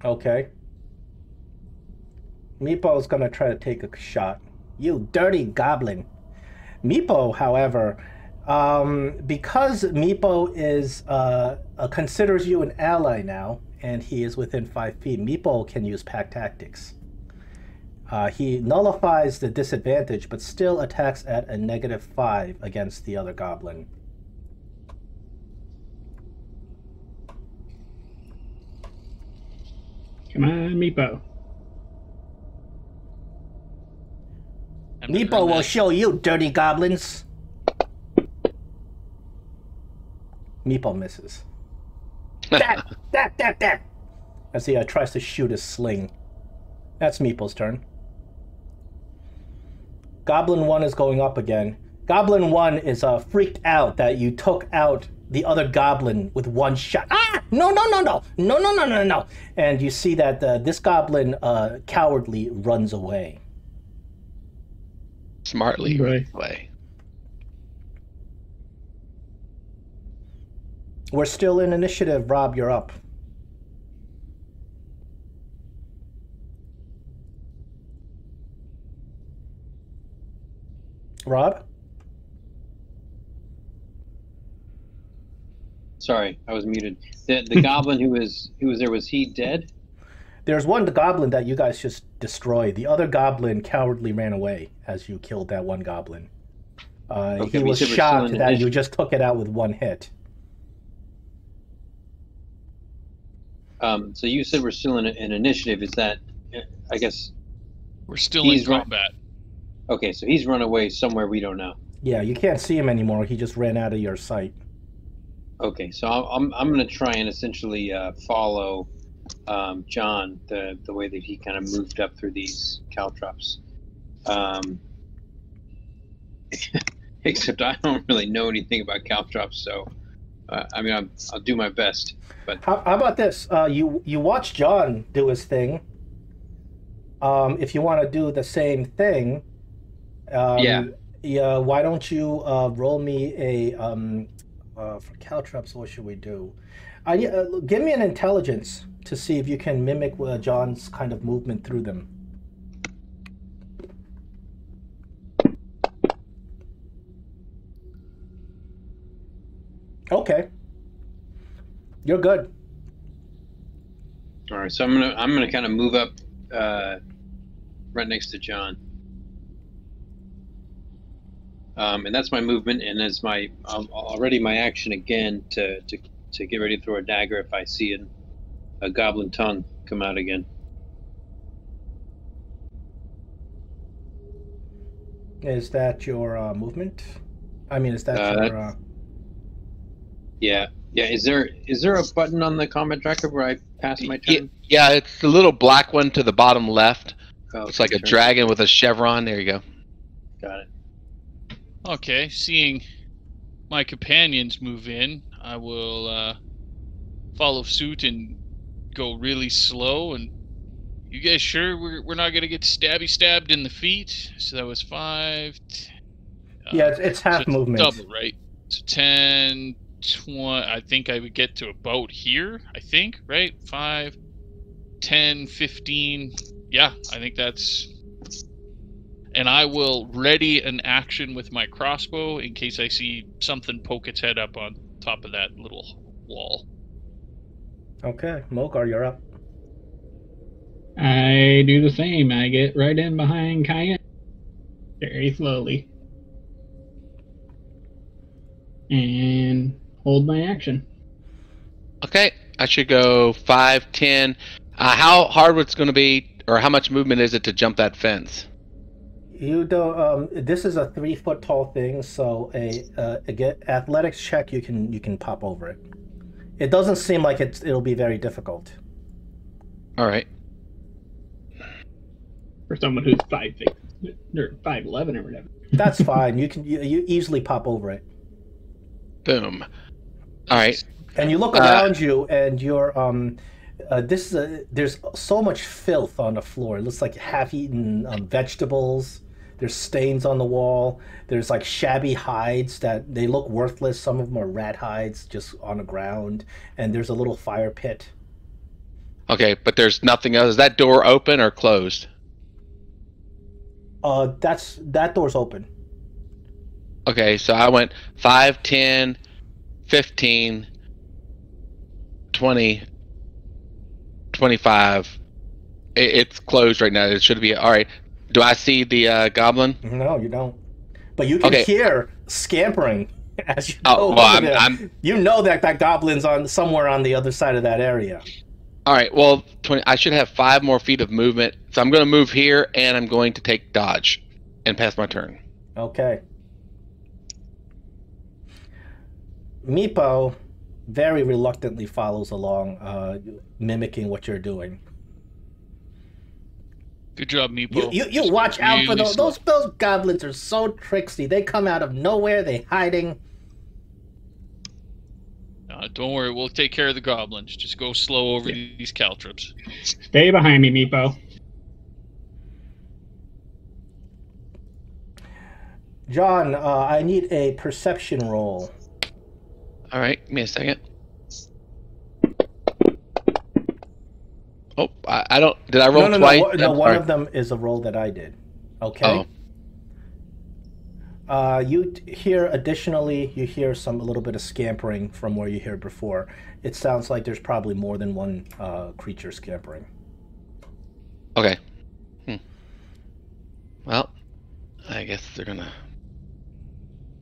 Okay. Meepo's gonna try to take a shot. You dirty goblin. Meepo, however, because Meepo is considers you an ally now, and he is within 5 feet, Meepo can use pack tactics. He nullifies the disadvantage, but still attacks at a -5 against the other goblin. Come on, Meepo. Meepo will show you, dirty goblins. Meepo misses. That. As he tries to shoot his sling. That's Meepo's turn. Goblin 1 is going up again. Goblin 1 is freaked out that you took out the other goblin with one shot. Ah! No. And you see that this goblin cowardly runs away. Smartly runs away. We're still in initiative. Rob, you're up. Rob? Sorry, I was muted. The goblin who was there, was he dead? There's one goblin that you guys just destroyed. The other goblin cowardly ran away as you killed that one goblin. He was shocked that you just took it out with one hit. So you said we're still in an initiative. Is that, I guess... We're still in combat. Okay, so he's run away somewhere we don't know. Yeah, you can't see him anymore. He just ran out of your sight. Okay, so I'm going to try and essentially follow John the way that he kind of moved up through these caltrops. Except I don't really know anything about caltrops, so I'll do my best. But how about this? You watch John do his thing. If you want to do the same thing, why don't you roll me a for caltrops? What should we do? Give me an intelligence to see if you can mimic John's kind of movement through them. Okay, you're good. All right, so I'm gonna kind of move up right next to John. And that's my movement, and as my already my action again to get ready to throw a dagger if I see a goblin tongue come out again. Is that your movement? I mean, is that your? Yeah. Is there a button on the combat tracker where I pass my turn? Yeah, it's the little black one to the bottom left. Oh, it's like a dragon with a chevron. There you go. Got it. Okay, seeing my companions move in, I will follow suit and go really slow. And you guys sure we're not gonna get stabbed in the feet? So that was 5. Yeah, it's half so movement. Double, right? So 10, 20. I think I would get to about here. I think, right? 5, 10, 15. Yeah, I think that's. And I will ready an action with my crossbow in case I see something poke its head up on top of that little wall. Okay, Mogar, you're up. I do the same. I get right in behind Cayenne, very slowly, and hold my action. Okay, I should go 5, 10. How hard it's going to be, or how much movement is it to jump that fence? You don't. This is a 3-foot tall thing, so a athletics check you can pop over it. It doesn't seem like it'll be very difficult. All right. For someone who's 5'6" or 5'11" or whatever. That's fine. You easily pop over it. Boom. All right. And you look around you, and you're there's so much filth on the floor. It looks like half-eaten vegetables. There's stains on the wall. There's like shabby hides that they look worthless. Some of them are rat hides just on the ground. And there's a little fire pit. Okay, but there's nothing else. Is that door open or closed? That door's open. Okay, so I went 5, 10, 15, 20, 25. It's closed right now. It should be all right. Do I see the goblin? No, you don't. But you can hear scampering as you go well, there. You know that goblin's somewhere on the other side of that area. All right. Well, 20. I should have 5 more feet of movement, so I'm going to move here, and I'm going to take dodge. and pass my turn. Okay. Meepo very reluctantly follows along, mimicking what you're doing. Good job, Meepo. You watch out for those. Those goblins are so tricksy. They come out of nowhere. They hiding. Don't worry, we'll take care of the goblins. Just go slow over these caltrops. Stay behind me, Meepo. John, I need a perception roll. All right, give me a second. Oh, I don't. Did I roll twice? No, one of them is a roll that I did. Okay. Oh. You hear additionally. You hear a little bit of scampering from where you heard before. It sounds like there's probably more than one creature scampering. Okay. Well, I guess they're gonna.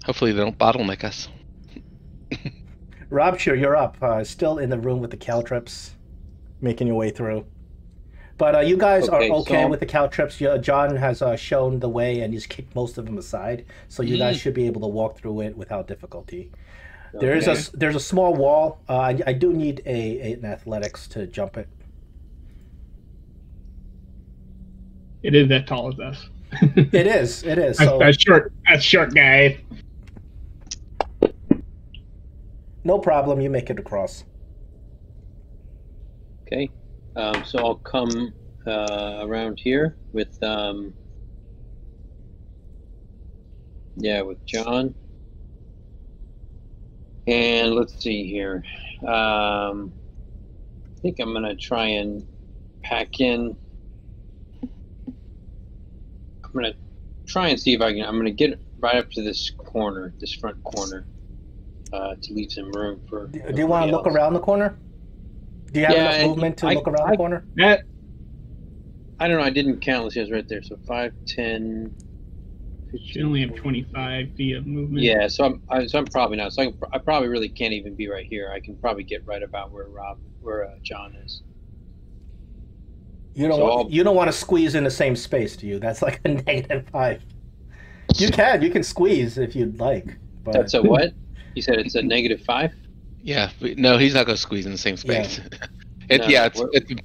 Hopefully, they don't bottleneck us. Robshire, you're up. Still in the room with the caltrops, making your way through. But you guys are okay with the caltrops. John has shown the way, and he's kicked most of them aside. So you guys should be able to walk through it without difficulty. Okay. There's a small wall. I do need an athletics to jump it. It is that tall as us. It is. So that's short guy. No problem. You make it across. Okay. So I'll come around here with with John. And let's see here. I think I'm gonna try and pack in. I'm gonna try and see if I can. I'm gonna get right up to this corner, this front corner, to leave some room for. Do you want to look around the corner? Do you have enough movement to look around the corner? I don't know. I didn't count. Let's see, it's right there. So 5, 10. You only have 25 feet of movement. Yeah, so I'm probably not. So I probably really can't even be right here. I can probably get right about where John is. You don't want to squeeze in the same space, do you? That's like a -5. You can squeeze if you'd like. But... That's a what? You said it's a -5? Yeah, no, he's not going to squeeze in the same space. Yeah.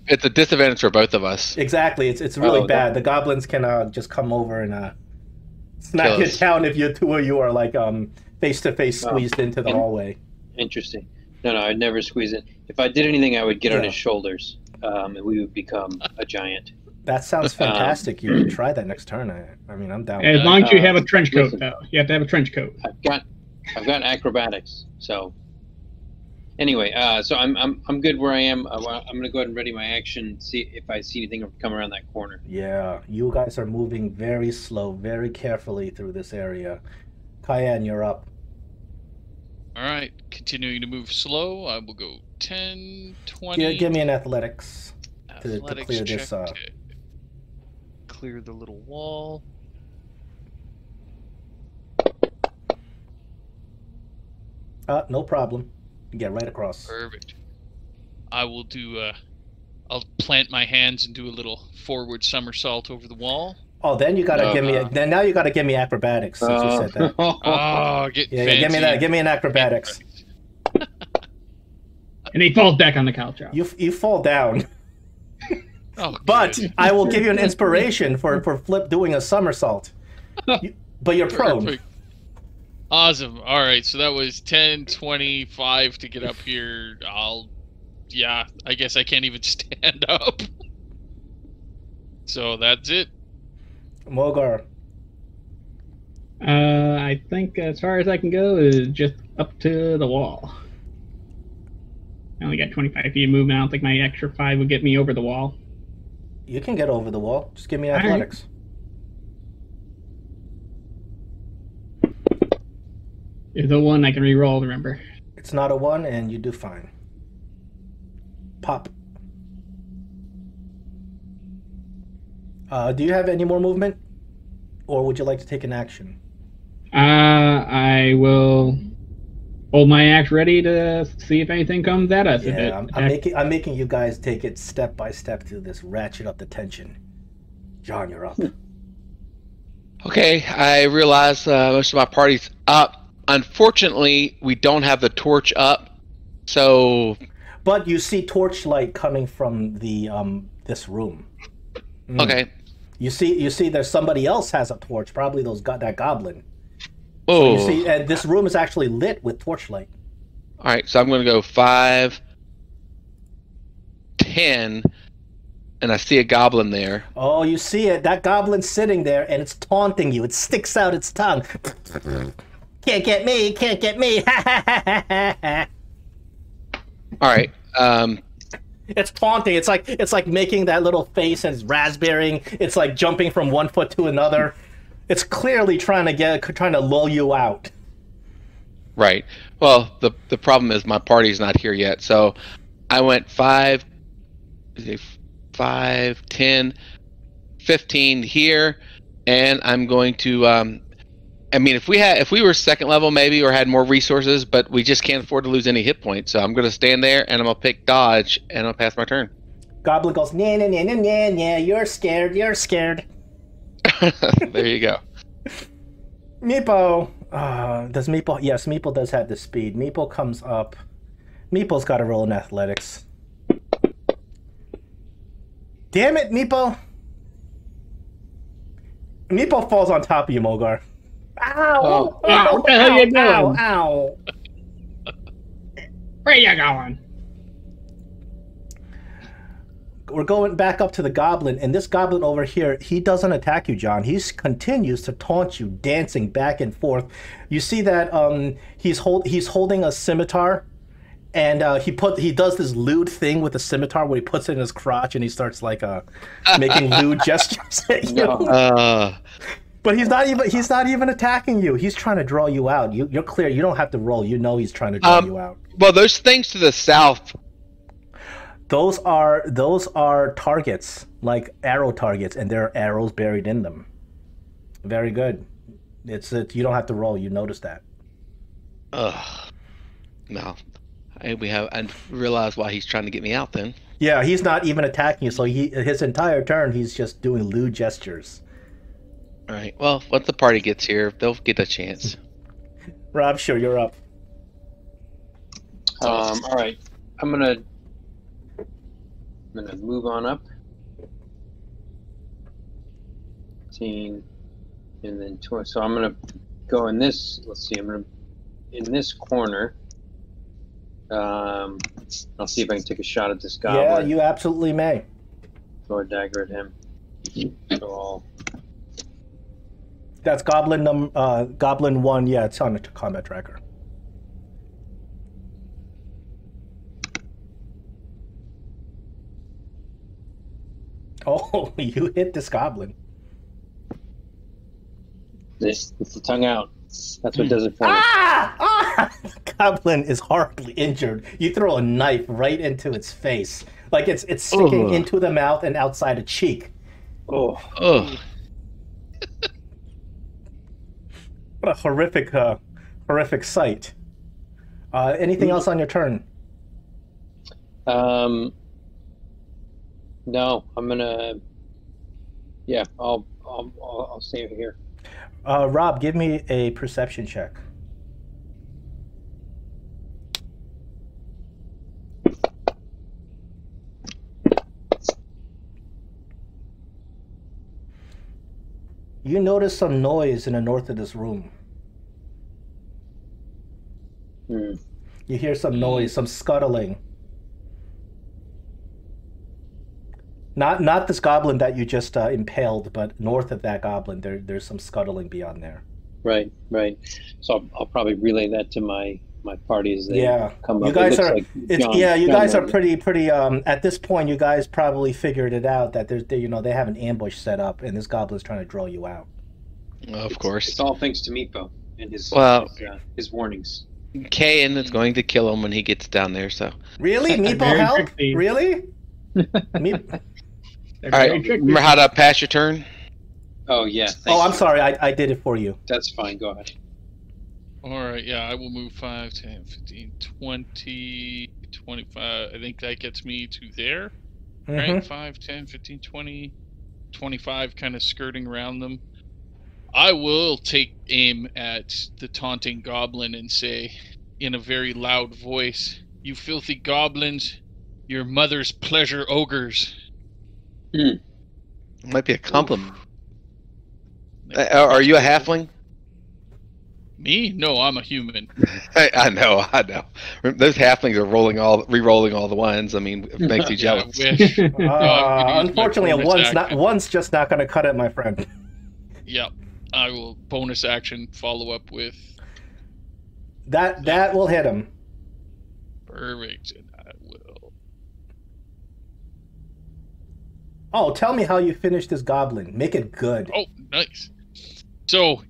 It's a disadvantage for both of us. Exactly, it's really bad. The goblins can just come over and smack it down if you two of you are like face to face squeezed into the hallway. Interesting. No, I'd never squeeze it. If I did anything, I would get on his shoulders, and we would become a giant. That sounds fantastic. You should try that next turn. I mean, I'm down. As long as you have a trench coat, though. You have to have a trench coat. I've got acrobatics, so. Anyway, so I'm good where I am. I'm gonna go ahead and ready my action. See if I see anything come around that corner. Yeah, you guys are moving very slow, very carefully through this area. Cayenne, you're up. All right, continuing to move slow. I will go 10, 20. Give me an athletics to clear this. To clear the little wall. No problem. Get right across. Perfect. I will do. I'll plant my hands and do a little forward somersault over the wall. Oh, then you gotta give me. Now you gotta give me acrobatics since you said that. Oh, fancy. Give me that. Give me an acrobatics. And he falls back on the couch. You fall down. Oh, but I will give you an inspiration for doing a somersault. But you're prone. Perfect. Awesome. All right, so that was 10, 25 to get up here. I guess I can't even stand up. So that's it. Mogar. I think as far as I can go is just up to the wall. I only got 25 feet of movement. I don't think my extra 5 would get me over the wall. You can get over the wall. Just give me athletics. It's a 1 I can re-roll, remember. It's not a 1, and you do fine. Pop. Do you have any more movement? Or would you like to take an action? I will hold my axe ready to see if anything comes at us. Yeah, I'm making you guys take it step by step through this, ratchet up the tension. John, you're up. Okay, I realize most of my party's up. Unfortunately, we don't have the torch up, so. But you see torchlight coming from the this room. Okay. You see there's somebody else has a torch, probably that goblin. Oh. So you see, and this room is actually lit with torchlight. All right, so I'm going to go 5, 10, and I see a goblin there. Oh, you see it. That goblin's sitting there, and it's taunting you. It sticks out its tongue. Can't get me, can't get me. All right. It's taunting. It's like making that little face and it's raspberrying. It's like jumping from one foot to another. It's clearly trying to lull you out. Right. Well, the problem is my party's not here yet. So I went 5, 10, 15 here, and I'm going to. I mean, if we were second level maybe or had more resources, but we just can't afford to lose any hit points. So I'm going to stand there and I'm going to pick dodge and I'll pass my turn. Goblin goes, nah, nah, nah, nah, nah, nah, you're scared, you're scared. There you go. Meepo. Does Meepo? Yes, Meepo does have the speed. Meepo comes up. Meepo's got to roll in athletics. Damn it, Meepo. Meepo falls on top of you, Mogar. Ow! Oh, Ow! what the hell you doing? Ow! Ow! Where you going? We're going back up to the goblin, and this goblin over here, he doesn't attack you, John. He continues to taunt you, dancing back and forth. You see that he's holding a scimitar, and he does this lewd thing with the scimitar where he puts it in his crotch and he starts like making lewd gestures at you. No. But he's not even attacking you. He's trying to draw you out. You're clear. You don't have to roll. You know he's trying to draw you out. Well, those things to the south. Those are targets, like arrow targets, and there are arrows buried in them. Very good. You don't have to roll. You notice that. Ugh. No. I realize why he's trying to get me out then. Yeah, he's not even attacking you, so his entire turn he's just doing lewd gestures. All right. Well, once the party gets here, they'll get a chance. Rob, sure, you're up. All right. I'm gonna move on up. 15, and then 20. So I'm gonna go in this. Let's see. I'm gonna in this corner. I'll see if I can take a shot at this goblin. Yeah, you absolutely may. Throw a dagger at him. So That's Goblin 1. Yeah, it's on the combat tracker. Oh, you hit this goblin. it's the tongue out. That's what does it for me. Goblin is horribly injured. You throw a knife right into its face, like it's sticking into the mouth and outside a cheek. Oh. What a horrific sight. Anything else on your turn? No, I'm gonna. Yeah, I'll stay over here. Rob, give me a perception check. You notice some noise in the north of this room. You hear some noise, some scuttling. Not this goblin that you just impaled, but north of that goblin, there's some scuttling beyond there. Right. So I'll probably relay that to my party as they come up. You guys are pretty. At this point, you guys probably figured it out that they have an ambush set up, and this goblin's trying to draw you out. Of course. It's all thanks to Meepo and his warnings. Kayan is going to kill him when he gets down there. So really, Meepo help? Tricky. Really? All right. Remember how to pass your turn? Oh yeah. I'm sorry. I did it for you. That's fine. Go ahead. All right, yeah, I will move 5, 10, 15, 20, 25. I think that gets me to there. Right? 5, 10, 15, 20, 25, kind of skirting around them. I will take aim at the taunting goblin and say, in a very loud voice, "You filthy goblins, your mother's pleasure ogres." Might be a compliment. Are you a halfling? Me? No, I'm a human. I know. Those halflings are re-rolling all the ones. I mean, it makes you jealous. I wish. Unfortunately, one's just not going to cut it, my friend. Yep. I will bonus action follow up with that will hit him. Perfect. And I will. Oh, tell me how you finish this goblin. Make it good. Oh, nice. So,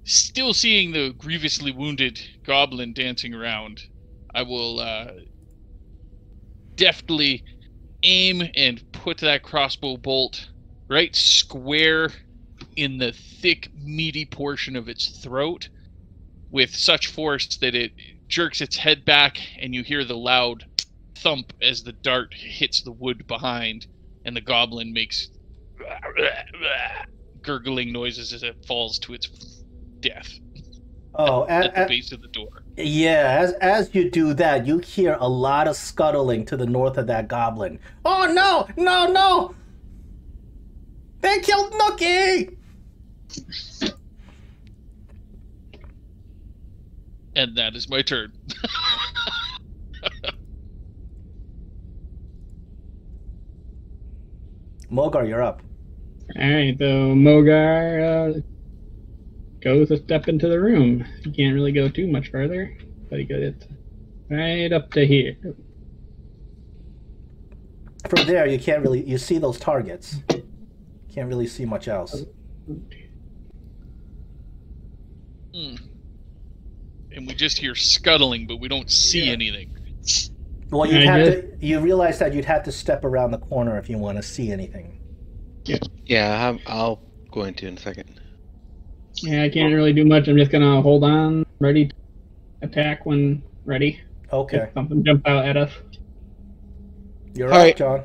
still seeing the grievously wounded goblin dancing around, I will deftly aim and put that crossbow bolt right square in the thick, meaty portion of its throat with such force that it jerks its head back, and you hear the loud thump as the dart hits the wood behind, and the goblin makes gurgling noises as it falls to its death. Oh, at the base of the door. Yeah, as you do that, you hear a lot of scuttling to the north of that goblin. Oh no! No! They killed Nookie! And that is my turn. Mogar, you're up. Alright, so Mogar goes a step into the room. He can't really go too much further, but he goes right up to here. From there, you can't really... You see those targets. Can't really see much else. And we just hear scuttling, but we don't see anything. Well, you realize that you'd have to step around the corner if you want to see anything. Yeah, I'll go into in a second. Yeah, I can't really do much. I'm just gonna hold on, ready to attack when ready. Okay. If something jump out at us. You're up, John.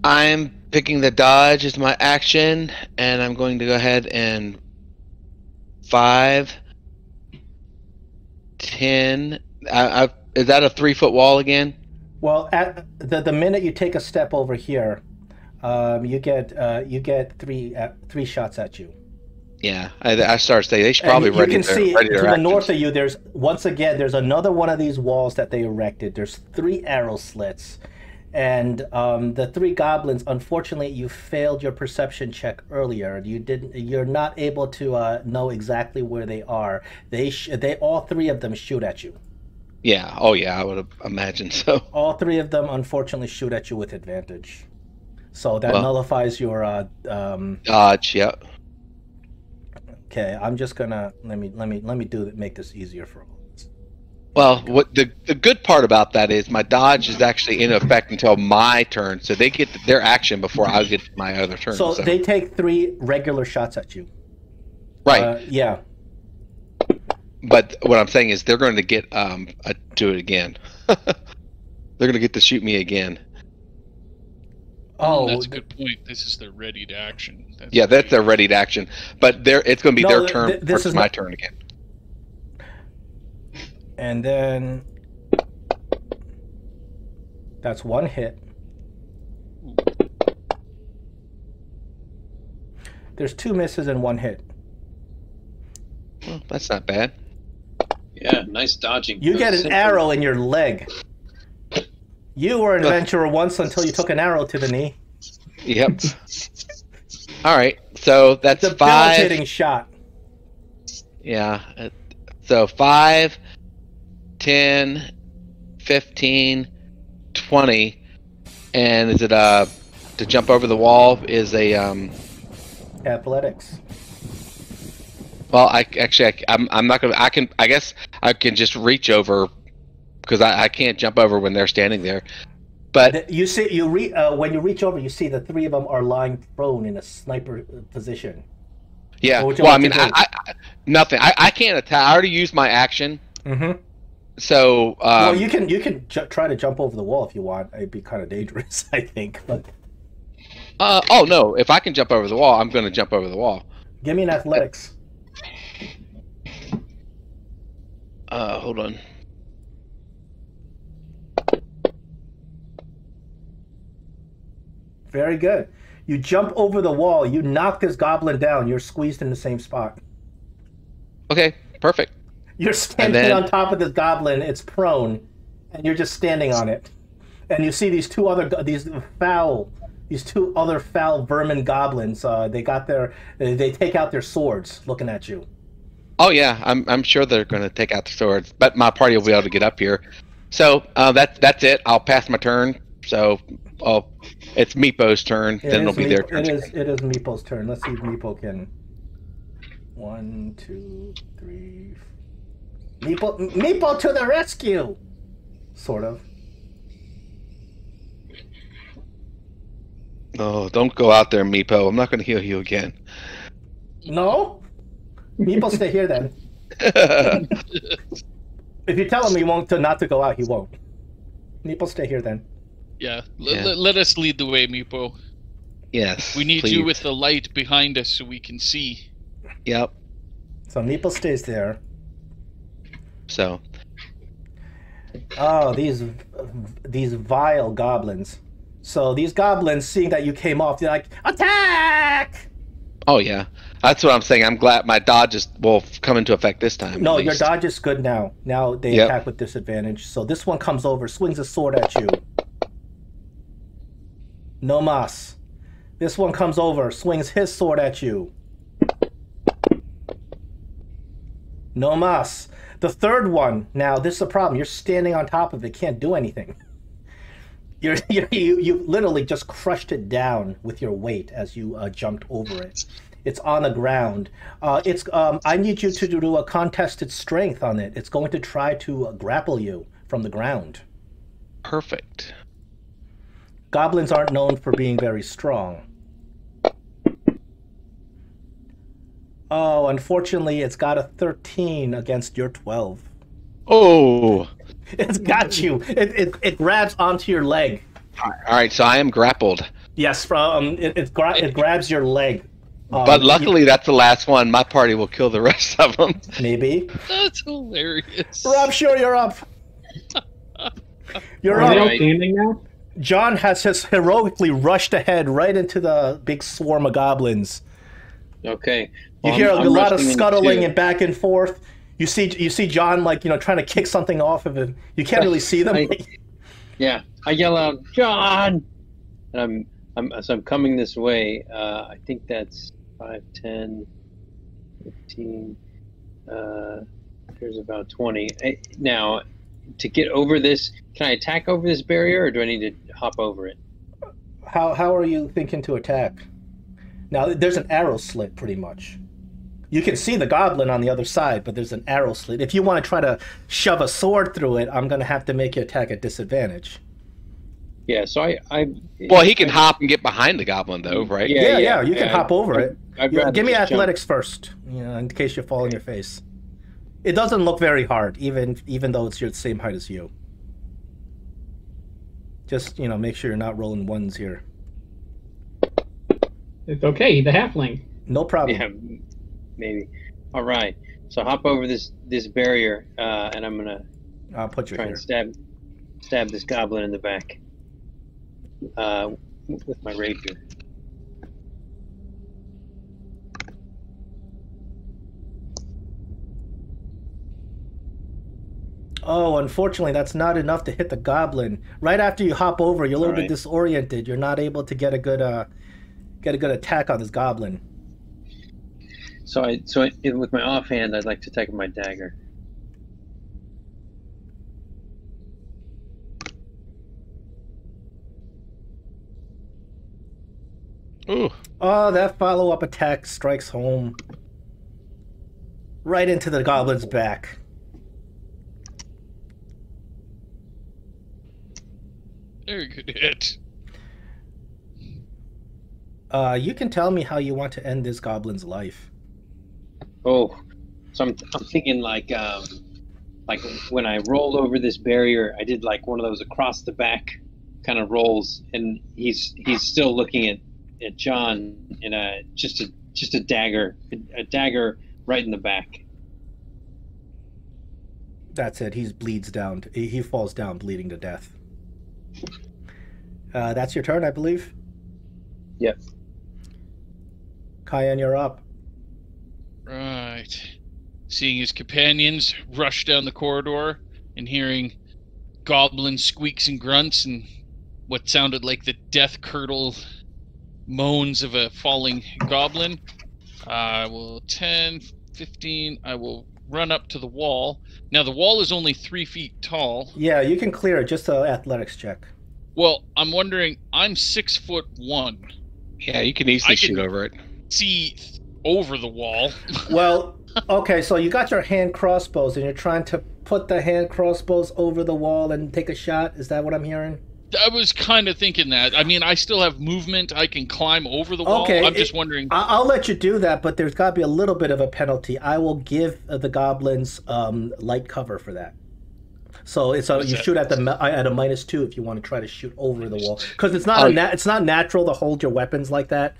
I'm picking the dodge as my action, and I'm going to go ahead and 5, 10. Is that a 3-foot wall again? Well, at the minute you take a step over here, you get three shots at you. Yeah, I started saying they should probably ready. You can see to the north of you. There's another one of these walls that they erected. There's 3 arrow slits, and the 3 goblins. Unfortunately, you failed your perception check earlier. You're not able to know exactly where they are. They all 3 of them shoot at you. Yeah. Oh yeah, I would have imagined so. All 3 of them unfortunately shoot at you with advantage. So that nullifies your dodge. Yeah. Okay, I'm just gonna let me make this easier for all of us. Well, what the good part about that is my dodge is actually in effect until my turn, so they get their action before I get my other turn. So they take 3 regular shots at you. Right. Yeah. But what I'm saying is they're going to get do it again. They're going to get to shoot me again. Oh, that's a good point. This is their ready to action. That's their ready to action. But it's going to be their turn versus my turn again. And then that's 1 hit. There's 2 misses and 1 hit. Well, that's not bad. Yeah, nice dodging. You get an arrow in your leg. You were an adventurer once until you took an arrow to the knee. Yep. All right, so that's 5. Debilitating shot. Yeah. So 5, 10, 15, 20, and is it to jump over the wall is a athletics. Well, I'm not gonna. I guess I can just reach over because I can't jump over when they're standing there. But you see, when you reach over, you see the 3 of them are lying prone in a sniper position. Yeah. Well, I mean, nothing. I can't attack. I already used my action. Mm-hmm. So. Well, you can try to jump over the wall if you want. It'd be kind of dangerous, I think. But. Oh no! If I can jump over the wall, I'm going to jump over the wall. Give me an athletics. Hold on. Very good. You jump over the wall. You knock this goblin down. You're squeezed in the same spot. Okay, perfect. You're standing on top of this goblin. It's prone, and you're just standing on it. And you see these two other foul vermin goblins. They take out their swords, looking at you. Oh yeah, I'm sure they're going to take out the swords, but my party will be able to get up here. So that's it. I'll pass my turn. So it's Meepo's turn. Then it'll be their turn. It is Meepo's turn. Let's see if Meepo can. 1, 2, 3. Meepo to the rescue. Sort of. Oh, don't go out there, Meepo. I'm not going to heal you again. No? Meepo stay here then. If you tell him he won't not to go out, he won't. Meepo stay here then. Yeah, let us lead the way, Meepo. Yes. We need please. you with the light behind us so we can see. Yep. So Meepo stays there. So. Oh, these vile goblins. So these goblins, seeing that you came off, they're like, attack! Oh yeah, that's what I'm saying. I'm glad my dodge will come into effect this time. No, your dodge is good now. Now they attack with disadvantage. So this one comes over, swings a sword at you. No mas. This one comes over, swings his sword at you. No mas. The third one, now this is a problem. You're standing on top of it, can't do anything. You literally just crushed it down with your weight as you jumped over it. It's on the ground. I need you to do a contested strength on it. It's going to try to grapple you from the ground. Perfect. Goblins aren't known for being very strong. Oh, unfortunately, it's got a 13 against your 12. Oh. It's got you. It grabs onto your leg. All right, so I am grappled. Yes, it grabs your leg. But luckily, that's the last one. My party will kill the rest of them. Maybe. That's hilarious. Rob, sure, you're up. You're Are up. they all standing now? John has heroically rushed ahead right into the big swarm of goblins. Okay. You hear a lot of scuttling and back and forth. You see John trying to kick something off of him. You can't really see them. I yell out, John! And I'm coming this way. I think that's 5, 10, 15. There's about 20. Now, to get over this, can I attack over this barrier, or do I need to hop over it? How are you thinking to attack? Now, there's an arrow slit, pretty much. You can see the goblin on the other side, but there's an arrow slit. If you want to try to shove a sword through it, I'm going to have to make you attack at disadvantage. Yeah, so Well, he can hop and get behind the goblin, though, right? Yeah, you can hop over it. Give me athletics jump. first, in case you fall on your face. It doesn't look very hard, even though it's the same height as you. Just, make sure you're not rolling ones here. It's okay, the halfling. No problem. Yeah, maybe. All right. So hop over this barrier, and I'm gonna I'll put you try here. and stab this goblin in the back with my rapier. Oh, unfortunately, that's not enough to hit the goblin. Right after you hop over, you're a little bit disoriented. You're not able to get a good attack on this goblin. So with my offhand, I'd like to take my dagger. Ooh. Oh, that follow-up attack strikes home. Right into the goblin's back. Very good hit. You can tell me how you want to end this goblin's life. Oh, so I'm thinking like when I rolled over this barrier, I did like one of those across the back kind of rolls, and he's still looking at John, and just a dagger right in the back. That's it. He bleeds down. He falls down, bleeding to death. That's your turn, I believe. Yep. Cayenne, you're up. Right. Seeing his companions rush down the corridor and hearing goblin squeaks and grunts and what sounded like the death curdle moans of a falling goblin. I will 10, 15. I will run up to the wall. Now, the wall is only 3 feet tall. Yeah, you can clear it. Just an athletics check. Well, I'm wondering, I'm 6'1". Yeah, you can easily shoot over it. See over the wall. Well, okay, so you got your hand crossbows and you're trying to put the hand crossbows over the wall and take a shot. Is that what I'm hearing? I was kind of thinking that. I mean, I still have movement. I can climb over the wall. Okay, I'm just wondering. I'll let you do that, but there's got to be a little bit of a penalty. I will give the goblins light cover for that. So it's you shoot at a -2 if you want to try to shoot over the wall, because it's not it's not natural to hold your weapons like that.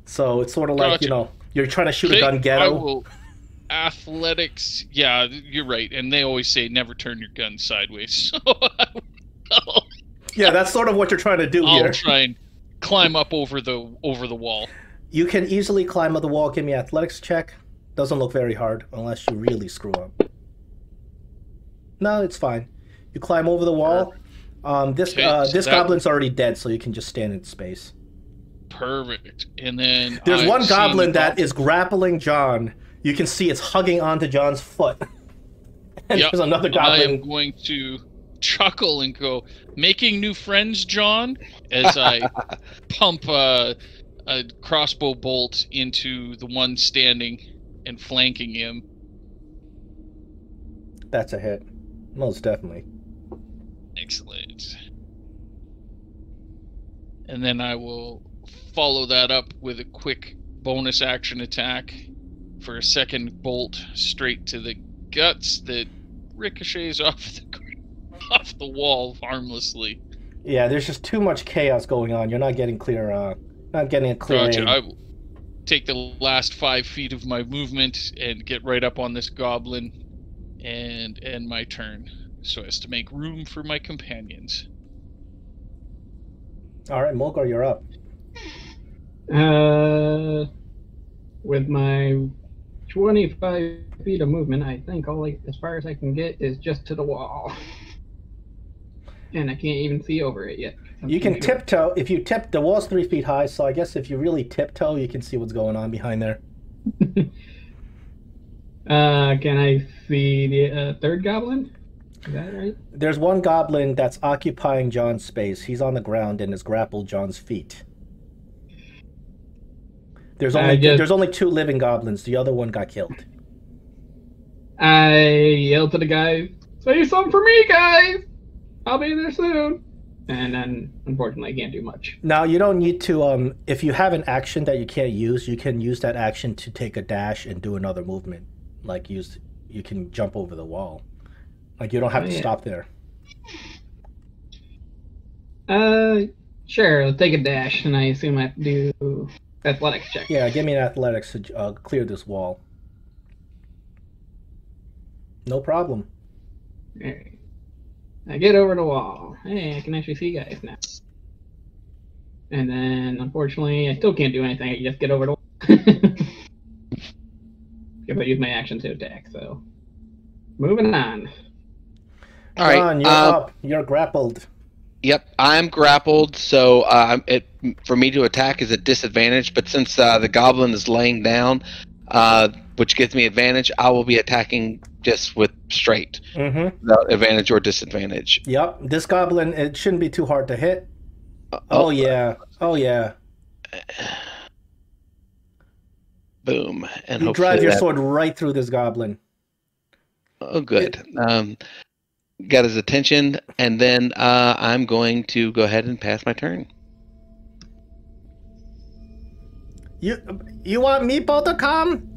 So it's sort of like you're trying to shoot a gun ghetto. I will athletics. Yeah, you're right. And they always say never turn your gun sideways. So yeah, that's sort of what you're trying to do here. I'll try and climb up over the wall. You can easily climb up the wall. Give me an athletics check. Doesn't look very hard unless you really screw up. No, it's fine. You climb over the wall. This goblin's already dead, so you can just stand in space. Perfect. And then there's one goblin that is grappling John. You can see it's hugging onto John's foot. And there's another goblin. I am going to chuckle and go, "Making new friends, John," as I pump a crossbow bolt into the one standing and flanking him. That's a hit. Most definitely. Excellent. And then I will follow that up with a quick bonus action attack for a second bolt straight to the guts that ricochets off the wall harmlessly. Yeah, there's just too much chaos going on. You're not getting clear. Not getting a clear. Gotcha. I will take the last 5 feet of my movement and get right up on this goblin and end my turn, so as to make room for my companions. All right, Mulgar, you're up. With my 25 feet of movement, I think as far as I can get is just to the wall. And I can't even see over it yet. You can tiptoe. If you tip, the wall's 3 feet high, so I guess if you really tiptoe, you can see what's going on behind there. Can I see the third goblin? Is that right? There's one goblin that's occupying John's space. He's on the ground and has grappled John's feet. There's only 2 living goblins. The other one got killed. I yelled to the guys, "Say something for me, guys! I'll be there soon." And then, unfortunately, I can't do much. Now, you don't need to, if you have an action that you can't use, you can use that action to take a dash and do another movement. Like, you can jump over the wall. Like, you don't have to stop there. Sure, let's take a dash, and I assume I have to do athletics check. Yeah, give me an athletics to clear this wall. No problem. Alright. I get over the wall. Hey, I can actually see guys now. And then, unfortunately, I still can't do anything. I just get over the wall. If I use my action to attack, so. Moving on. All right. John, you're up. You're grappled. Yep, I'm grappled, so for me to attack is a disadvantage, but since the goblin is laying down, which gives me advantage, I will be attacking just with straight, without advantage or disadvantage. Yep, this goblin, it shouldn't be too hard to hit. Oh yeah. Boom. And you drive your sword right through this goblin. Oh, good. Got his attention, and then I'm going to go ahead and pass my turn. You want Meepo to come?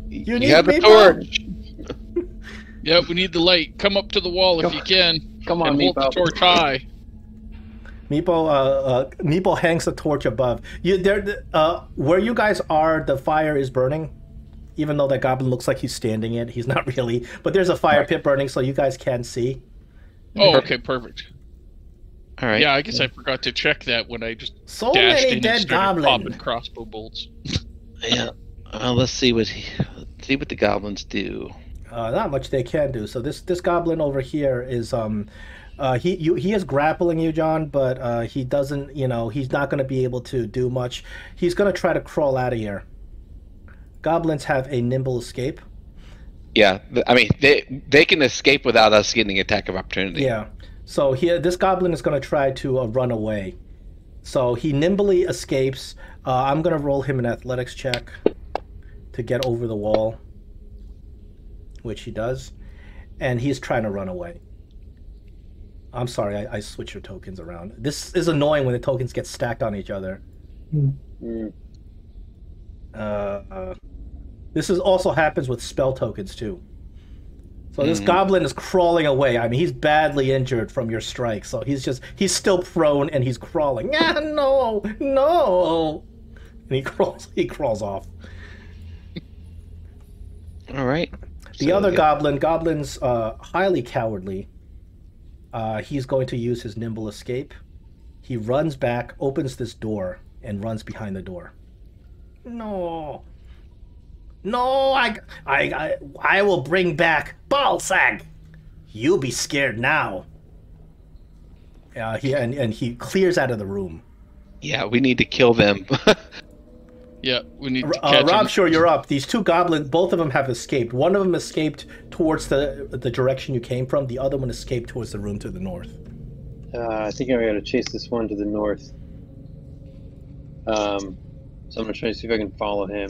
You need the torch. Yeah, we need the light. Come up to the wall if you can. Come on, and hold the torch high. Meepo hangs the torch above. Where you guys are, the fire is burning. Even though that goblin looks like he's standing it, he's not really. But there's a fire pit burning, so you guys can see. Oh, okay, perfect. All right. Yeah, I guess I forgot to check that when I just So dashed many in dead and started goblins. popping crossbow bolts. Yeah. Let's see what the goblins do. Not much they can do. So this goblin over here is he is grappling you, John, but he doesn't. He's not going to be able to do much. He's going to try to crawl out of here. Goblins have a nimble escape. Yeah, I mean they can escape without us getting attack of opportunity. Yeah. So here, this goblin is going to try to run away. So he nimbly escapes. I'm going to roll him an athletics check to get over the wall, which he does, and he's trying to run away. I'm sorry, I switched your tokens around. This is annoying when the tokens get stacked on each other. This also happens with spell tokens too. So this goblin is crawling away. I mean, he's badly injured from your strike, so he's still prone and he's crawling. No. And he crawls off. All right. The other goblin's highly cowardly. He's going to use his nimble escape. He runs back, opens this door, and runs behind the door. No, I will bring back Ballsag. You'll be scared now. He clears out of the room. Yeah, we need to kill them. Yeah, we need to catch Rob, him. sure, you're up. These two goblins, both of them have escaped. One of them escaped towards the direction you came from. The other one escaped towards the room to the north. I think I gotta chase this one to the north. So I'm gonna try to see if I can follow him.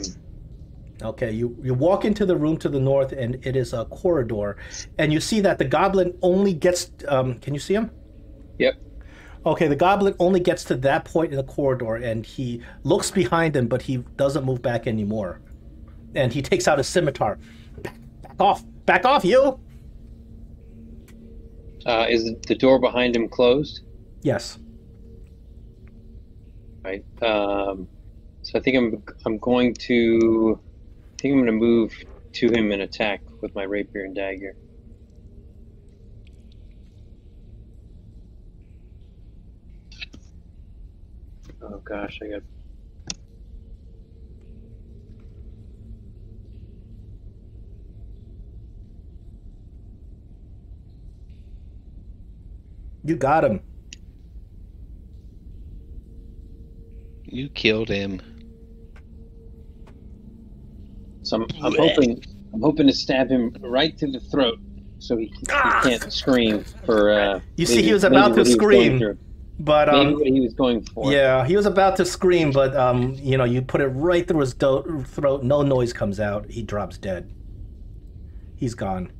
Okay, you walk into the room to the north, and it is a corridor, and you see that the goblin only gets. Can you see him? Yep. Okay, the goblin only gets to that point in the corridor, and he looks behind him, but he doesn't move back anymore. And he takes out a scimitar. Back off, you! Is the door behind him closed? Yes. Right. So I think I'm going to move to him and attack with my rapier and dagger. Oh gosh, I got. You got him. You killed him. So I'm hoping to stab him right through the throat, so he can't scream for. You see, he was about to scream, but maybe what he was going for. Yeah, he was about to scream, but you put it right through his throat. No noise comes out. He drops dead. He's gone.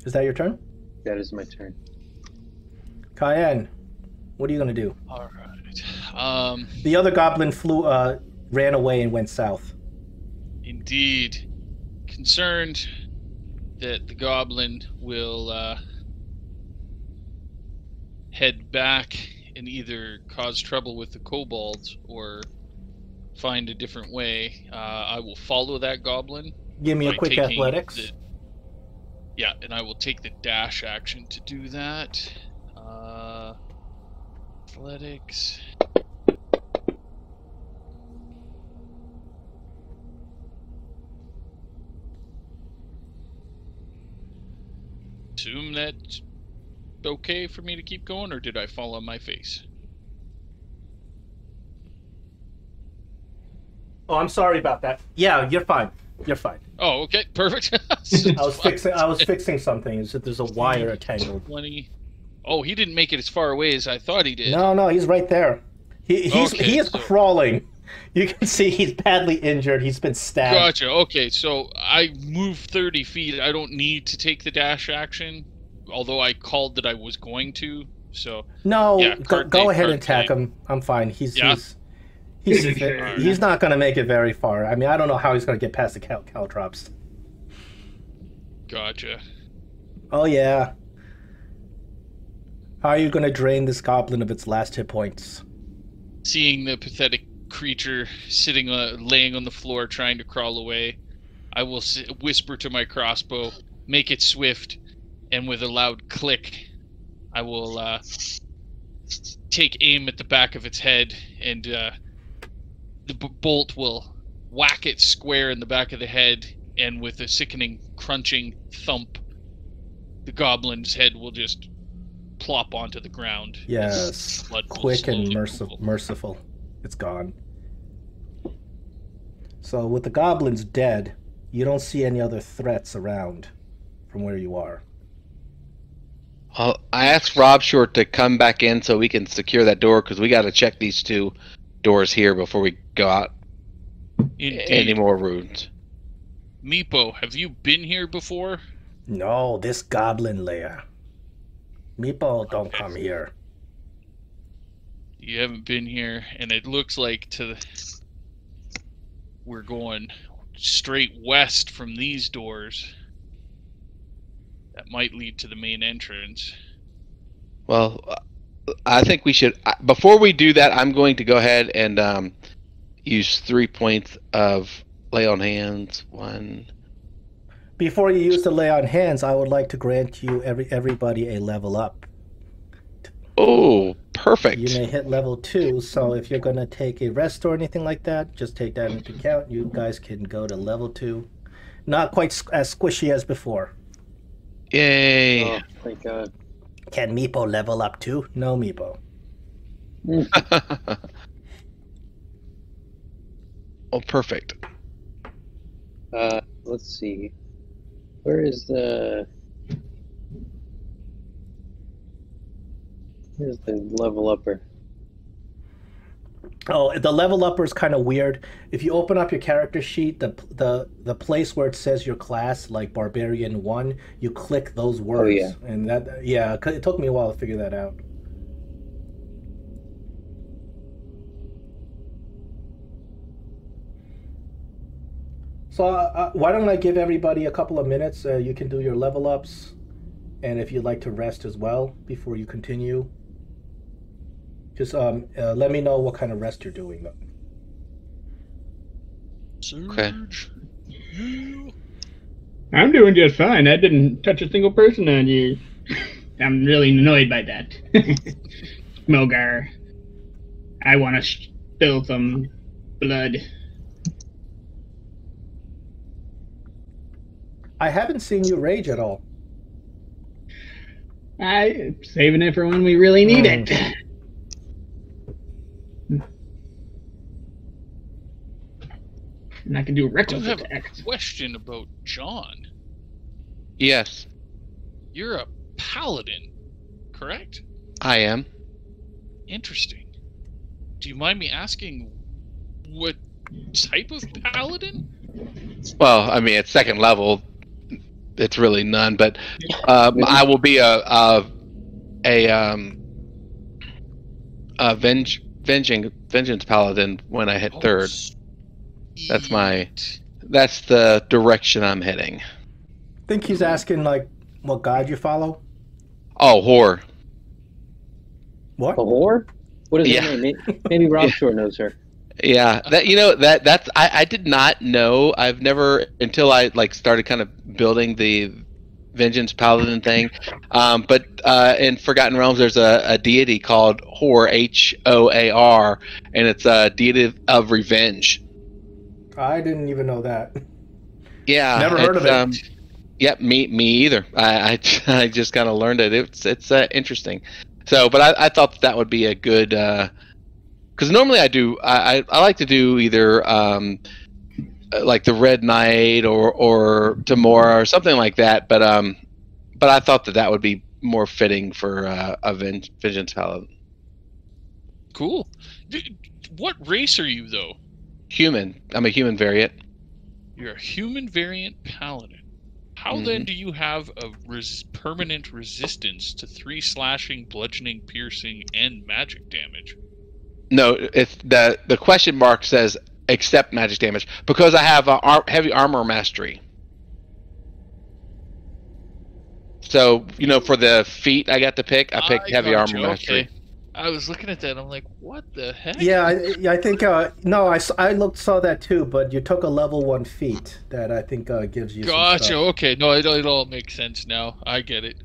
Is that your turn? That is my turn. Cayenne, what are you gonna do? All right. The other goblin ran away and went south. Indeed. Concerned that the goblin will head back and either cause trouble with the kobolds or find a different way. I will follow that goblin. Give me a quick athletics. Yeah, and I will take the dash action to do that. Athletics. Assume that's okay for me to keep going, or did I fall on my face? Oh, I'm sorry about that. Yeah, you're fine. You're fine. Oh, okay, perfect. I was fixing something. Is that there's a wire tangled. 20. Oh, he didn't make it as far away as I thought he did. No, he's right there. He is crawling. You can see he's badly injured. He's been stabbed. Gotcha. Okay, so I move 30 feet. I don't need to take the dash action, although I called that I was going to. So no, yeah, go ahead and attack him. I'm fine. He's not going to make it very far. I mean, I don't know how he's going to get past the caltrops. Gotcha. Oh yeah. How are you going to drain this goblin of its last hit points? Seeing the pathetic creature sitting, laying on the floor, trying to crawl away, I will whisper to my crossbow, make it swift, and with a loud click, I will take aim at the back of its head, and the bolt will whack it square in the back of the head, and with a sickening, crunching thump, the goblin's head will just plop onto the ground. Yes, quick and merciful. It's gone. So with the goblins dead, you don't see any other threats around from where you are. I asked Rob Short to come back in so we can secure that door, because we got to check these 2 doors here before we go out. Any more rooms. Meepo, have you been here before? No, this goblin lair. Meepo, don't come here. You haven't been here, and it looks like we're going straight west from these doors. That might lead to the main entrance. Well, I think we should... Before we do that, I'm going to go ahead and use 3 points of lay on hands. 1... Before you use the lay on hands, I would like to grant you everybody a level up. Oh, perfect. You may hit level 2, so if you're going to take a rest or anything like that, just take that into account. You guys can go to level 2. Not quite as squishy as before. Yay. Oh, thank God. Can Meepo level up too? No, Meepo. Oh, perfect. Let's see. Where's the level upper? Oh, the level upper is kind of weird. If you open up your character sheet, the place where it says your class, like Barbarian 1, you click those words. Oh, yeah. And it took me a while to figure that out. So why don't I give everybody a couple of minutes? You can do your level ups, and if you'd like to rest as well before you continue, just let me know what kind of rest you're doing. Okay. I'm doing just fine. I didn't touch a single person on you. I'm really annoyed by that. Smogar, I want to spill some blood. I haven't seen you rage at all. I'm saving it for when we really need it. And I can do a reckless I do have attack. a question about John. Yes, You're a paladin, correct? I am. Interesting. Do you mind me asking what type of paladin? Well, I mean, at second level, it's really none. But I will be a vengeance paladin when I hit third. That's the direction I'm heading. I think he's asking like what god you follow. Oh, whore. What? A whore? What is her name? Maybe Rob Shore knows her. Yeah, that's I did not know. I've never, until I started kind of building the Vengeance Paladin thing. But in Forgotten Realms, there's a deity called Hor, Hoar, and it's a deity of revenge. I didn't even know that. Yeah, never heard of it. Yep, me either. I just kind of learned it. It's interesting. So, but I thought that would be a good. Because normally I like to do either like the Red Knight or Tamora or something like that, but I thought that would be more fitting for a Vengeance Paladin. Cool. What race are you though? Human. I'm a human variant. You're a human variant paladin. How then do you have a permanent resistance to 3 slashing, bludgeoning, piercing, and magic damage? No, it's the question mark says except magic damage, because I have heavy armor mastery. So, for the feat I got to pick, I picked heavy armor mastery. I was looking at that. I'm like, what the heck? Yeah, I think no, saw that too. But you took a level 1 feat that I think gives you. Gotcha. Some stuff. Okay, no, it all makes sense now. I get it.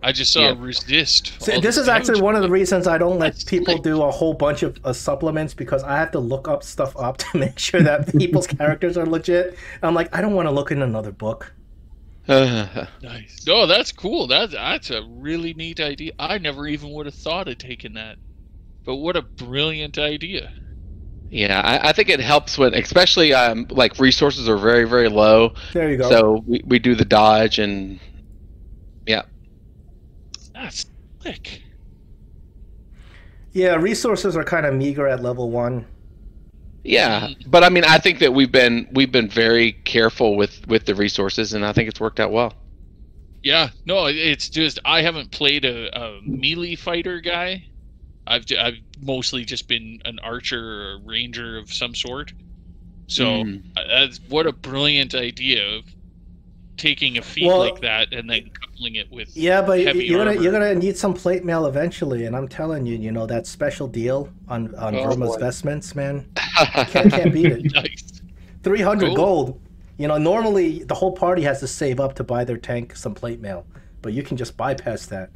I just saw resist. See, this is actually one of the reasons I don't let people do a whole bunch of supplements, because I have to look up stuff up to make sure that people's characters are legit. I'm like, I don't want to look in another book. Nice. No, that's cool. That's a really neat idea. I never even would have thought of taking that. But what a brilliant idea. Yeah, I think it helps when, especially like resources are very, very low. There you go. So we do the dodge and yeah. That's slick. Yeah, resources are kind of meager at level 1. Yeah, but I mean, I think that we've been very careful with the resources, and I think it's worked out well. Yeah, no, it's just I haven't played a melee fighter guy. I've mostly just been an archer or a ranger of some sort. So that's what a brilliant idea of taking a feat like that and then coupling it with but heavy you're armor. gonna need some plate mail eventually, and I'm telling you, you know, that special deal on Verma's vestments, man, can't beat it. Nice. 300 gold. You know, normally the whole party has to save up to buy their tank some plate mail, but you can just bypass that.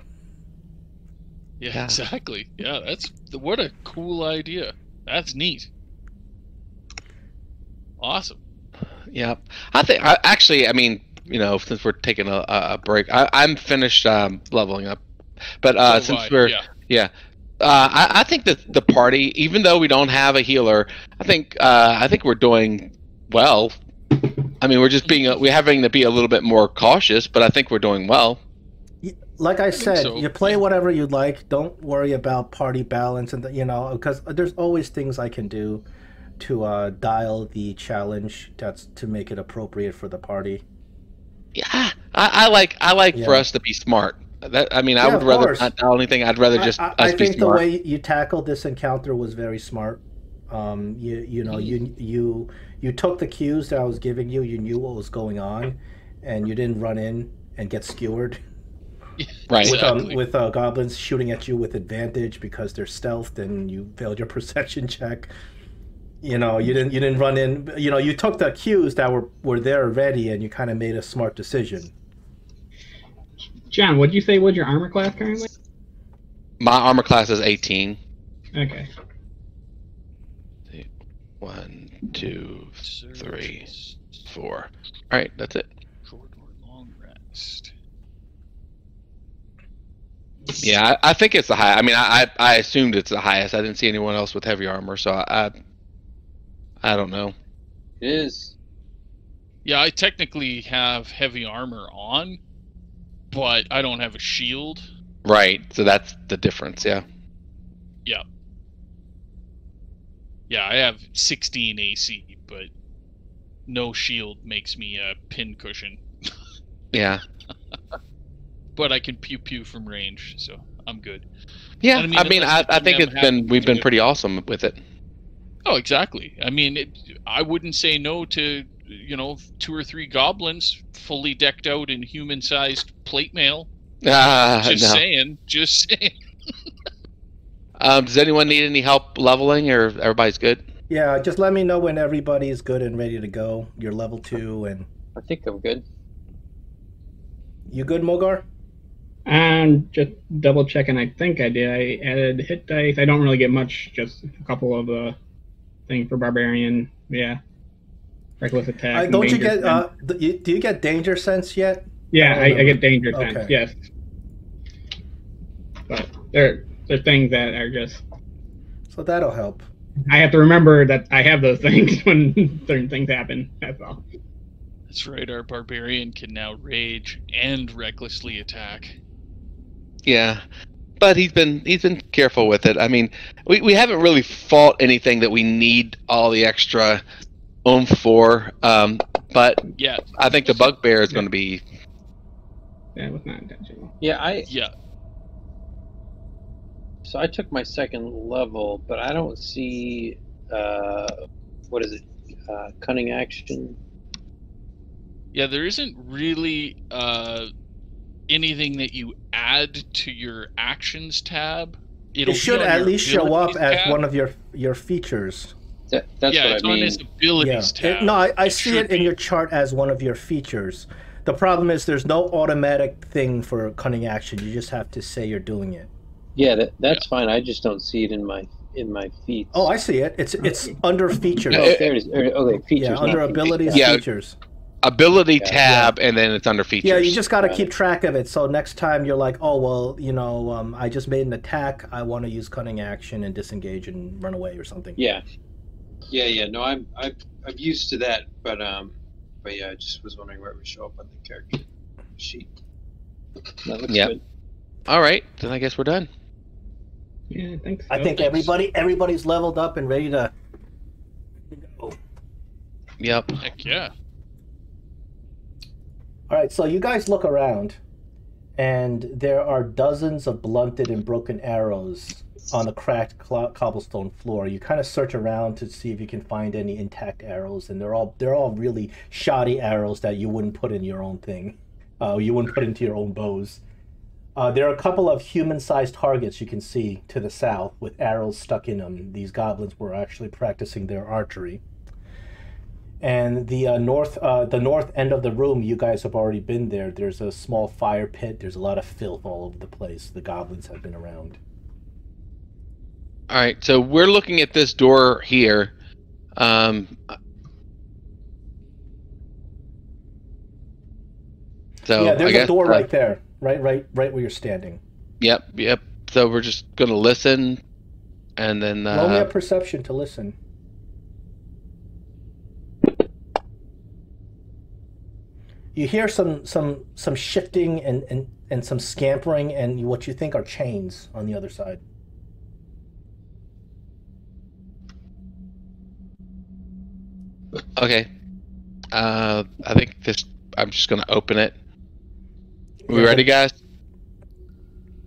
Yeah, exactly. Yeah, what a cool idea. That's neat. Awesome. Yeah, I mean, you know, since we're taking a break, I'm finished leveling up, but I think that the party, even though we don't have a healer, I think we're doing well. I mean, we're having to be a little bit more cautious, but I think we're doing well. Like I said, you play whatever you'd like. Don't worry about party balance, and you know, because there's always things I can do to dial the challenge to make it appropriate for the party. Yeah, I like for us to be smart. I mean, I would rather not dial anything. I'd rather just us be smart. I think the way you tackled this encounter was very smart. You took the cues that I was giving you. You knew what was going on, and you didn't run in and get skewered. Right. With goblins shooting at you with advantage because they're stealthed and you failed your perception check. You know, you didn't run in. You know, you took the cues that were there already, and you kind of made a smart decision. John, what'd you say was your armor class currently? My armor class is 18. Okay. 1, 2, 3, 4. All right, that's it. Short or long rest. Yeah, I think it's the high. I mean, I assumed it's the highest. I didn't see anyone else with heavy armor, so I don't know. It is. Yeah, I technically have heavy armor on, but I don't have a shield. Right, so that's the difference, yeah. Yeah. Yeah, I have 16 AC, but no shield makes me a pincushion. Yeah. But I can pew from range, so I'm good. Yeah, I mean, I think we've been pretty awesome with it. Oh, exactly. I mean, I wouldn't say no to, 2 or 3 goblins fully decked out in human-sized plate mail. Just saying. Does anyone need any help leveling, or everybody's good? Yeah, just let me know when everybody's good and ready to go. You're level 2, and I think I'm good. You good, Mogar? Just double checking. I think I did. I added hit dice. I don't really get much. Just a couple of things for barbarian. Yeah, reckless attack. Don't you get? Do you get danger sense yet? Yeah, I get danger sense. Okay. Yes, but they're things that are just. So that'll help. I have to remember that I have those things when certain things happen. That's all. That's right. Our barbarian can now rage and recklessly attack. Yeah, but he's been careful with it. I mean, we haven't really fought anything that we need all the extra oomph for. But yeah, I think the Bugbear is going to be. That was not intentional. Yeah. So I took my second level, but I don't see what is it? Cunning action. Yeah, there isn't really anything that you add to your actions tab It'll It should be on at your least show up abilities as tab. one of your features. That's Yeah, what it's I on mean. his abilities tab. No, I It see should it in be. your chart as one of your features. The problem is there's no automatic thing for cunning action. You just have to say you're doing it. Yeah, that's fine. I just don't see it in my feats. Oh, I see it. It's under features. Oh, there it is. Okay, features. Yeah, not under features. abilities, Yeah. features. Ability tab, and then it's under features. Yeah, you just got to Got keep it. track of it. So next time you're like, oh well, I just made an attack. I want to use cunning action and disengage and run away or something. Yeah. Yeah. No, I'm used to that, but yeah, I just was wondering where it would show up on the character sheet. That looks Yep. good. All right, then I guess we're done. Yeah, I think so. I think everybody's leveled up and ready to go. Yep. Heck yeah. All right, so you guys look around, and there are dozens of blunted and broken arrows on the cracked cobblestone floor. You kind of search around to see if you can find any intact arrows, and they're all really shoddy arrows that you wouldn't put in your own thing. You wouldn't put into your own bows. There are a couple of human-sized targets you can see to the south with arrows stuck in them. These goblins were actually practicing their archery. And the north end of the room, you guys have already been there. There's a small fire pit. There's a lot of filth all over the place. The goblins have been around. All right, so we're looking at this door here. So Yeah, there's I guess, a door right there, right where you're standing. Yep. So we're just gonna listen, and then Roll me a perception to listen. You hear some shifting and some scampering and what you think are chains on the other side. Okay. I think this. I'm just gonna open it. We ready, guys?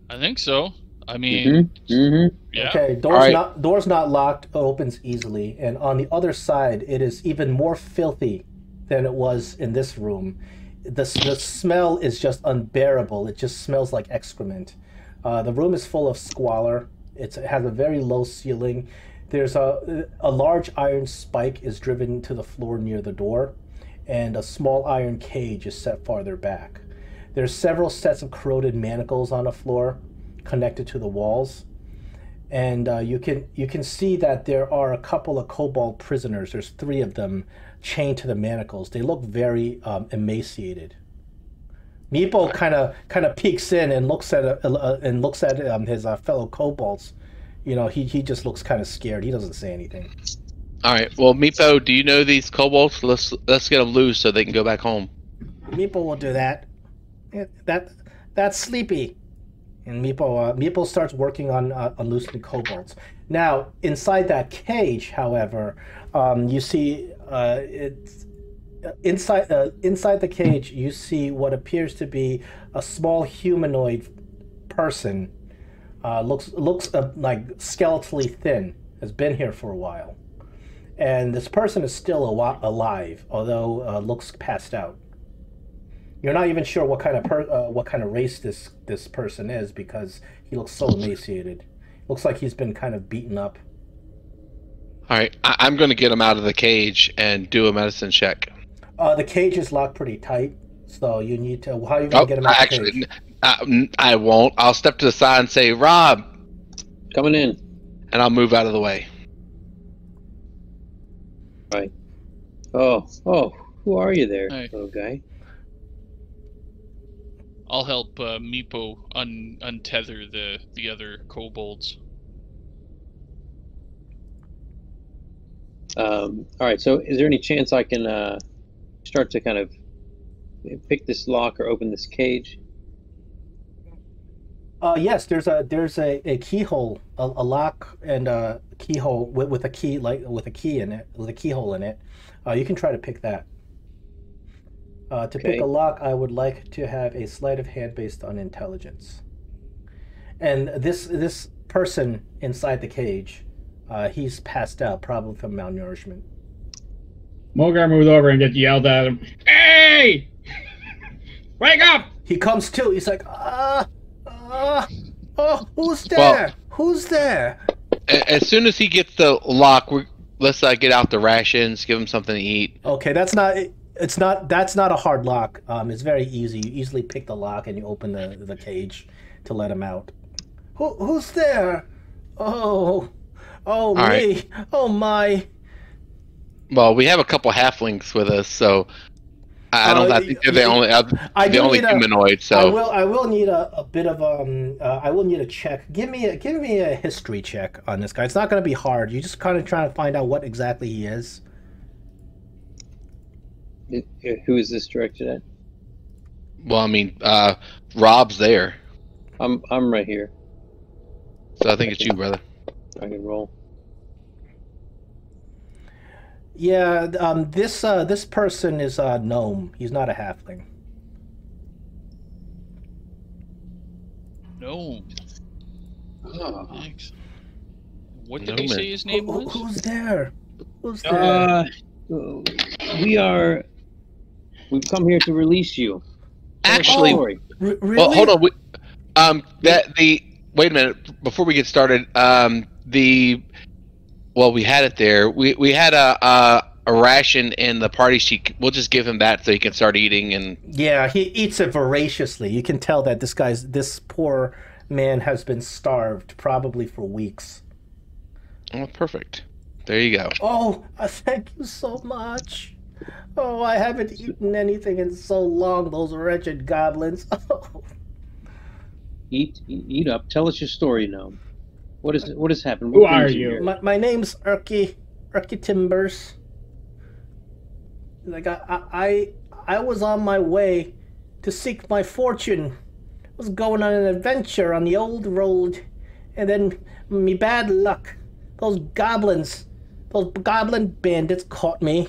I think so. I mean, yeah. Okay, door's not locked, opens easily, and on the other side it is even more filthy than it was in this room. The smell is just unbearable. It just smells like excrement. The room is full of squalor. It has a very low ceiling. There's a large iron spike is driven to the floor near the door, and a small iron cage is set farther back. There's several sets of corroded manacles on the floor connected to the walls, and you can see that there are a couple of kobold prisoners. There's 3 of them chained to the manacles. They look very emaciated. Meepo kind of peeks in and looks at his fellow kobolds. He just looks kind of scared. He doesn't say anything. All right. Well, Meepo, do you know these kobolds? Let's get them loose so they can go back home. Meepo will do that. That's Sleepy. And Meepo starts working on loosening kobolds. Now, inside that cage, however, you see it's inside the cage. You see what appears to be a small humanoid person. Looks like skeletally thin. Has been here for a while, and this person is still alive, although looks passed out. You're not even sure what kind of race this person is because he looks so emaciated. Looks like he's been kind of beaten up. All right. I'm going to get him out of the cage and do a medicine check. The cage is locked pretty tight, so you need to. How are you going to get him out of the cage? I won't. I'll step to the side and say, "Rob, coming in," and I'll move out of the way. Right. Oh, who are you there, Hey. little guy? I'll help Meepo untether the other kobolds. All right. So, is there any chance I can start to kind of pick this lock or open this cage? Yes, there's a keyhole, a lock and a keyhole with a key with a keyhole in it. You can try to pick that. To pick a lock, I would like to have a sleight of hand based on intelligence. And this person inside the cage, he's passed out, probably from malnourishment. Mulgar moves over and gets yelled at him. Hey! Wake up! He comes to. He's like, oh, who's there? Who's there? As soon as he gets the lock, let's get out the rations, give him something to eat. Okay, that's not a hard lock. It's very easy. You easily pick the lock and you open the cage to let him out. Who's there? Oh, me. Right. Oh my. Well, we have a couple halflings with us, so I think they're the only humanoid. So I will need a bit of I will need a check. Give me a history check on this guy. It's not going to be hard. You just kind of trying to find out what exactly he is. Who is this directed at? Well, I mean, Rob's there, I'm right here. so I think it's you, brother. I can roll. Yeah, this person is a gnome. He's not a halfling. No. Oh. Thanks. What did he say his name was? Who's there? Who's there? We've come here to release you. Actually, Really? well, hold on. Wait a minute before we get started. We had it there. We had a ration in the party sheet. We'll just give him that so he can start eating. And Yeah, he eats it voraciously. You can tell that this poor man has been starved probably for weeks. oh, perfect. There you go. Oh, thank you so much. Oh, I haven't eaten anything in so long, those wretched goblins. Oh. Eat up. Tell us your story now. What has happened? Who are you? My name's Erky Timbers. Like I was on my way to seek my fortune. I was going on an adventure on the old road, and then me bad luck. Those goblins, those goblin bandits caught me,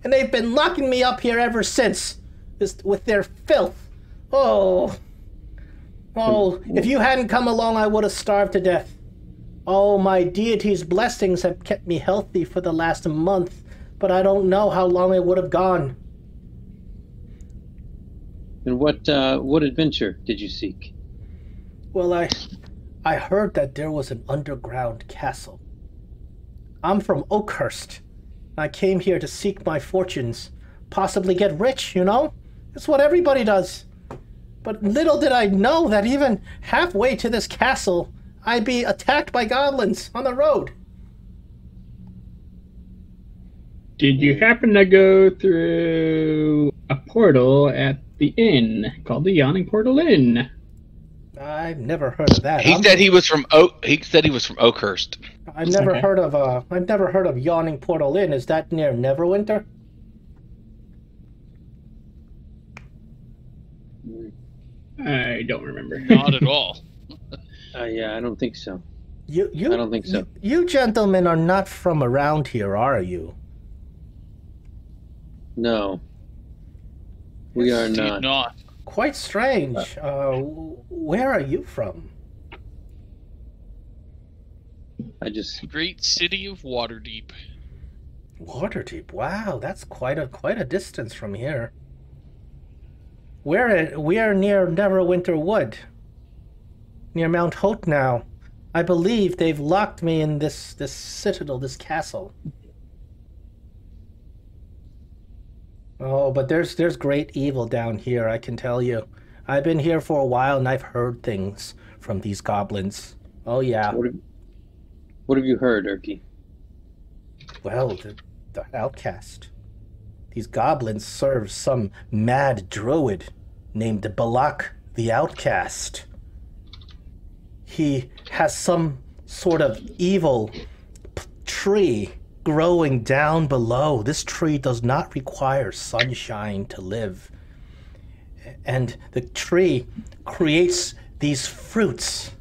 and they've been locking me up here ever since, just with their filth. Oh, if you hadn't come along, I would have starved to death. Oh, my deity's blessings have kept me healthy for the last month, but I don't know how long I would have gone. And what adventure did you seek? Well, I heard that there was an underground castle. I'm from Oakhurst. I came here to seek my fortunes, possibly get rich, you know? It's what everybody does. But little did I know that even halfway to this castle, I'd be attacked by goblins on the road. Did you happen to go through a portal at the inn called the Yawning Portal Inn? I've never heard of that. He said he was from Oakhurst. I've never heard of Yawning Portal Inn. Is that near Neverwinter? I don't remember. Not at all. Yeah, I don't think so. I don't think so. You gentlemen are not from around here, are you? No. We are Indeed not. Quite strange. Where are you from? Great city of Waterdeep. Waterdeep. Wow, that's quite a distance from here. We are near Neverwinter Wood, near Mount Hope now. I believe they've locked me in this citadel, this castle. Oh, but there's great evil down here, I can tell you. I've been here for a while and I've heard things from these goblins. Oh yeah. What have you heard, Erky? Well, the outcast. These goblins serve some mad druid named Balak the Outcast. He has some sort of evil tree growing down below. This tree does not require sunshine to live. And the tree creates these fruits.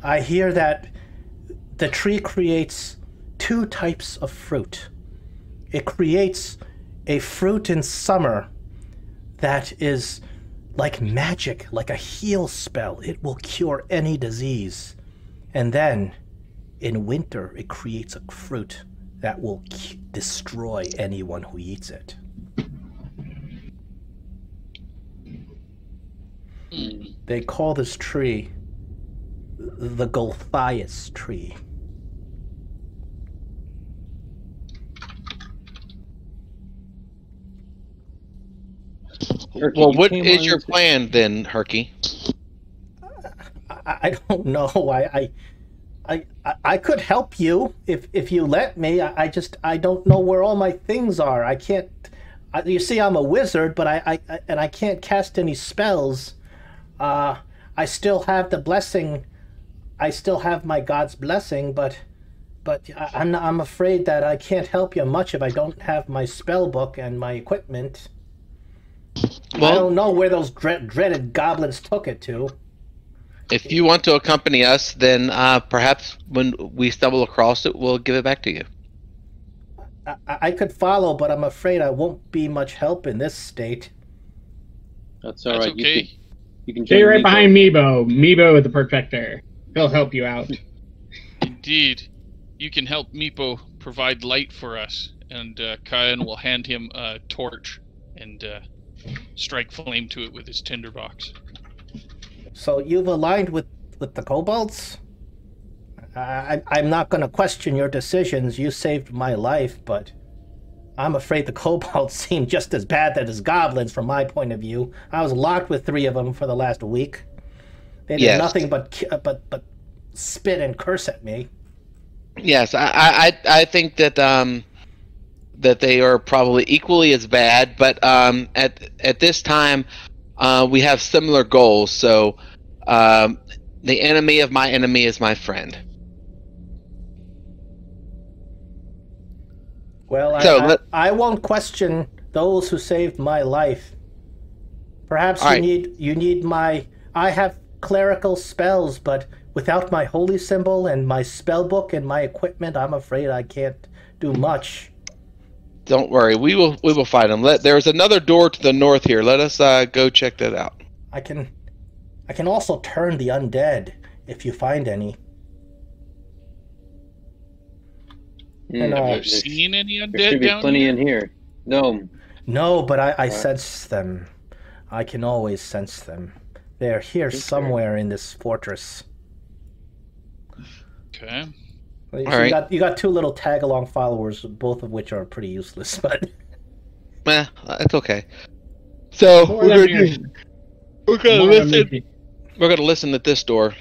I hear that the tree creates two types of fruit. It creates a fruit in summer that is like magic, like a heal spell. It will cure any disease. And then in winter, it creates a fruit that will destroy anyone who eats it. They call this tree the Golthias tree. Herky, Well, you what came is on your into- plan then, Herky? I don't know. I could help you if you let me. I don't know where all my things are. I can't. You see, I'm a wizard, but I can't cast any spells. I still have the blessing. I still have my god's blessing, but I'm afraid that I can't help you much if I don't have my spell book and my equipment. I don't know where those dreaded goblins took it to. If you want to accompany us, then perhaps when we stumble across it, we'll give it back to you. I could follow, but I'm afraid I won't be much help in this state. That's all That's right. okay. You can Stay join right Meepo. behind Meepo. Meepo is the protector. He'll help you out. Indeed. You can help Meepo provide light for us, and Kyan will hand him a torch and strike flame to it with his tinderbox. So you've aligned with the kobolds? I'm not going to question your decisions. You saved my life, but I'm afraid the kobolds seem just as bad as goblins from my point of view. I was locked with 3 of them for the last week. They did nothing but spit and curse at me. Yes, I think that that they are probably equally as bad, but at this time we have similar goals. So the enemy of my enemy is my friend. Well, So I won't question those who saved my life. Perhaps you need my... I have clerical spells, but without my holy symbol and my spell book and my equipment, I'm afraid I can't do much. Don't worry, we will find them. There's another door to the north here. Let us go check that out. I can also turn the undead if you find any. And, Have you seen any There undead should be down plenty here? in here. No, but I sense them. I can always sense them. They're here somewhere in this fortress. Okay. So you got 2 little tag-along followers, both of which are pretty useless, but... It's okay. So we're gonna listen. We're gonna listen at this door.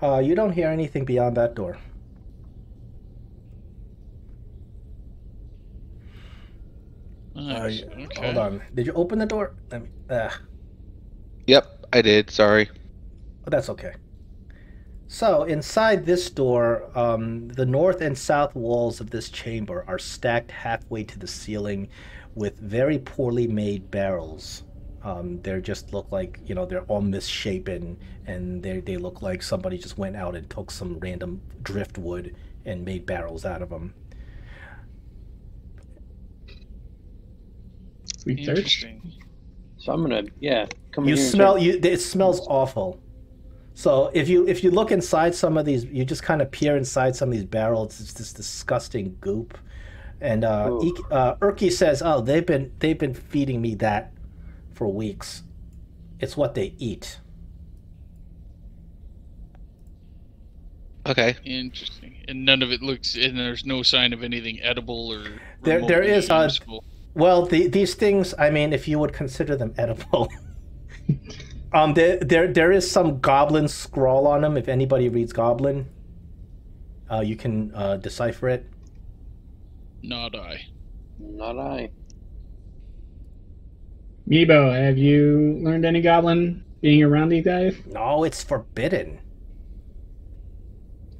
You don't hear anything beyond that door. Nice. Okay. Hold on. Did you open the door? Yep, I did. Sorry. But that's okay. So inside this door, the north and south walls of this chamber are stacked halfway to the ceiling with very poorly made barrels. They just look like, they're all misshapen, and they look like somebody just went out and took some random driftwood and made barrels out of them. Interesting. So I'm gonna come You in here. smell it smells awful. So if you look inside some of these, you just kind of peer inside some of these barrels. It's this disgusting goop. And Urki says, "Oh, they've been feeding me that for weeks. It's what they eat." Okay. Interesting. And none of it looks, and there's no sign of anything edible or There is useful. Well, these things, I mean, if you would consider them edible. There is some goblin scrawl on them. If anybody reads Goblin, you can decipher it. Not I. Not I. Meepo, have you learned any goblin being around these guys? No, it's forbidden.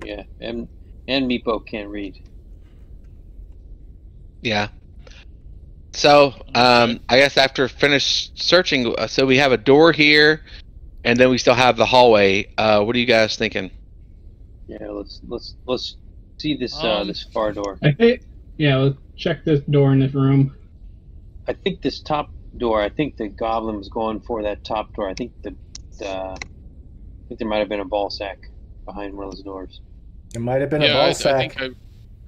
Yeah, and Meepo can't read. Yeah. So, I guess after finished searching, so we have a door here, and then we still have the hallway. What are you guys thinking? Yeah, let's see this this far door. Let's check this door in this room. I think this top door. I think the goblin was going for that top door. I think I think there might have been a ball sack behind one of those doors. It might have been a ball sack.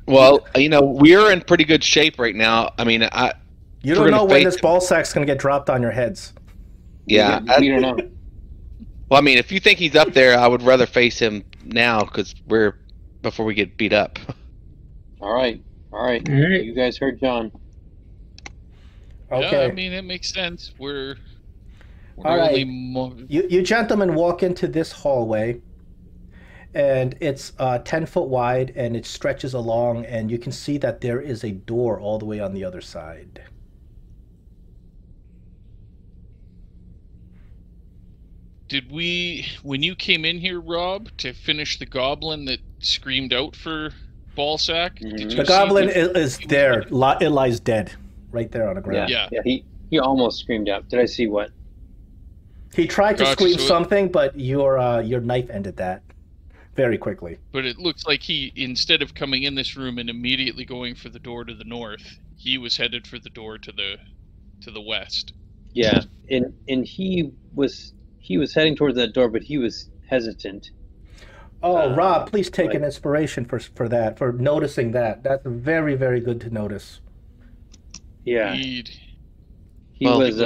Well, we're in pretty good shape right now. I mean, you don't know when this ball sack's going to get dropped on your heads. Yeah, we don't know. Well, I mean, if you think he's up there, I would rather face him now because before we get beat up. All right. All right. You guys heard John. Okay. Yeah, I mean, it makes sense. We're All right. only You gentlemen walk into this hallway, and it's 10 foot wide, and it stretches along, and you can see that there is a door all the way on the other side. Did when you came in here, Rob, to finish the goblin that screamed out for Ballsack? Did you The see goblin the- is there. It lies dead right there on the ground. Yeah. He almost screamed out. Did I see what? He tried to Gotcha, scream so it- something, but your knife ended that very quickly. But it looks like he, instead of coming in this room and immediately going for the door to the north, he was headed for the door to the west. Yeah, and he was heading towards that door, but he was hesitant. Oh, Rob, please take like- an inspiration for that, for noticing that. That's very, very good to notice. Yeah, Indeed. he Well, was.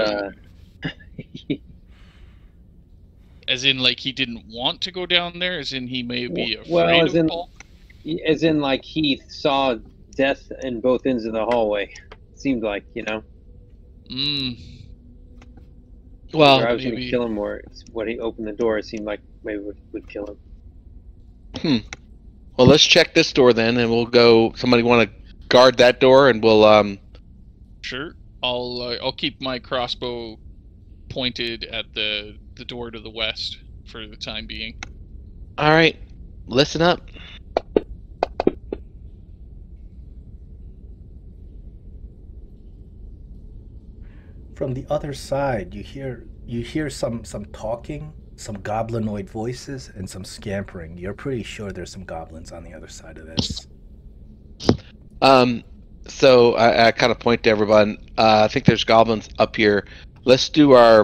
As in, like, he didn't want to go down there? As in, he may be afraid Well, of Paul? as in, like he saw death in both ends of the hallway. Seemed like, Well, or I was going to maybe. kill him, or when he opened the door, it seemed like maybe would kill him. well, let's check this door then, and we'll go. Somebody want to guard that door, and we'll Sure. I'll keep my crossbow pointed at the door to the west for the time being. All right, listen up. From the other side, you hear some talking, some goblinoid voices, and some scampering. You're pretty sure there's some goblins on the other side of this. So I kind of point to everyone. I think there's goblins up here. Let's do our.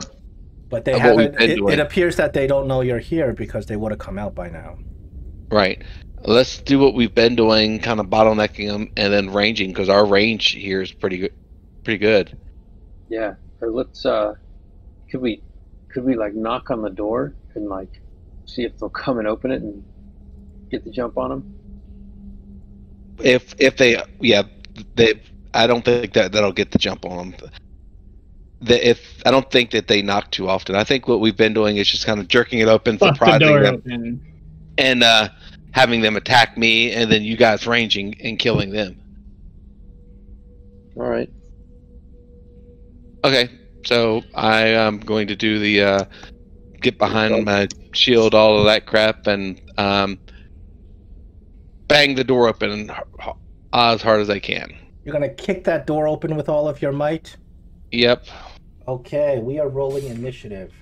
But they Of what we've haven't. been It doing. appears that they don't know you're here because they would have come out by now. Right. Let's do what we've been doing, kind of bottlenecking them, and then ranging because our range here is pretty good. Yeah, or let's. Could we like knock on the door and like see if they'll come and open it and get the jump on them? If they, I don't think that'll get the jump on them. I don't think that they knock too often. I think what we've been doing is just kind of jerking it open, Bust the surprising door them, open. and having them attack me, and then you guys ranging and killing them. All right. Okay, so I am going to do the get behind my shield, all of that crap, and bang the door open as hard as I can. You're gonna kick that door open with all of your might? Yep. Okay, we are rolling initiative.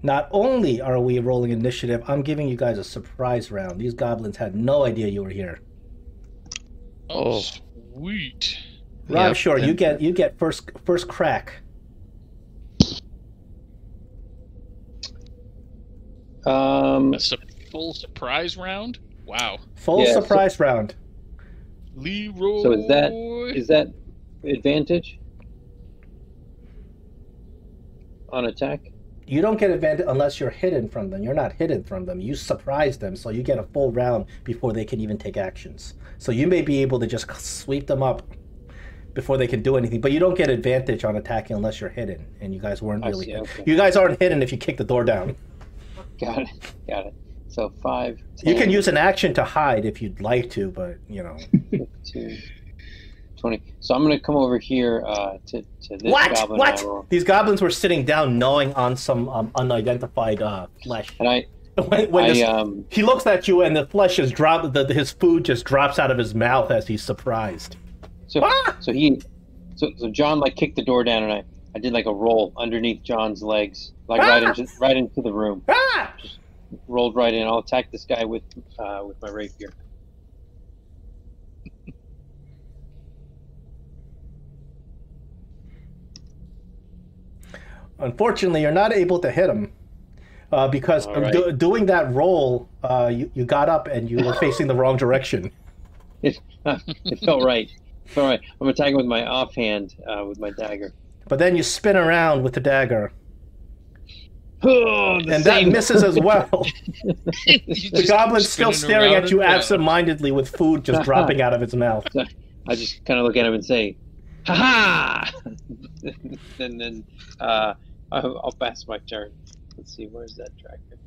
Not only are we rolling initiative, I'm giving you guys a surprise round. These goblins had no idea you were here. Oh. Sweet. Rob, Yep, sure, and- you get first crack. A full surprise round? Wow. Full Yeah, surprise round. Leroy. So is that advantage on attack? You don't get advantage unless you're hidden from them. You're not hidden from them. You surprise them, so you get a full round before they can even take actions. So you may be able to just sweep them up before they can do anything, but you don't get advantage on attacking unless you're hidden. And you guys weren't I really see, hidden. okay. You guys aren't hidden if you kick the door down. Got it. So 5, 10, You can use an action to hide if you'd like to, but 15, 20. So I'm going to come over here to this goblin. What? I will- These goblins were sitting down, gnawing on some unidentified flesh. And He looks at you, and the flesh is his food just drops out of his mouth as he's surprised. So John like kicked the door down, and I did like a roll underneath John's legs, like right into the room. Ah! Just rolled right in. I'll attack this guy with my rapier. Unfortunately, you're not able to hit him because All right. doing that roll, you got up and you were facing the wrong direction. It felt right. All right, I'm attacking with my offhand with my dagger. But then you spin around with the dagger. Oh, And that misses as well. The goblin's still staring at you absent-mindedly with food just dropping out of its mouth. So I just kind of look at him and say, "Ha ha!" And then I'll pass my turn. Let's see, where's that tracker?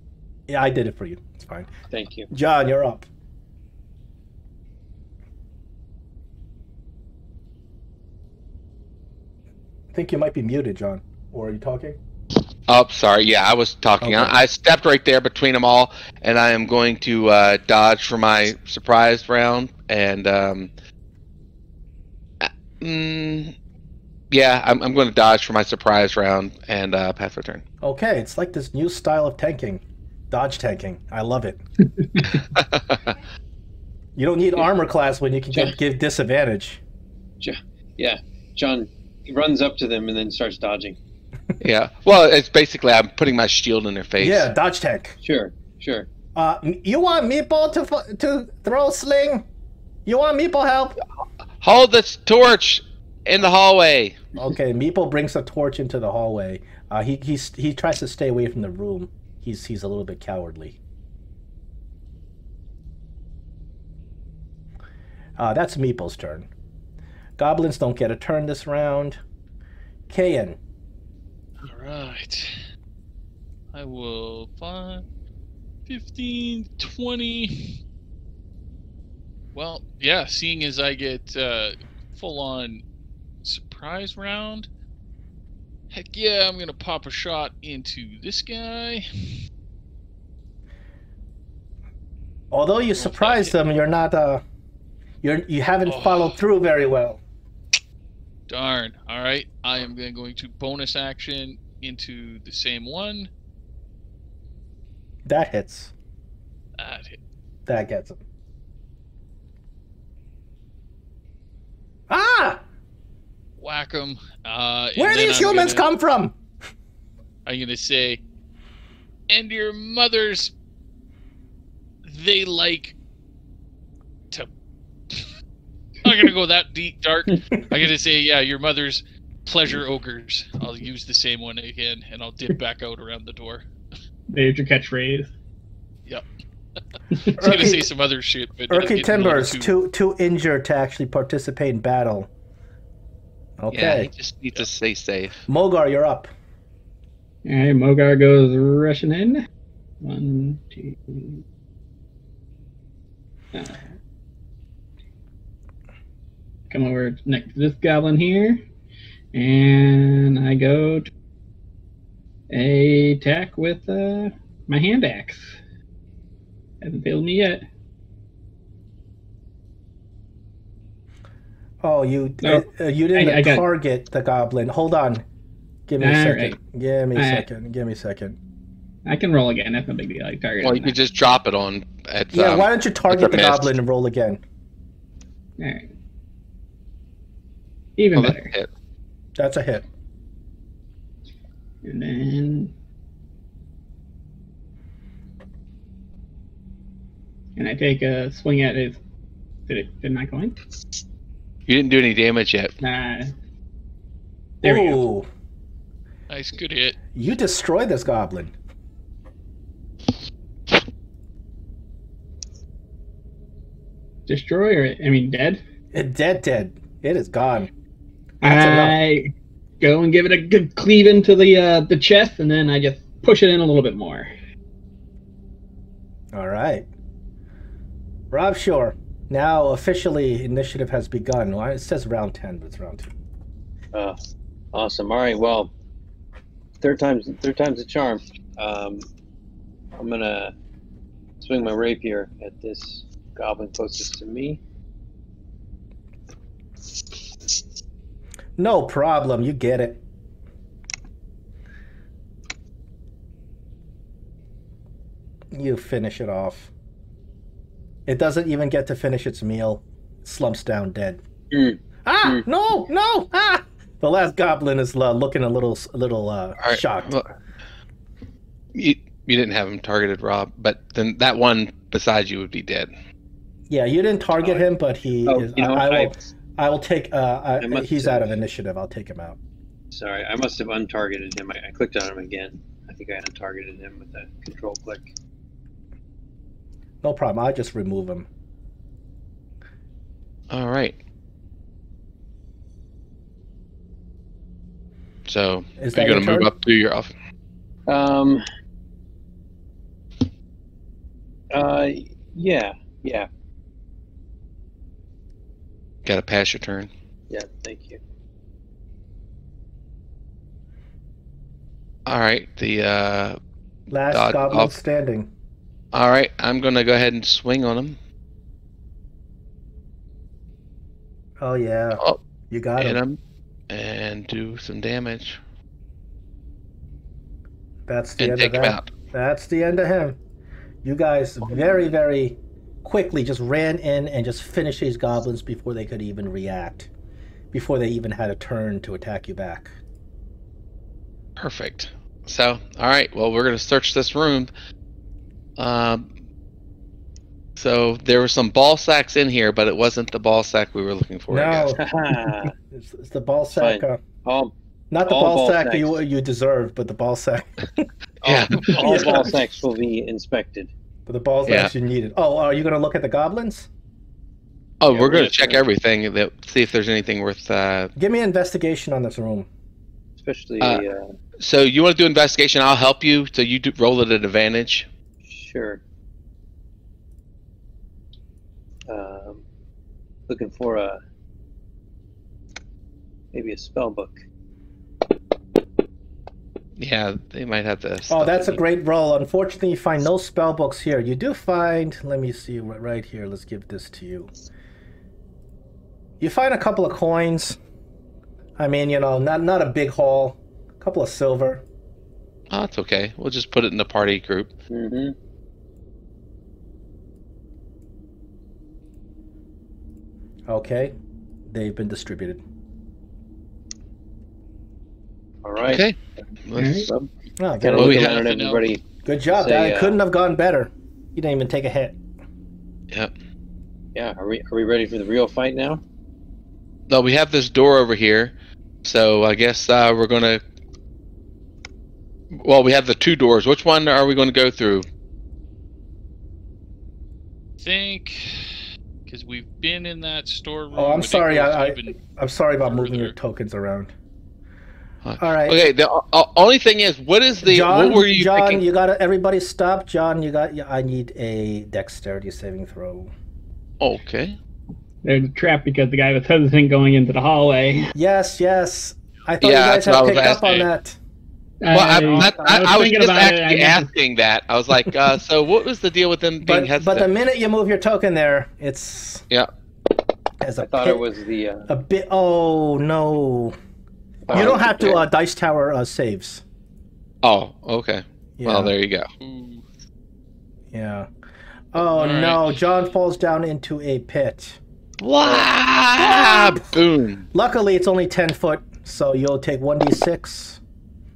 Yeah, I did it for you. It's fine. Thank you. John, you're up. I think you might be muted, John. Or are you talking? Oh, sorry. Yeah, I was talking. Okay. I stepped right there between them all, and I am going to dodge for my surprise round. And yeah, I'm going to dodge for my surprise round and pass my turn. Okay, it's like this new style of tanking. Dodge tanking. I love it. You don't need armor class when you can give disadvantage. Yeah, John runs up to them and then starts dodging. Yeah. Well, it's basically I'm putting my shield in their face. Yeah, dodge tank. Sure. You want Meepo to throw a sling? You want Meepo help? Hold this torch in the hallway. Okay, Meepo brings a torch into the hallway. He tries to stay away from the room. He's a little bit cowardly. That's Meepo's turn. Goblins don't get a turn this round. Kayan. All right. I will 5, 15, 20. Well, yeah, seeing as I get full-on surprise round, heck yeah, I'm going to pop a shot into this guy. Although you surprised them, you're not, you haven't followed through very well. Darn. All right. I am then going to bonus action into the same one. That hits. That hit. That gets him. Ah! Whack him. Where do these humans come from? I'm going to say, and your mother's, they like to... I'm going to go that deep, dark. I'm going to say, yeah, your mother's pleasure ogres. I'll use the same one again, and I'll dip back out around the door. There's your catchphrase. Yep. I was going to say some other shit, but... Urky Timbers, too injured to actually participate in battle. Okay. Yeah, you just need to stay safe. Mogar, you're up. Alright, Mogar goes rushing in. 1, 2... Come over next to this goblin here. And I go to attack with my hand axe. Hasn't failed me yet. Oh, you didn't target the goblin. Hold on. Give me a second. Right. Give me a second. Give me a second. I can roll again. That's no big deal. I target. Well, you could just drop it on. At, yeah, why don't you target the goblin and roll again? All right. Even better. That's a hit. And then... And I take a swing at his... Didn't I go in? You didn't do any damage yet. There we go. Nice, good hit. You destroy this goblin. Destroy or, I mean, dead? Dead. It is gone. I go and give it a good cleave into the chest, and then I just push it in a little bit more. All right. Rob Shore. Now officially initiative has begun. Well, it says round 10, but it's round 2. Awesome. All right. Well, third time's a charm. I'm gonna swing my rapier at this goblin closest to me. No problem. You get it. You finish it off. It doesn't even get to finish its meal. It slumps down dead. No! Ah! The last goblin is looking a little right, shocked. Well, you didn't have him targeted, Rob, but then that one beside you would be dead. Yeah, you didn't target him, but he is. I will take. He's have- out of initiative. I'll take him out. Sorry, I must have untargeted him. I clicked on him again. I think I untargeted him with that control click. No problem. I'll just remove him. All right. So, Is are that you going to your move turn? up to your off? Yeah. Got to pass your turn. Yeah, thank you. All right. The Last Dodge goblin off. standing. all right. I'm going to go ahead and swing on him. Oh yeah, Oh, you got hit him. him and do some damage That's the and end take of him that. out. That's the end of him. You guys very, very quickly just ran in and just finished these goblins before they could even react, before they even had a turn to attack you back. Perfect. So, all right. Well, we're going to search this room. So there were some ball sacks in here, but it wasn't the ball sack we were looking for. I No, guess. Haha. it's the ball sack. Fine. All Not the all ball ball sack sacks. you deserved, but the ball sack. Yeah. all Yeah. ball sacks will be inspected. But the ball sacks you needed. Oh, are you going to look at the goblins? Oh, Yeah, we're we're going gonna to check try. everything. See if there's anything worth. Give me an investigation on this room. Especially, So you want to do investigation? I'll help you. So you roll it at advantage. sure. Looking for maybe a spell book. Yeah, they might have to. Oh, that's a great roll. Unfortunately, you find no spell books here. You do find, let me see, right here. Let's give this to you. You find a couple of coins. I mean, you know, not a big haul. A couple of silver. Oh, it's okay. We'll just put it in the party group. Mm-hmm. Okay, they've been distributed. All right. Okay. Let's- Well, Oh, kind of Well, we look have around to at know. everybody. good job. Say, That couldn't have gone better. You didn't even take a hit. Yep. Yeah. Are we ready for the real fight now? No, we have this door over here, so I guess we're gonna. Well, we have the two doors. Which one are we going to go through? Think, because we've been in that storeroom. Oh, I'm and it sorry, goes even- I'm sorry about moving your Further. tokens around. All right. Okay. The only thing is, what is the? John, what were you John, thinking? you gotta, everybody stop. John, I need a dexterity saving throw. Okay. There's a trap because the guy was hesitant going into the hallway. Yes. I thought Yeah, you guys that's what I had was picked up on asking. that. Well, I was thinking just about it. actually asking that. I was like, so what was the deal with them being But hesitant? the minute you move your token there, it's Yeah. as a I thought pit- it was the. a bit. Oh no! You don't have to dice tower saves. Oh, okay. Yeah. Well, there you go. Ooh. Yeah. Oh Alright. no! John falls down into a pit. Wow! Boom. Luckily, it's only 10 foot, so you'll take 1d6.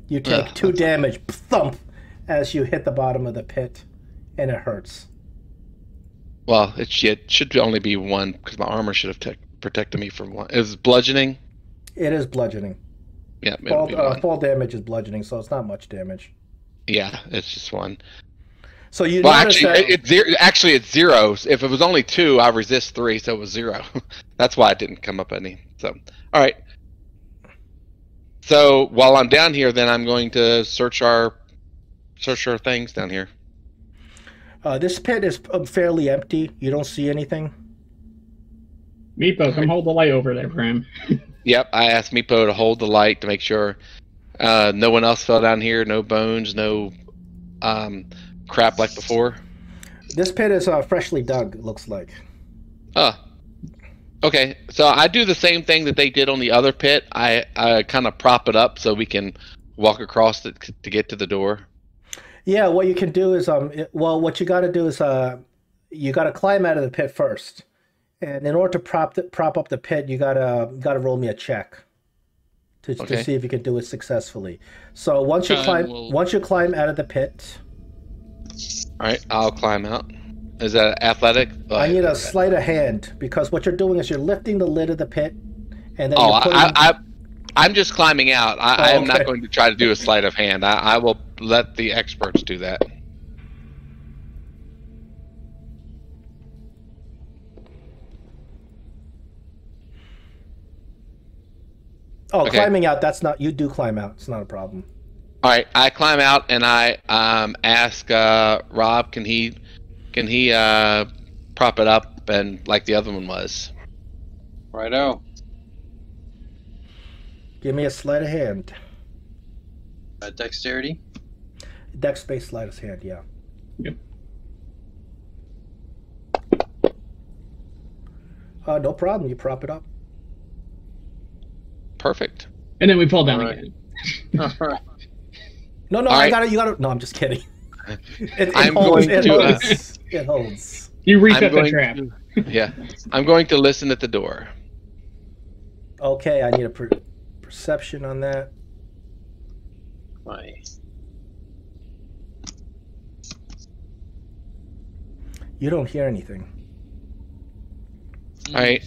You take Ugh, 2 damage, thump, as you hit the bottom of the pit, and it hurts. Well, it should only be one because my armor should have protected me from one. Is bludgeoning? It is bludgeoning. Yeah, it'll be one. Fall damage is bludgeoning, so it's not much damage. Yeah, it's just one. So you Well, notice actually, that it's zero. Actually, it's zero. If it was only two, I resist three, so it was zero. That's why it didn't come up any. So, all right. So while I'm down here, then I'm going to search our things down here. this pit is fairly empty. You don't see anything. Meepo, come hold the light over there for him. Yep, I asked Meepo to hold the light to make sure no one else fell down here. No bones. No crap like before. This pit is freshly dug, it looks like. Okay, so I do the same thing that they did on the other pit. I kind of prop it up so we can walk across it to get to the door. Yeah, what you can do is what you got to do is you got to climb out of the pit first, and in order to prop up the pit, you gotta roll me a check to see if you can do it successfully. So once you climb out of the pit. All right, I'll climb out. Is that athletic? I need a sleight of hand, because what you're doing is you're lifting the lid of the pit, and then Oh, you're putting... I'm just climbing out. I am okay. not going to try to do a sleight of hand. I will let the experts do that. Oh, Okay. climbing out, that's not... You do climb out. It's not a problem. All right, I climb out and I ask Rob, can he prop it up and like the other one was? Righto. Give me a sleight of hand. Dexterity. Dex-based sleight of hand, yeah. Yep. No problem. You prop it up. Perfect. And then we fall down Alright. again. All right. No, All I right. got it. You got it. No, I'm just kidding. It I'm holds. going It to, holds. It holds. You reset I'm the going trap. Yeah, I'm going to listen at the door. Okay, I need a perception on that. My You don't hear anything. All right.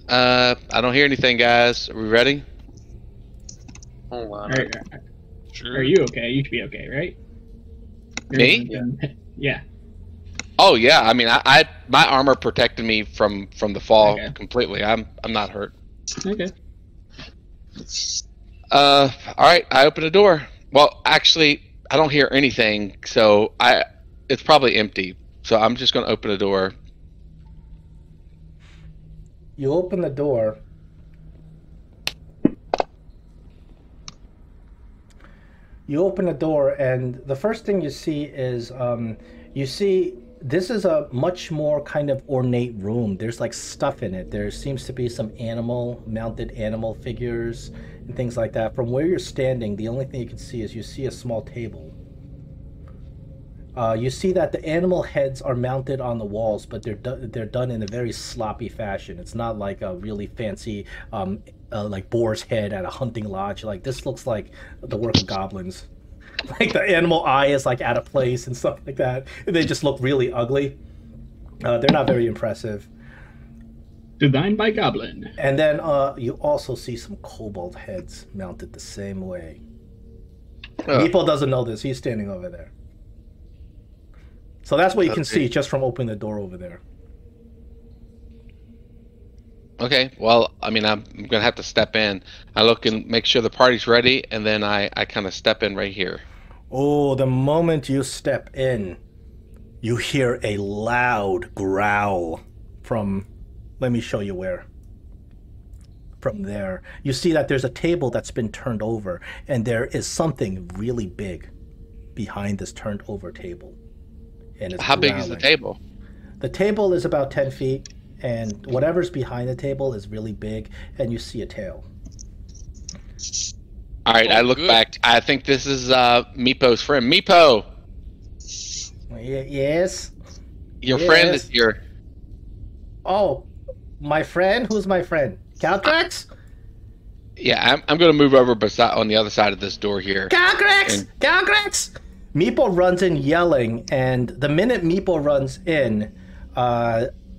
I don't hear anything, guys. Are we ready? hold on. Sure. Are you okay? You should be okay, right? Me? Yeah. Oh yeah. I mean, I my armor protected me from the fall Okay. completely. I'm not hurt. Okay. All right. I open the door. Well, actually, I don't hear anything, so it's probably empty. So I'm just going to open the door. You open the door. You open the door, and the first thing you see is this is a much more kind of ornate room. There's like stuff in it. There seems to be some mounted animal figures and things like that. From where you're standing, the only thing you can see is you see a small table. You see that the animal heads are mounted on the walls, but they're done in a very sloppy fashion. It's not like a really fancy, like boar's head at a hunting lodge. Like this looks like the work of goblins. Like the animal eye is like out of place and stuff like that. They just look really ugly. They're not very impressive. Designed by Goblin. And then you also see some kobold heads mounted the same way. Meepo doesn't know this. He's standing over there. So that's what you can see just from opening the door over there. Okay. Well, I mean, I'm going to have to step in. I look and make sure the party's ready, and then I kind of step in right here. Oh, the moment you step in, you hear a loud growl from, let me show you where. From there. You see that there's a table that's been turned over, and there is something really big behind this turned over table. And it's How big is the table? The table is about 10 feet, and whatever's behind the table is really big, and you see a tail. All right, I look good. back. I think this is Meepo's friend. Meepo, Yes? your Yes. friend is your... Oh, my friend? Who's my friend? Calcrax? Yeah, I'm going to move over on the other side of this door here. Calcrax! Calcrax! Meepo runs in yelling, and the minute Meepo runs in,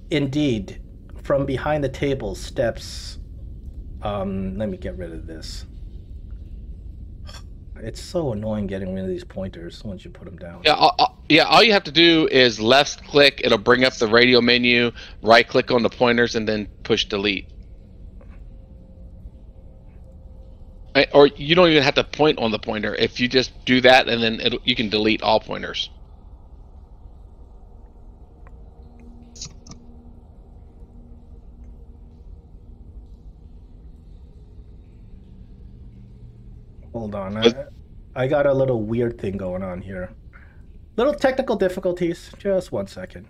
indeed, from behind the table steps... let me get rid of this. It's so annoying getting rid of these pointers once you put them down. Yeah, all you have to do is left click. It'll bring up the radio menu, right click on the pointers, and then push delete. Or you don't even have to point on the pointer. If you just do that, and then you can delete all pointers. Hold on, I got a little weird thing going on here. Little technical difficulties. Just 1 second.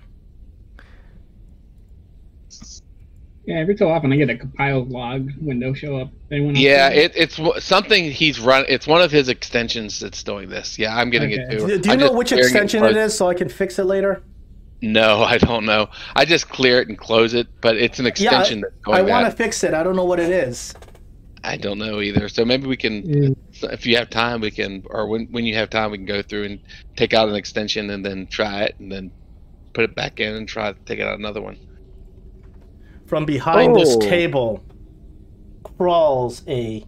Yeah, every so often I get a compiled log window show up. Anyone else Yeah, see that? it's something he's run. It's one of his extensions that's doing this. Yeah, I'm getting it Okay. too. Do you know which extension it is so I can fix it later? No, I don't know. I just clear it and close it, but it's an extension that's going I want to that. fix it. I don't know what it is. I don't know either. So maybe we can, if you have time, we can, or when you have time, we can go through and take out an extension and then try it and then put it back in and try to take out another one. From behind this table crawls a...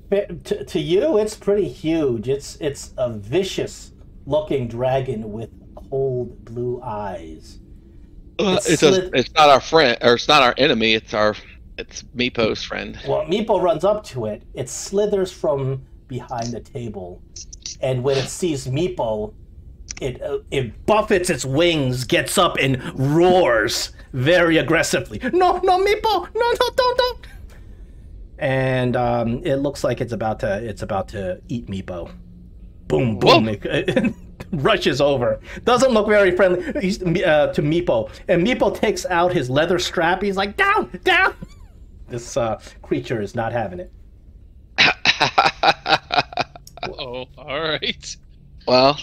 To you, it's pretty huge. It's a vicious-looking dragon with cold blue eyes. It's not our friend, or it's not our enemy. It's Meepo's friend. Well, Meepo runs up to it. It slithers from behind the table, and when it sees Meepo, it buffets its wings, gets up, and roars very aggressively. No, Meepo! No, don't! And it looks like it's about to eat Meepo. Boom! It rushes over. Doesn't look very friendly to Meepo. And Meepo takes out his leather strap. He's like, down! This creature is not having it. Oh, all right. Well,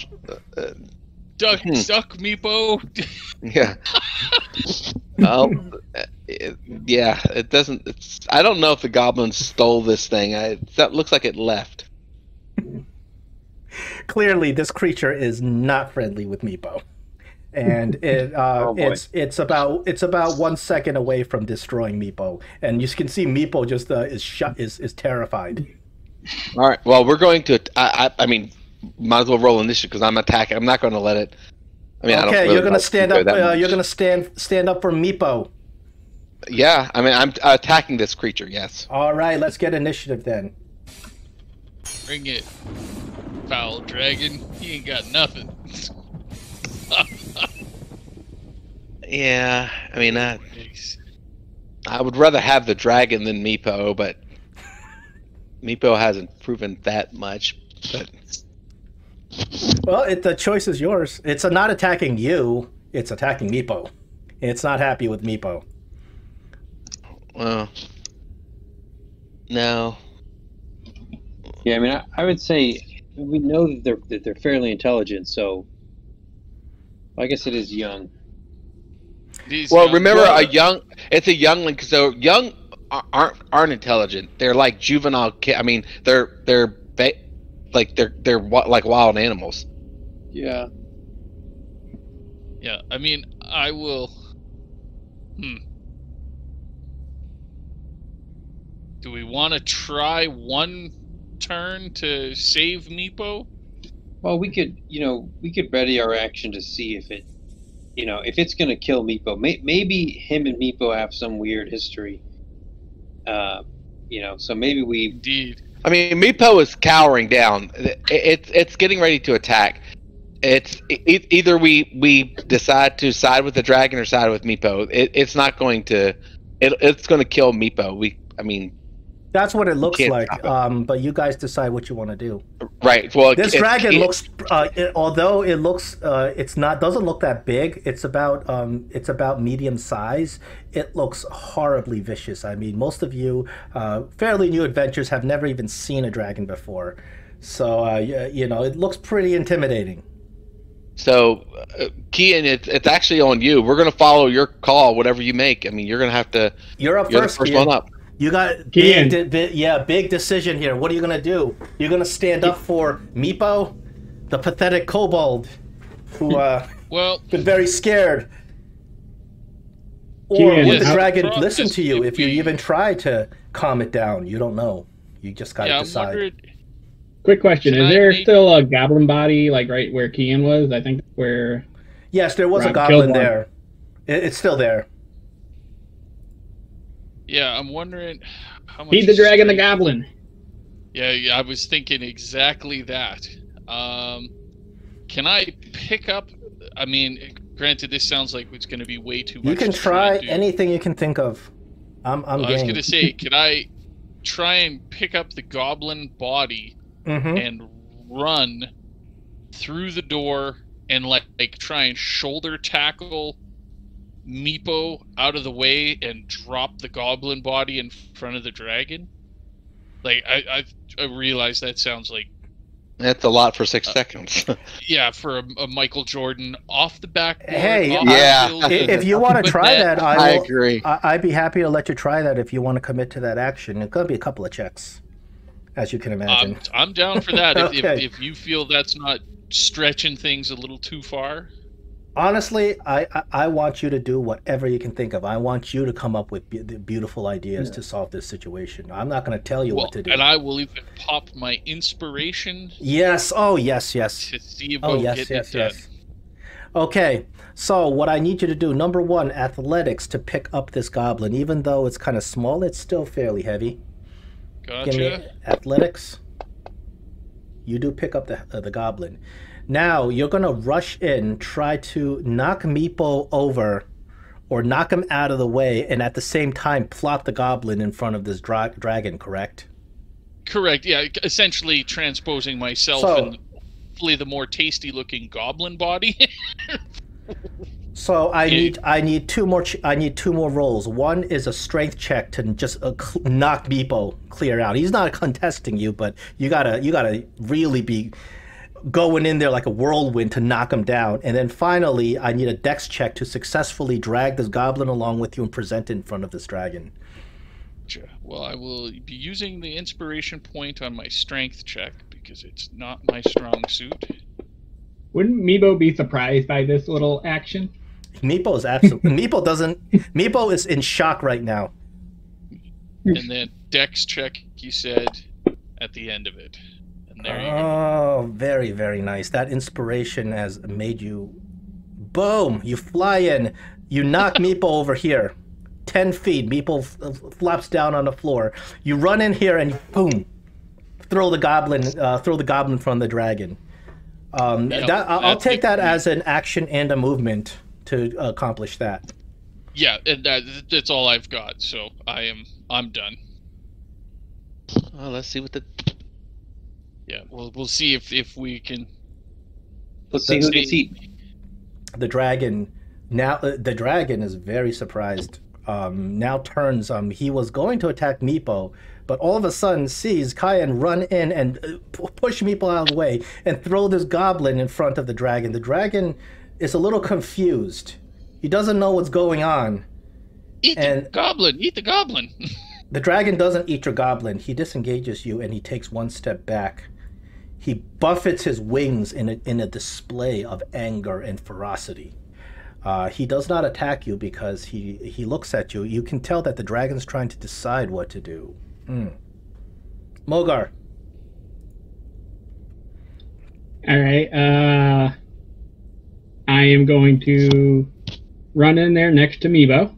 duck, Meepo. Yeah. Well, yeah. It doesn't. I don't know if the goblins stole this thing. That looks like it left. Clearly, this creature is not friendly with Meepo, and it's about 1 second away from destroying Meepo, and you can see Meepo just is terrified. All right. Well, we're going to. I mean, might as well roll initiative because I'm attacking. I'm not going to let it. I mean, okay, you're going to stand up. You're going to stand up for Meepo. Yeah, I mean, I'm attacking this creature. Yes. All right, let's get initiative then. Bring it, foul dragon. He ain't got nothing. Yeah, I mean, I would rather have the dragon than Meepo, but Meepo hasn't proven that much. But well, the choice is yours. It's not attacking you. It's attacking Meepo. It's not happy with Meepo. Well, no. Yeah, I mean, I would say we know that they're fairly intelligent, so I guess it is young. Remember, it's a youngling. So young aren't intelligent. They're like juvenile kids. I mean, they're like wild animals. Yeah. Yeah, I mean, I will. Do we want to try one turn to save Meepo? Well, we could ready our action to see if it's going to kill Meepo. Maybe him and Meepo have some weird history. So maybe we. Indeed. I mean, Meepo is cowering down. It's getting ready to attack. It's either we decide to side with the dragon or side with Meepo. It's not going to. It's going to kill Meepo. That's what it looks like. But you guys decide what you want to do. Right. Well, this dragon looks, although it looks, doesn't look that big. It's about medium size. It looks horribly vicious. I mean, most of you, fairly new adventurers, have never even seen a dragon before, so it looks pretty intimidating. So, Kian, it's actually on you. We're going to follow your call, whatever you make. I mean, you're going to have to. You're up you're first. The first one up. You got big decision here. What are you gonna do? You're gonna stand up for Meepo, the pathetic kobold, who been very scared, or would the dragon listen to you if you even try to calm it down? You don't know. You just gotta decide. Quick question: is there still a goblin body like right where Kian was? I think where. Yes, there was a goblin there. It's still there. Yeah, I'm wondering how much. Feed the dragon, the goblin. Yeah, I was thinking exactly that. Can I pick up? I mean, granted, this sounds like it's going to be way too much. You can try anything you can think of. I was going to say, can I try and pick up the goblin body and run through the door and like try and shoulder tackle Meepo out of the way and drop the goblin body in front of the dragon? Like, I realize that sounds like that's a lot for 6 seconds. Yeah, for a Michael Jordan off the backboard. Hey, if you want to try that, I agree. I'd be happy to let you try that if you want to commit to that action. It's going to be a couple of checks, as you can imagine. I'm down for that. Okay. If you feel that's not stretching things a little too far. Honestly, I want you to do whatever you can think of. I want you to come up with beautiful ideas to solve this situation. I'm not going to tell you what to do. And I will even pop my inspiration. Yes. Oh, yes. To see about getting it done. Okay. So what I need you to do, number 1, athletics to pick up this goblin. Even though it's kind of small, it's still fairly heavy. Gotcha. Give me athletics. You do pick up the goblin. Now, you're going to rush in, try to knock Meepo over or knock him out of the way, and at the same time plop the goblin in front of this dragon, correct? Correct, yeah. Essentially transposing myself and hopefully the more tasty-looking goblin body. So I need two more rolls. One is a strength check to just knock Meepo clear out. He's not contesting you, but you gotta really be going in there like a whirlwind to knock him down. And then finally, I need a dex check to successfully drag this goblin along with you and present it in front of this dragon. Well, I will be using the inspiration point on my strength check because it's not my strong suit. Wouldn't Meepo be surprised by this little action? Meepo is absolutely... Meepo is in shock right now. And then dex check, you said, at the end of it. There you go. Oh, very, very nice. That inspiration has made you... Boom! You fly in. You knock Meepo over here. 10 feet. Meepo flops down on the floor. You run in here and boom! Throw the goblin from the dragon. I'll take that as an action and a movement to accomplish that. Yeah, and that's all I've got. So I'm done. Well, let's see what the... Yeah, we'll see if we can. Let's see who gets eaten. The dragon is very surprised. Now turns. He was going to attack Meepo, but all of a sudden sees Kyan run in and push Meepo out of the way and throw this goblin in front of the dragon. The dragon is a little confused. He doesn't know what's going on. Eat the goblin! Eat the goblin! The dragon doesn't eat your goblin. He disengages you and he takes one step back. He buffets his wings in a display of anger and ferocity. He does not attack you because he looks at you. You can tell that the dragon's trying to decide what to do. Mogar. All right. I am going to run in there next to Meepo.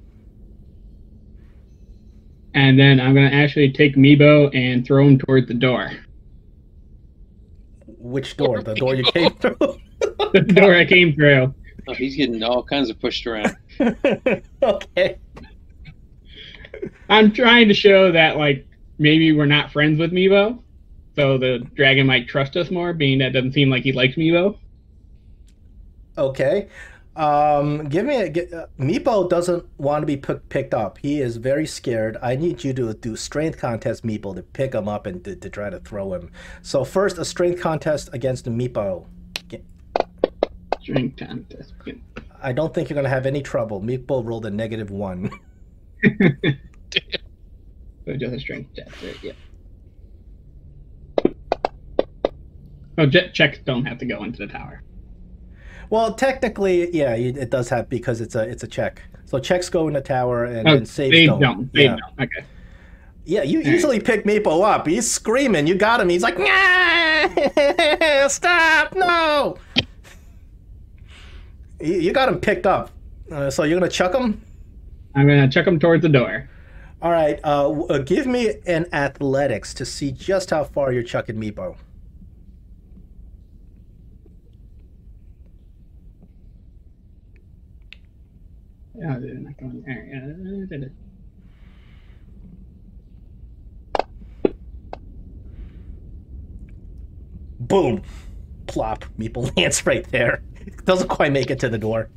And then I'm going to actually take Meepo and throw him toward the door. Which door? The door you came through? The door I came through. Oh, he's getting all kinds of pushed around. Okay. I'm trying to show that, like, maybe we're not friends with Meepo, so the dragon might trust us more, being that it doesn't seem like he likes Meepo. Okay. Meepo doesn't want to be picked up. He is very scared. I need you to do strength contest Meepo to pick him up and to try to throw him. So first, a strength contest against Meepo. Strength contest. I don't think you're going to have any trouble. Meepo rolled a -1. So just a strength check, right? Yeah. Oh, checks don't have to go into the tower. Well, technically, yeah, it does have, because it's a check. So checks go in the tower and saves don't. Saves don't. Okay. Yeah, you easily pick Meepo up. He's screaming. You got him. He's like, nah! Stop! No! You got him picked up. So you're going to chuck him? I'm going to chuck him towards the door. All right. Give me an athletics to see just how far you're chucking Meepo. Oh, they're not going there. Boom. Plop. Meepo lands right there. Doesn't quite make it to the door.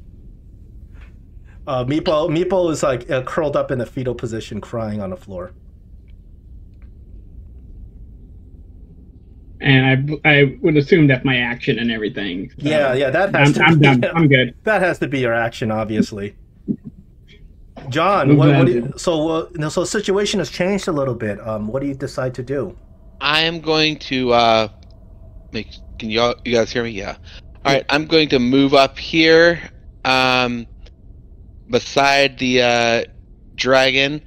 Meepo is like curled up in a fetal position, crying on the floor. And I would assume that's my action and everything. So yeah, that has to I'm be, done. I'm good. That has to be your action, obviously. John, so the situation has changed a little bit. What do you decide to do? I am going to can you guys hear me? Yeah. All right, I'm going to move up here beside the dragon.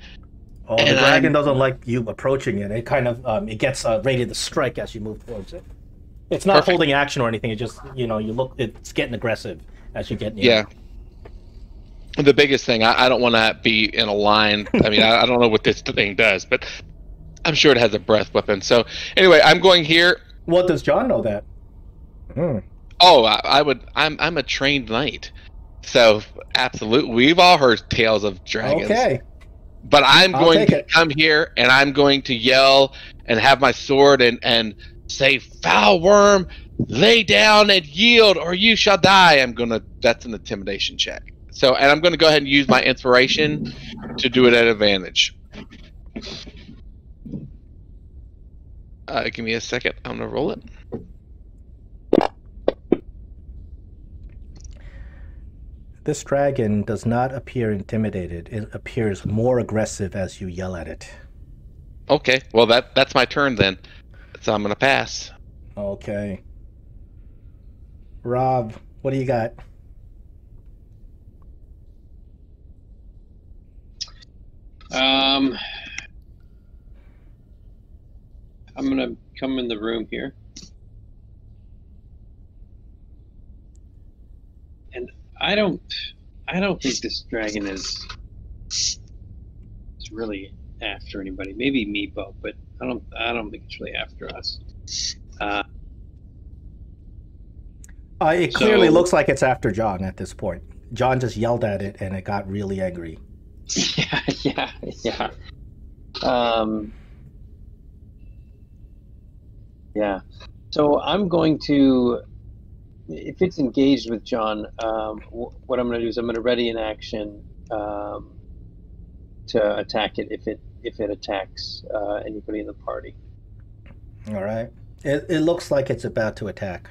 Oh, the dragon doesn't like you approaching it. It kind of it gets ready to strike as you move towards it. It's not holding action or anything. It just, you look. It's getting aggressive as you get near. Yeah. The biggest thing, I don't want to be in a line. I mean, I don't know what this thing does, but I'm sure it has a breath weapon. So anyway, I'm going here. What does John know that? Oh, I'm a trained knight, so absolutely. We've all heard tales of dragons. Okay. But I'm going to come here and I'm going to yell and have my sword and say, "Foul worm, lay down and yield, or you shall die." That's an intimidation check. So, and I'm going to go ahead and use my inspiration to do it at advantage. Give me a second. I'm going to roll it. This dragon does not appear intimidated. It appears more aggressive as you yell at it. Okay, well that's my turn then. So I'm going to pass. Okay. Rob, what do you got? I'm gonna come in the room here, and I don't think this dragon is really after anybody. Maybe Meepo, but I don't think it's really after us. It clearly looks like it's after John at this point. John just yelled at it, and it got really angry. Yeah. Yeah. So I'm going to, if it's engaged with John, what I'm going to do is I'm going to ready an action to attack it if it attacks anybody in the party. All right. It looks like it's about to attack.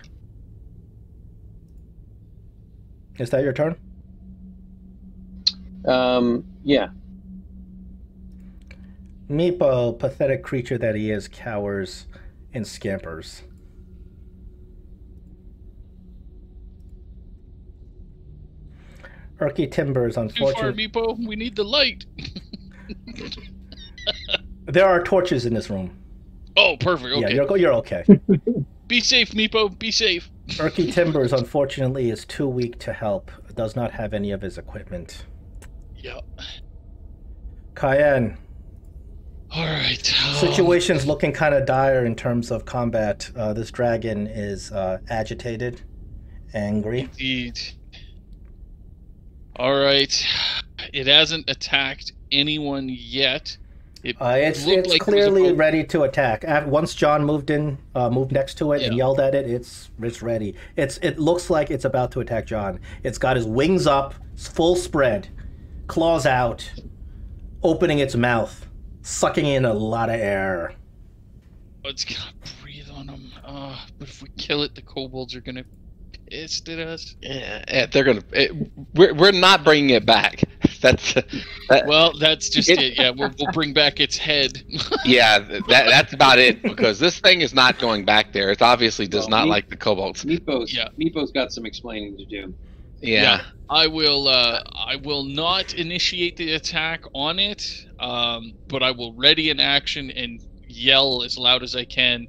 Is that your turn? Yeah. Meepo, pathetic creature that he is, cowers and scampers. Erky Timbers, unfortunately. Too far, Meepo. We need the light. There are torches in this room. Oh, perfect. Okay. Yeah, you're okay. Be safe, Meepo. Be safe. Erky Timbers, unfortunately, is too weak to help. Does not have any of his equipment. Yep. Cayenne. All right. Situation's looking kind of dire in terms of combat. This dragon is agitated, angry. Indeed. All right. It hasn't attacked anyone yet. It's like clearly ready to attack. Once John moved next to it and yelled at it, it's ready. It looks like it's about to attack John. It's got his wings up, full spread, claws out, opening its mouth, sucking in a lot of air. It's gonna breathe on him. But if we kill it, the kobolds are gonna pissed at us. Yeah, they're gonna. We're not bringing it back. That's just it. Yeah, we'll bring back its head. Yeah, that's about it, because this thing is not going back there. It obviously does not like the kobolds. Meepo's got some explaining to do. Yeah. I will not initiate the attack on it, but I will ready an action and yell as loud as I can.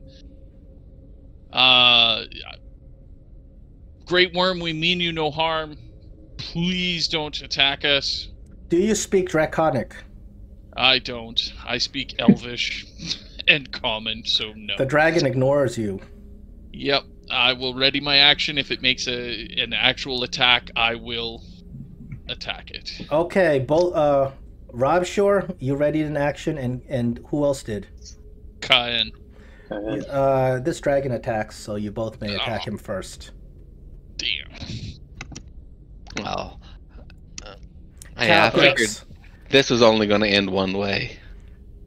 Great Worm, we mean you no harm. Please don't attack us. Do you speak Draconic? I don't. I speak Elvish and Common, so no. The dragon ignores you. Yep. I will ready my action. If it makes an actual attack, I will attack it. Okay, Rob, sure, you readied an action, and who else did? Cayenne. This dragon attacks, so you both may attack him first. Damn. Well, I figured this was only going to end one way.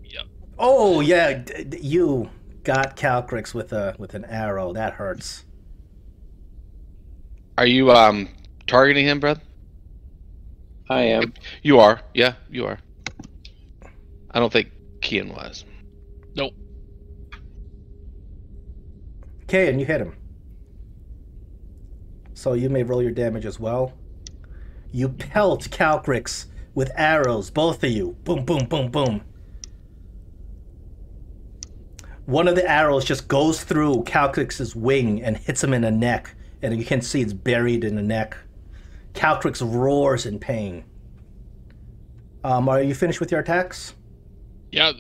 Yep. Oh yeah, you got Calcrix with an arrow. That hurts. Are you targeting him, bro? I am. You are. Yeah, you are. I don't think Kian was. Nope. Okay, and you hit him. So you may roll your damage as well. You pelt Calcrix with arrows, both of you. Boom, boom, boom, boom. One of the arrows just goes through Calcrix's wing and hits him in the neck, and you can see it's buried in the neck. Calcrix roars in pain. Are you finished with your attacks? Yeah.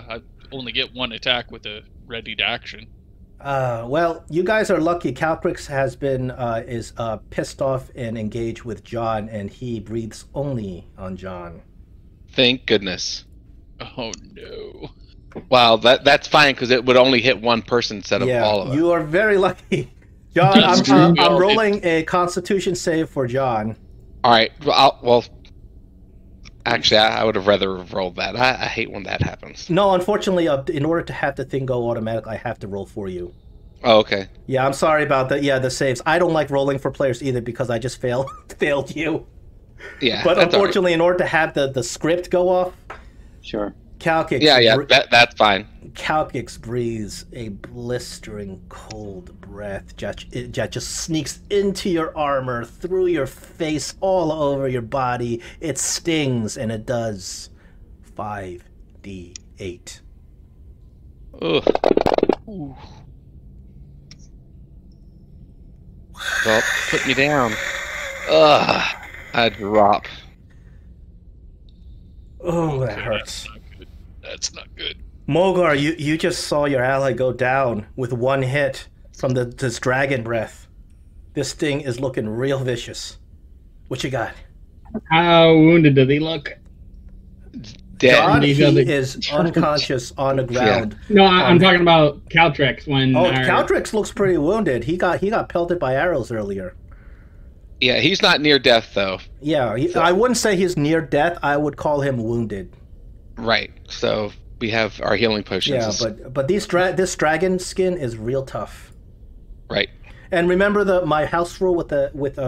I only get one attack with a ready to action. Well, you guys are lucky. Calcrix has been is pissed off and engaged with John, and he breathes only on John. Thank goodness. Oh no. Wow, that's fine because it would only hit one person instead of all of us. You are very lucky. John, I'm rolling a Constitution save for John. All right. Well, actually, I would have rather rolled that. I hate when that happens. No, unfortunately, in order to have the thing go automatic, I have to roll for you. Oh, okay. Yeah, I'm sorry about that. Yeah, the saves. I don't like rolling for players either because I just failed you. Yeah. But unfortunately, in order to have the script go off, sure. Calcrix. Yeah, that's fine. Calcrix breathes a blistering cold breath that just sneaks into your armor, through your face, all over your body. It stings, and it does 5d8. Ugh. Ooh. Well, put me down. Ugh. I drop. Oh, that hurts. That's not good. Mogar, you just saw your ally go down with one hit from this dragon breath. This thing is looking real vicious. What you got? How wounded does he look? Dead. John, he is unconscious on the ground. Yeah. No, I'm talking about Caltrix. Caltrix looks pretty wounded. He got pelted by arrows earlier. Yeah, he's not near death though. Yeah, I wouldn't say he's near death. I would call him wounded. Right. So we have our healing potions. Yeah, but this dragon skin is real tough. Right. And remember my house rule with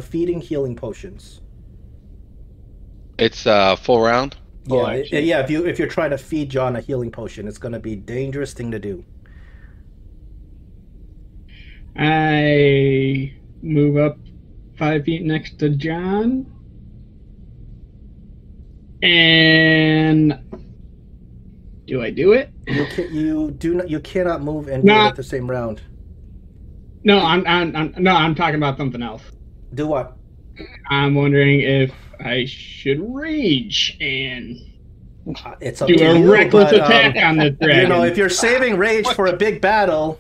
feeding healing potions. It's full round. Yeah, if you're trying to feed John a healing potion, it's going to be a dangerous thing to do. I move up 5 feet next to John, and do I do it? You cannot move and do it at the same round. No, I'm talking about something else. Do what? I'm wondering if I should rage and it's up do to a you, reckless attack on the dragon. If you're saving rage for a big battle,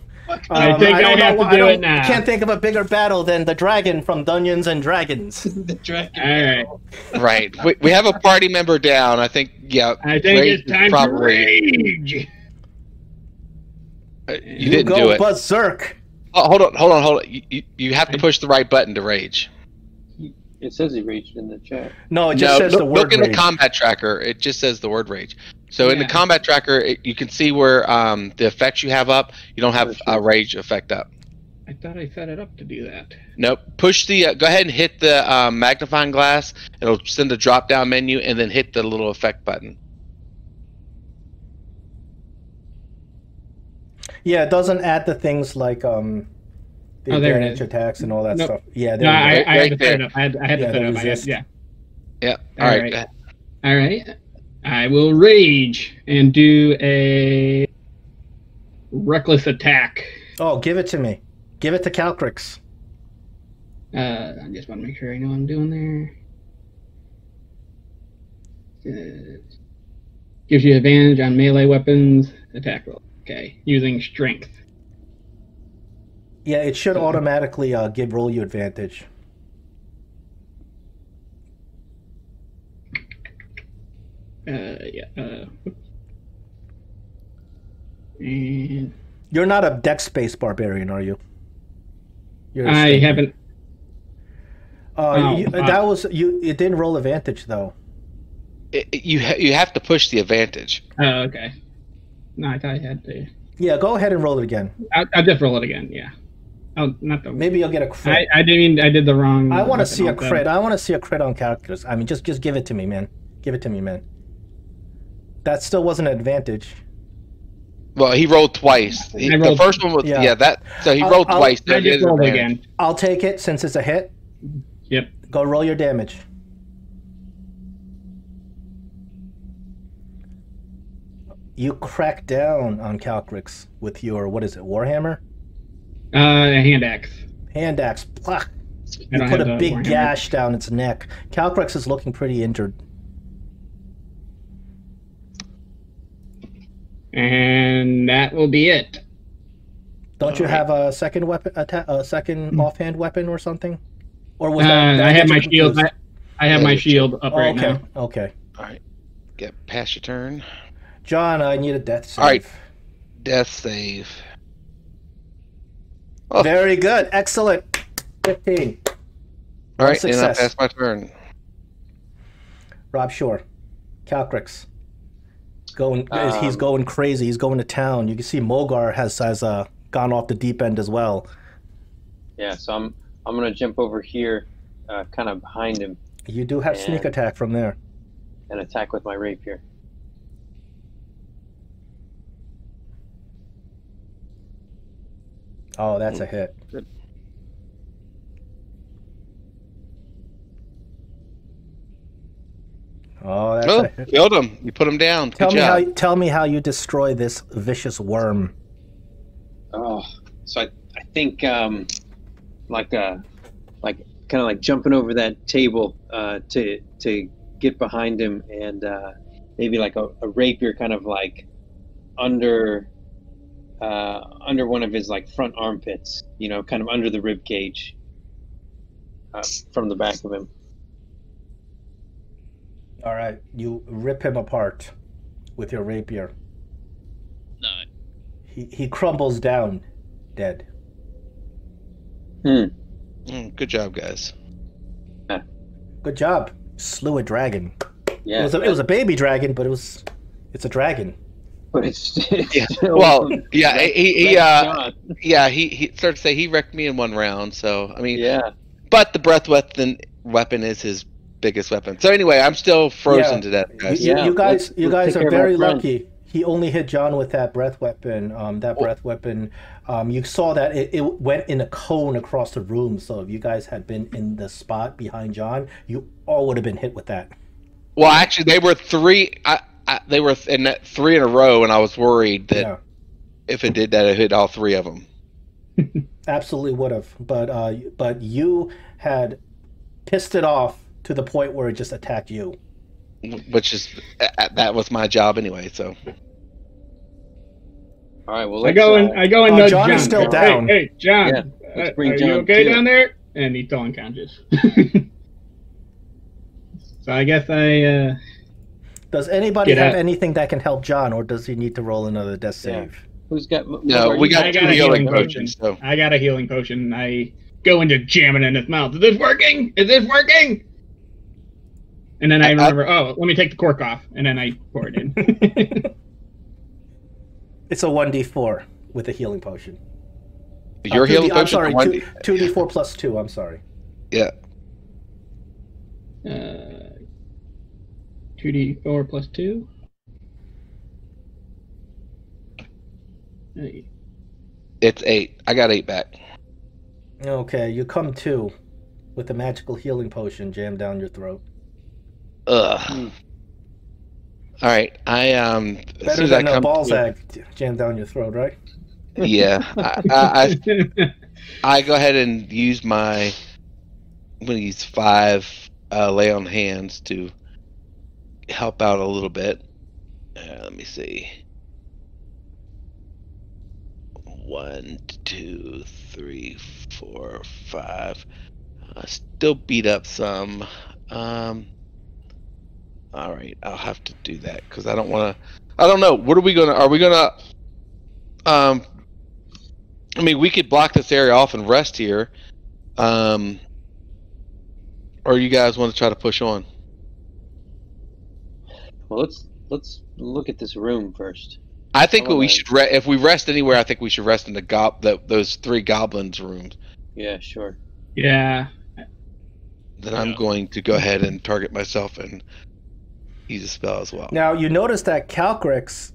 I think I have to do it now. I can't think of a bigger battle than the dragon from Dungeons and Dragons. The dragon. All right. We have a party member down. I think. Yeah. I think it's time to rage. You didn't do it. Berserk. Oh, hold on. You have to push the right button to rage. It says he raged in the chat. No, it just says the word look in rage. the combat tracker. It just says the word rage. So in the combat tracker, you can see where the effects you have up. You don't have a rage effect up. I thought I set it up to do that. Nope. Push the. Go ahead and hit the magnifying glass. It'll send a drop down menu, and then hit the little effect button. Yeah, it doesn't add the things like the advantage attacks and all that stuff. Yeah, no, I had to set it up. I had to set it up. Yeah. Yeah. All right. All right. I will rage and do a reckless attack. Oh, give it to me. Give it to Calcrix. I just want to make sure I know what I'm doing there. Gives you advantage on melee weapons attack roll. Okay, using strength. Yeah, it should automatically roll you advantage. And you're not a dex space barbarian, are you? I haven't. It didn't roll advantage though. You have to push the advantage. Oh, okay. No, I thought I had to. Yeah, go ahead and roll it again. I'll just roll it again. Yeah. Oh, not the. Maybe you'll get a crit. I did the wrong. I want to see a crit. I want to see a crit on characters. I mean, just give it to me, man. Give it to me, man. That still wasn't an advantage. Well, he rolled twice. The first one was So he rolled twice. I just rolled again. I'll take it since it's a hit. Yep. Go roll your damage. You crack down on Calcrix with your, what is it, Warhammer? A hand axe. Hand axe. Plach. I You don't put have a the big Warhammer. gash down its neck. Calcrix is looking pretty injured. And that will be it. Don't you Alright. have a second weapon, a second offhand weapon or something? Or was I have my shield. confused? I have Yeah, my your shield up Oh, right okay, now. okay. All right. Get past your turn. John, I need a death save. All right. Death save. Oh. Very good. Excellent. 15. All right, and I success. pass my turn. Rob Shore. Calcrix. He's Um, going crazy. He's going to town. You can see Mogar has gone off the deep end as well. Yeah, so I'm gonna jump over here, kind of behind him, You do have sneak And- attack from there. and attack with my rapier. Oh, that's a hit. Good. Oh, that's Oh, a hit. killed him. You put him down. Tell Good me job. tell me how you destroy this vicious worm. Oh, so I think like kind of like jumping over that table to get behind him, and maybe like a rapier kind of like under one of his like front armpits, you know, kind of under the rib cage, from the back of him. All right, you rip him apart with your rapier. No. He crumbles down, dead. Good job, guys. Good job. Slew a dragon. Yeah, It was a baby dragon, but it's a dragon. but it's Yeah. still- Well, yeah, he John. yeah, he started to say he wrecked me in one round. So I mean, Yeah. but the breath weapon is his biggest weapon. So anyway, I'm still frozen to death, guys. Yeah, You guys let's take are care of very our friend. lucky. He only hit John with that breath weapon. You saw that it went in a cone across the room. So if you guys had been in the spot behind John, you all would have been hit with that. Well, actually, they were three. They were in that three in a row, and I was worried that Yeah, if it did that, it hit all three of them. absolutely would have. But you had pissed it off to the point where it just attacked you. Which is that was my job anyway. So All right. Well, I go and nudge John John. is still Hey, down. Hey, John. Yeah, let's bring are John you okay too. down there? And he's still unconscious. So I guess I. Does anybody Get have out. anything that can help John, or does he need to roll another death save? Who's got? no, we I got two got a healing healing potions. So I got a healing potion. I go into jamming in his mouth. Is this working? Is this working? And then I remember, let me take the cork off, and then I pour it in. It's a 1d4 with a healing potion. your healing I'm potion. sorry, one- 2d4 plus 2. I'm sorry. Yeah. 2d4 plus 2. Hey. It's 8. I got 8 back. Okay, you come to with a magical healing potion jammed down your throat. Ugh. All right. As Better soon as I than a come ball to- sack jammed down your throat, right? Yeah. I go ahead and use I'm going to use 5 lay on hands to help out a little bit. Let me see. 1, 2, 3, 4, 5. Still beat up some. All right, I'll have to do that because I don't want to. I don't know. What are we gonna? Are we gonna? I mean, we could block this area off and rest here. Or you guys want to try to push on? Well, let's look at this room first. I think All we right. should. If we rest anywhere, I think we should rest in those 3 goblins rooms. Yeah, sure. Yeah. Then I'm going to go ahead and target myself and use a spell as well. Now, you notice that Calcrix,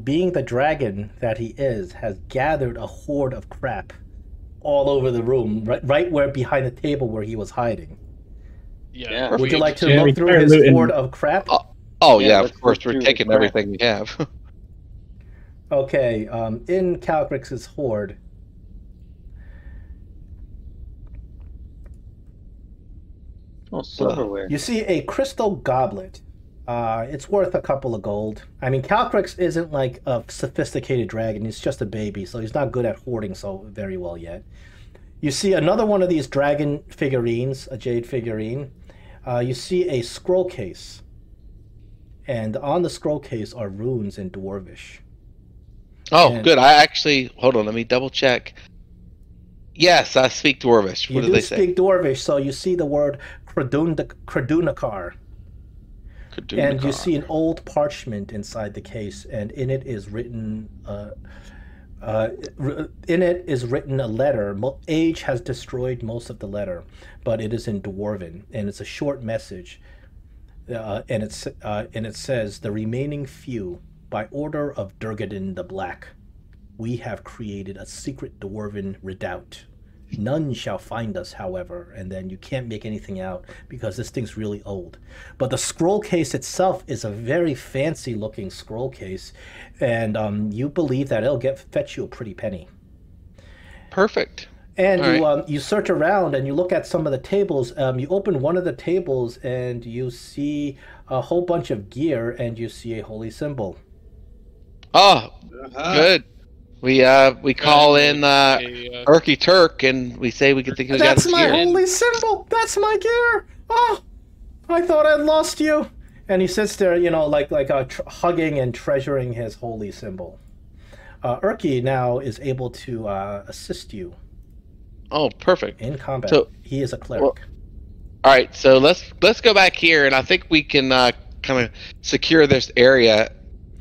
being the dragon that he is, has gathered a hoard of crap all over the room, right where behind the table where he was hiding. Yeah. Would you like to Yeah, we look through started his looting. hoard of crap? Oh Yeah, yeah, let's of course look we're through taking the crap. everything we have. Okay, in Calcrix's hoard. Oh, silverware. You see a crystal goblet. It's worth a couple of gold. I mean, Calcrix isn't like a sophisticated dragon. He's just a baby, so he's not good at hoarding so very well yet. You see another one of these dragon figurines, a jade figurine. You see a scroll case. And on the scroll case are runes in Dwarvish. Oh, good. I actually... Hold on, let me double check. Yes, I speak Dwarvish. What do they say? You speak Dwarvish, so you see the word Kradunakar. And you see an old parchment inside the case, and in it is written... in it is written a letter. Age has destroyed most of the letter, but it is in Dwarven, and it's a short message. And it says, "The remaining few, by order of Durgadin the Black, we have created a secret Dwarven redoubt. None shall find us, however," and then you can't make anything out because this thing's really old. But the scroll case itself is a very fancy looking scroll case, and you believe that it'll fetch you a pretty penny. Perfect. And you search around and you look at some of the tables. You open one of the tables and you see a whole bunch of gear, and you see a holy symbol. Oh, good. We call in Urky Turk, and we say we can think we got his gear. That's my holy symbol. That's my gear. Oh, I thought I'd lost you. And he sits there, you know, like hugging and treasuring his holy symbol. Urky now is able to assist you. Oh, perfect. In combat. So, he is a cleric. Well, all right, so let's go back here, and I think we can kind of secure this area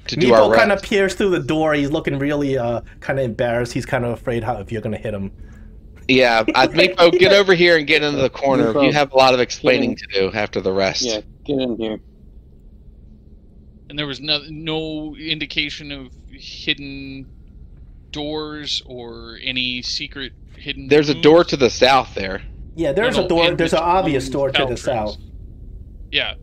to do our Meepo rest. kind of peers through the door. He's looking really kind of embarrassed. He's kind of afraid if you're going to hit him. Yeah, Meepo, get over here and get into the corner. Meepo, you have a lot of explaining to do after the rest. Yeah, get in here. And there was no indication of hidden doors or any secret hidden There's rooms? A door to the south there. Yeah, there's a door. There's an obvious door to the south. Yeah.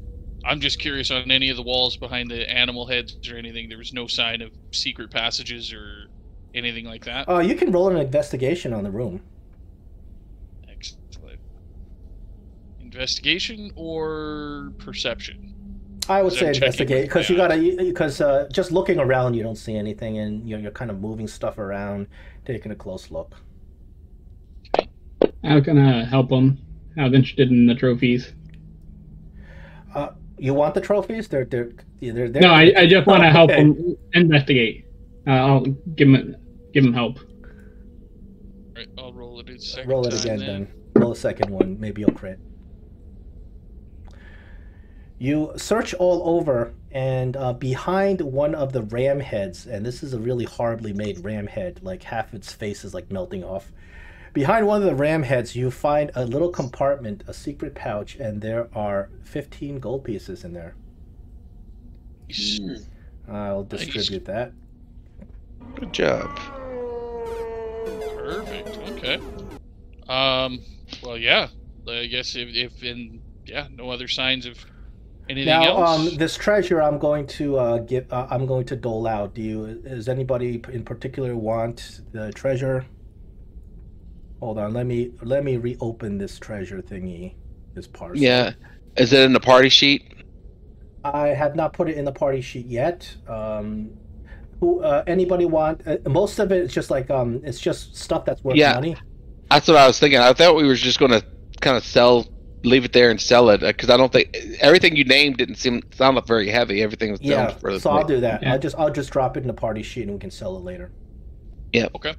I'm just curious on any of the walls behind the animal heads or anything. There was no sign of secret passages or anything like that. You can roll an investigation on the room. Excellent. Investigation or perception? I would say investigate, because just looking around you don't see anything, and you're kind of moving stuff around, taking a close look. I was gonna help him. I was interested in the trophies. You want the trophies? They're No, I just want to help him investigate. I'll give him help. Right, I'll roll it a second. Roll it again then. Roll a second one. Maybe you'll crit. You search all over, and behind one of the ram heads, and this is a really horribly made ram head, like half its face is like melting off. Behind one of the ram heads, you find a little compartment, a secret pouch, and there are 15 gold pieces in there. I'll distribute that. Good job. Perfect. Okay. Well, yeah. I guess if no other signs of anything else. This treasure I'm going to I'm going to dole out. Does anybody in particular want the treasure? Hold on, let me reopen this treasure thingy, this parcel. Yeah, is it in the party sheet? I have not put it in the party sheet yet. Anybody want? Most of it is just like it's just stuff that's worth money. That's what I was thinking. I thought we were just going to kind of leave it there and sell it, because I don't think everything you named didn't sound like very heavy. Everything was so I'll do that. Yeah. I'll just drop it in the party sheet and we can sell it later. Yeah. Okay.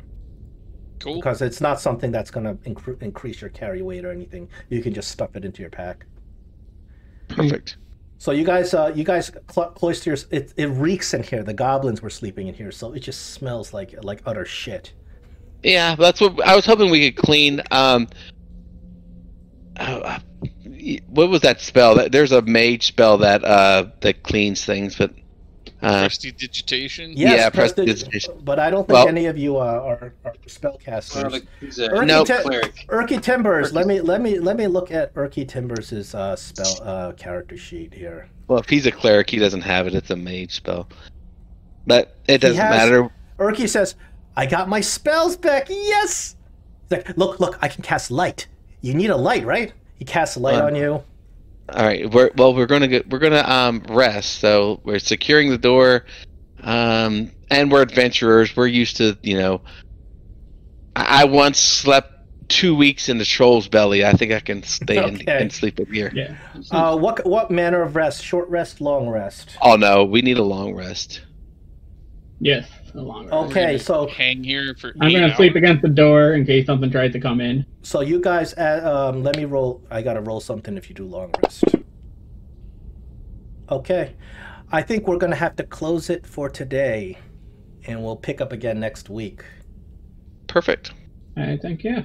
Cool. Because it's not something that's going to increase your carry weight or anything. You can just stuff it into your pack. Perfect. So you guys cloisters. It reeks in here. The goblins were sleeping in here, so it just smells like utter shit. Yeah, that's what I was hoping we could clean. What was that spell? There's a mage spell that cleans things, but prestidigitation. Yes, yeah, prestidigitation. But I don't think any of you are spellcasters. Urky Timbers. Let me look at Urky Timbers' spell character sheet here. Well, if he's a cleric, he doesn't have it. It's a mage spell. But it doesn't matter. Urki says, I got my spells back. Yes. He's like, look, I can cast light. You need a light, right? He casts light on you. All right. We're gonna rest. So we're securing the door, and we're adventurers. We're used to, I once slept 2 weeks in the troll's belly. I think I can stay and sleep up here. Yeah. What manner of rest? Short rest, long rest? Oh no, we need a long rest. Yes, a long rest. Okay, so hang here for. I'm gonna sleep against the door in case something tries to come in. So you guys, let me roll. I gotta roll something if you do long rest. Okay, I think we're gonna have to close it for today, and we'll pick up again next week. Perfect. I think, yeah.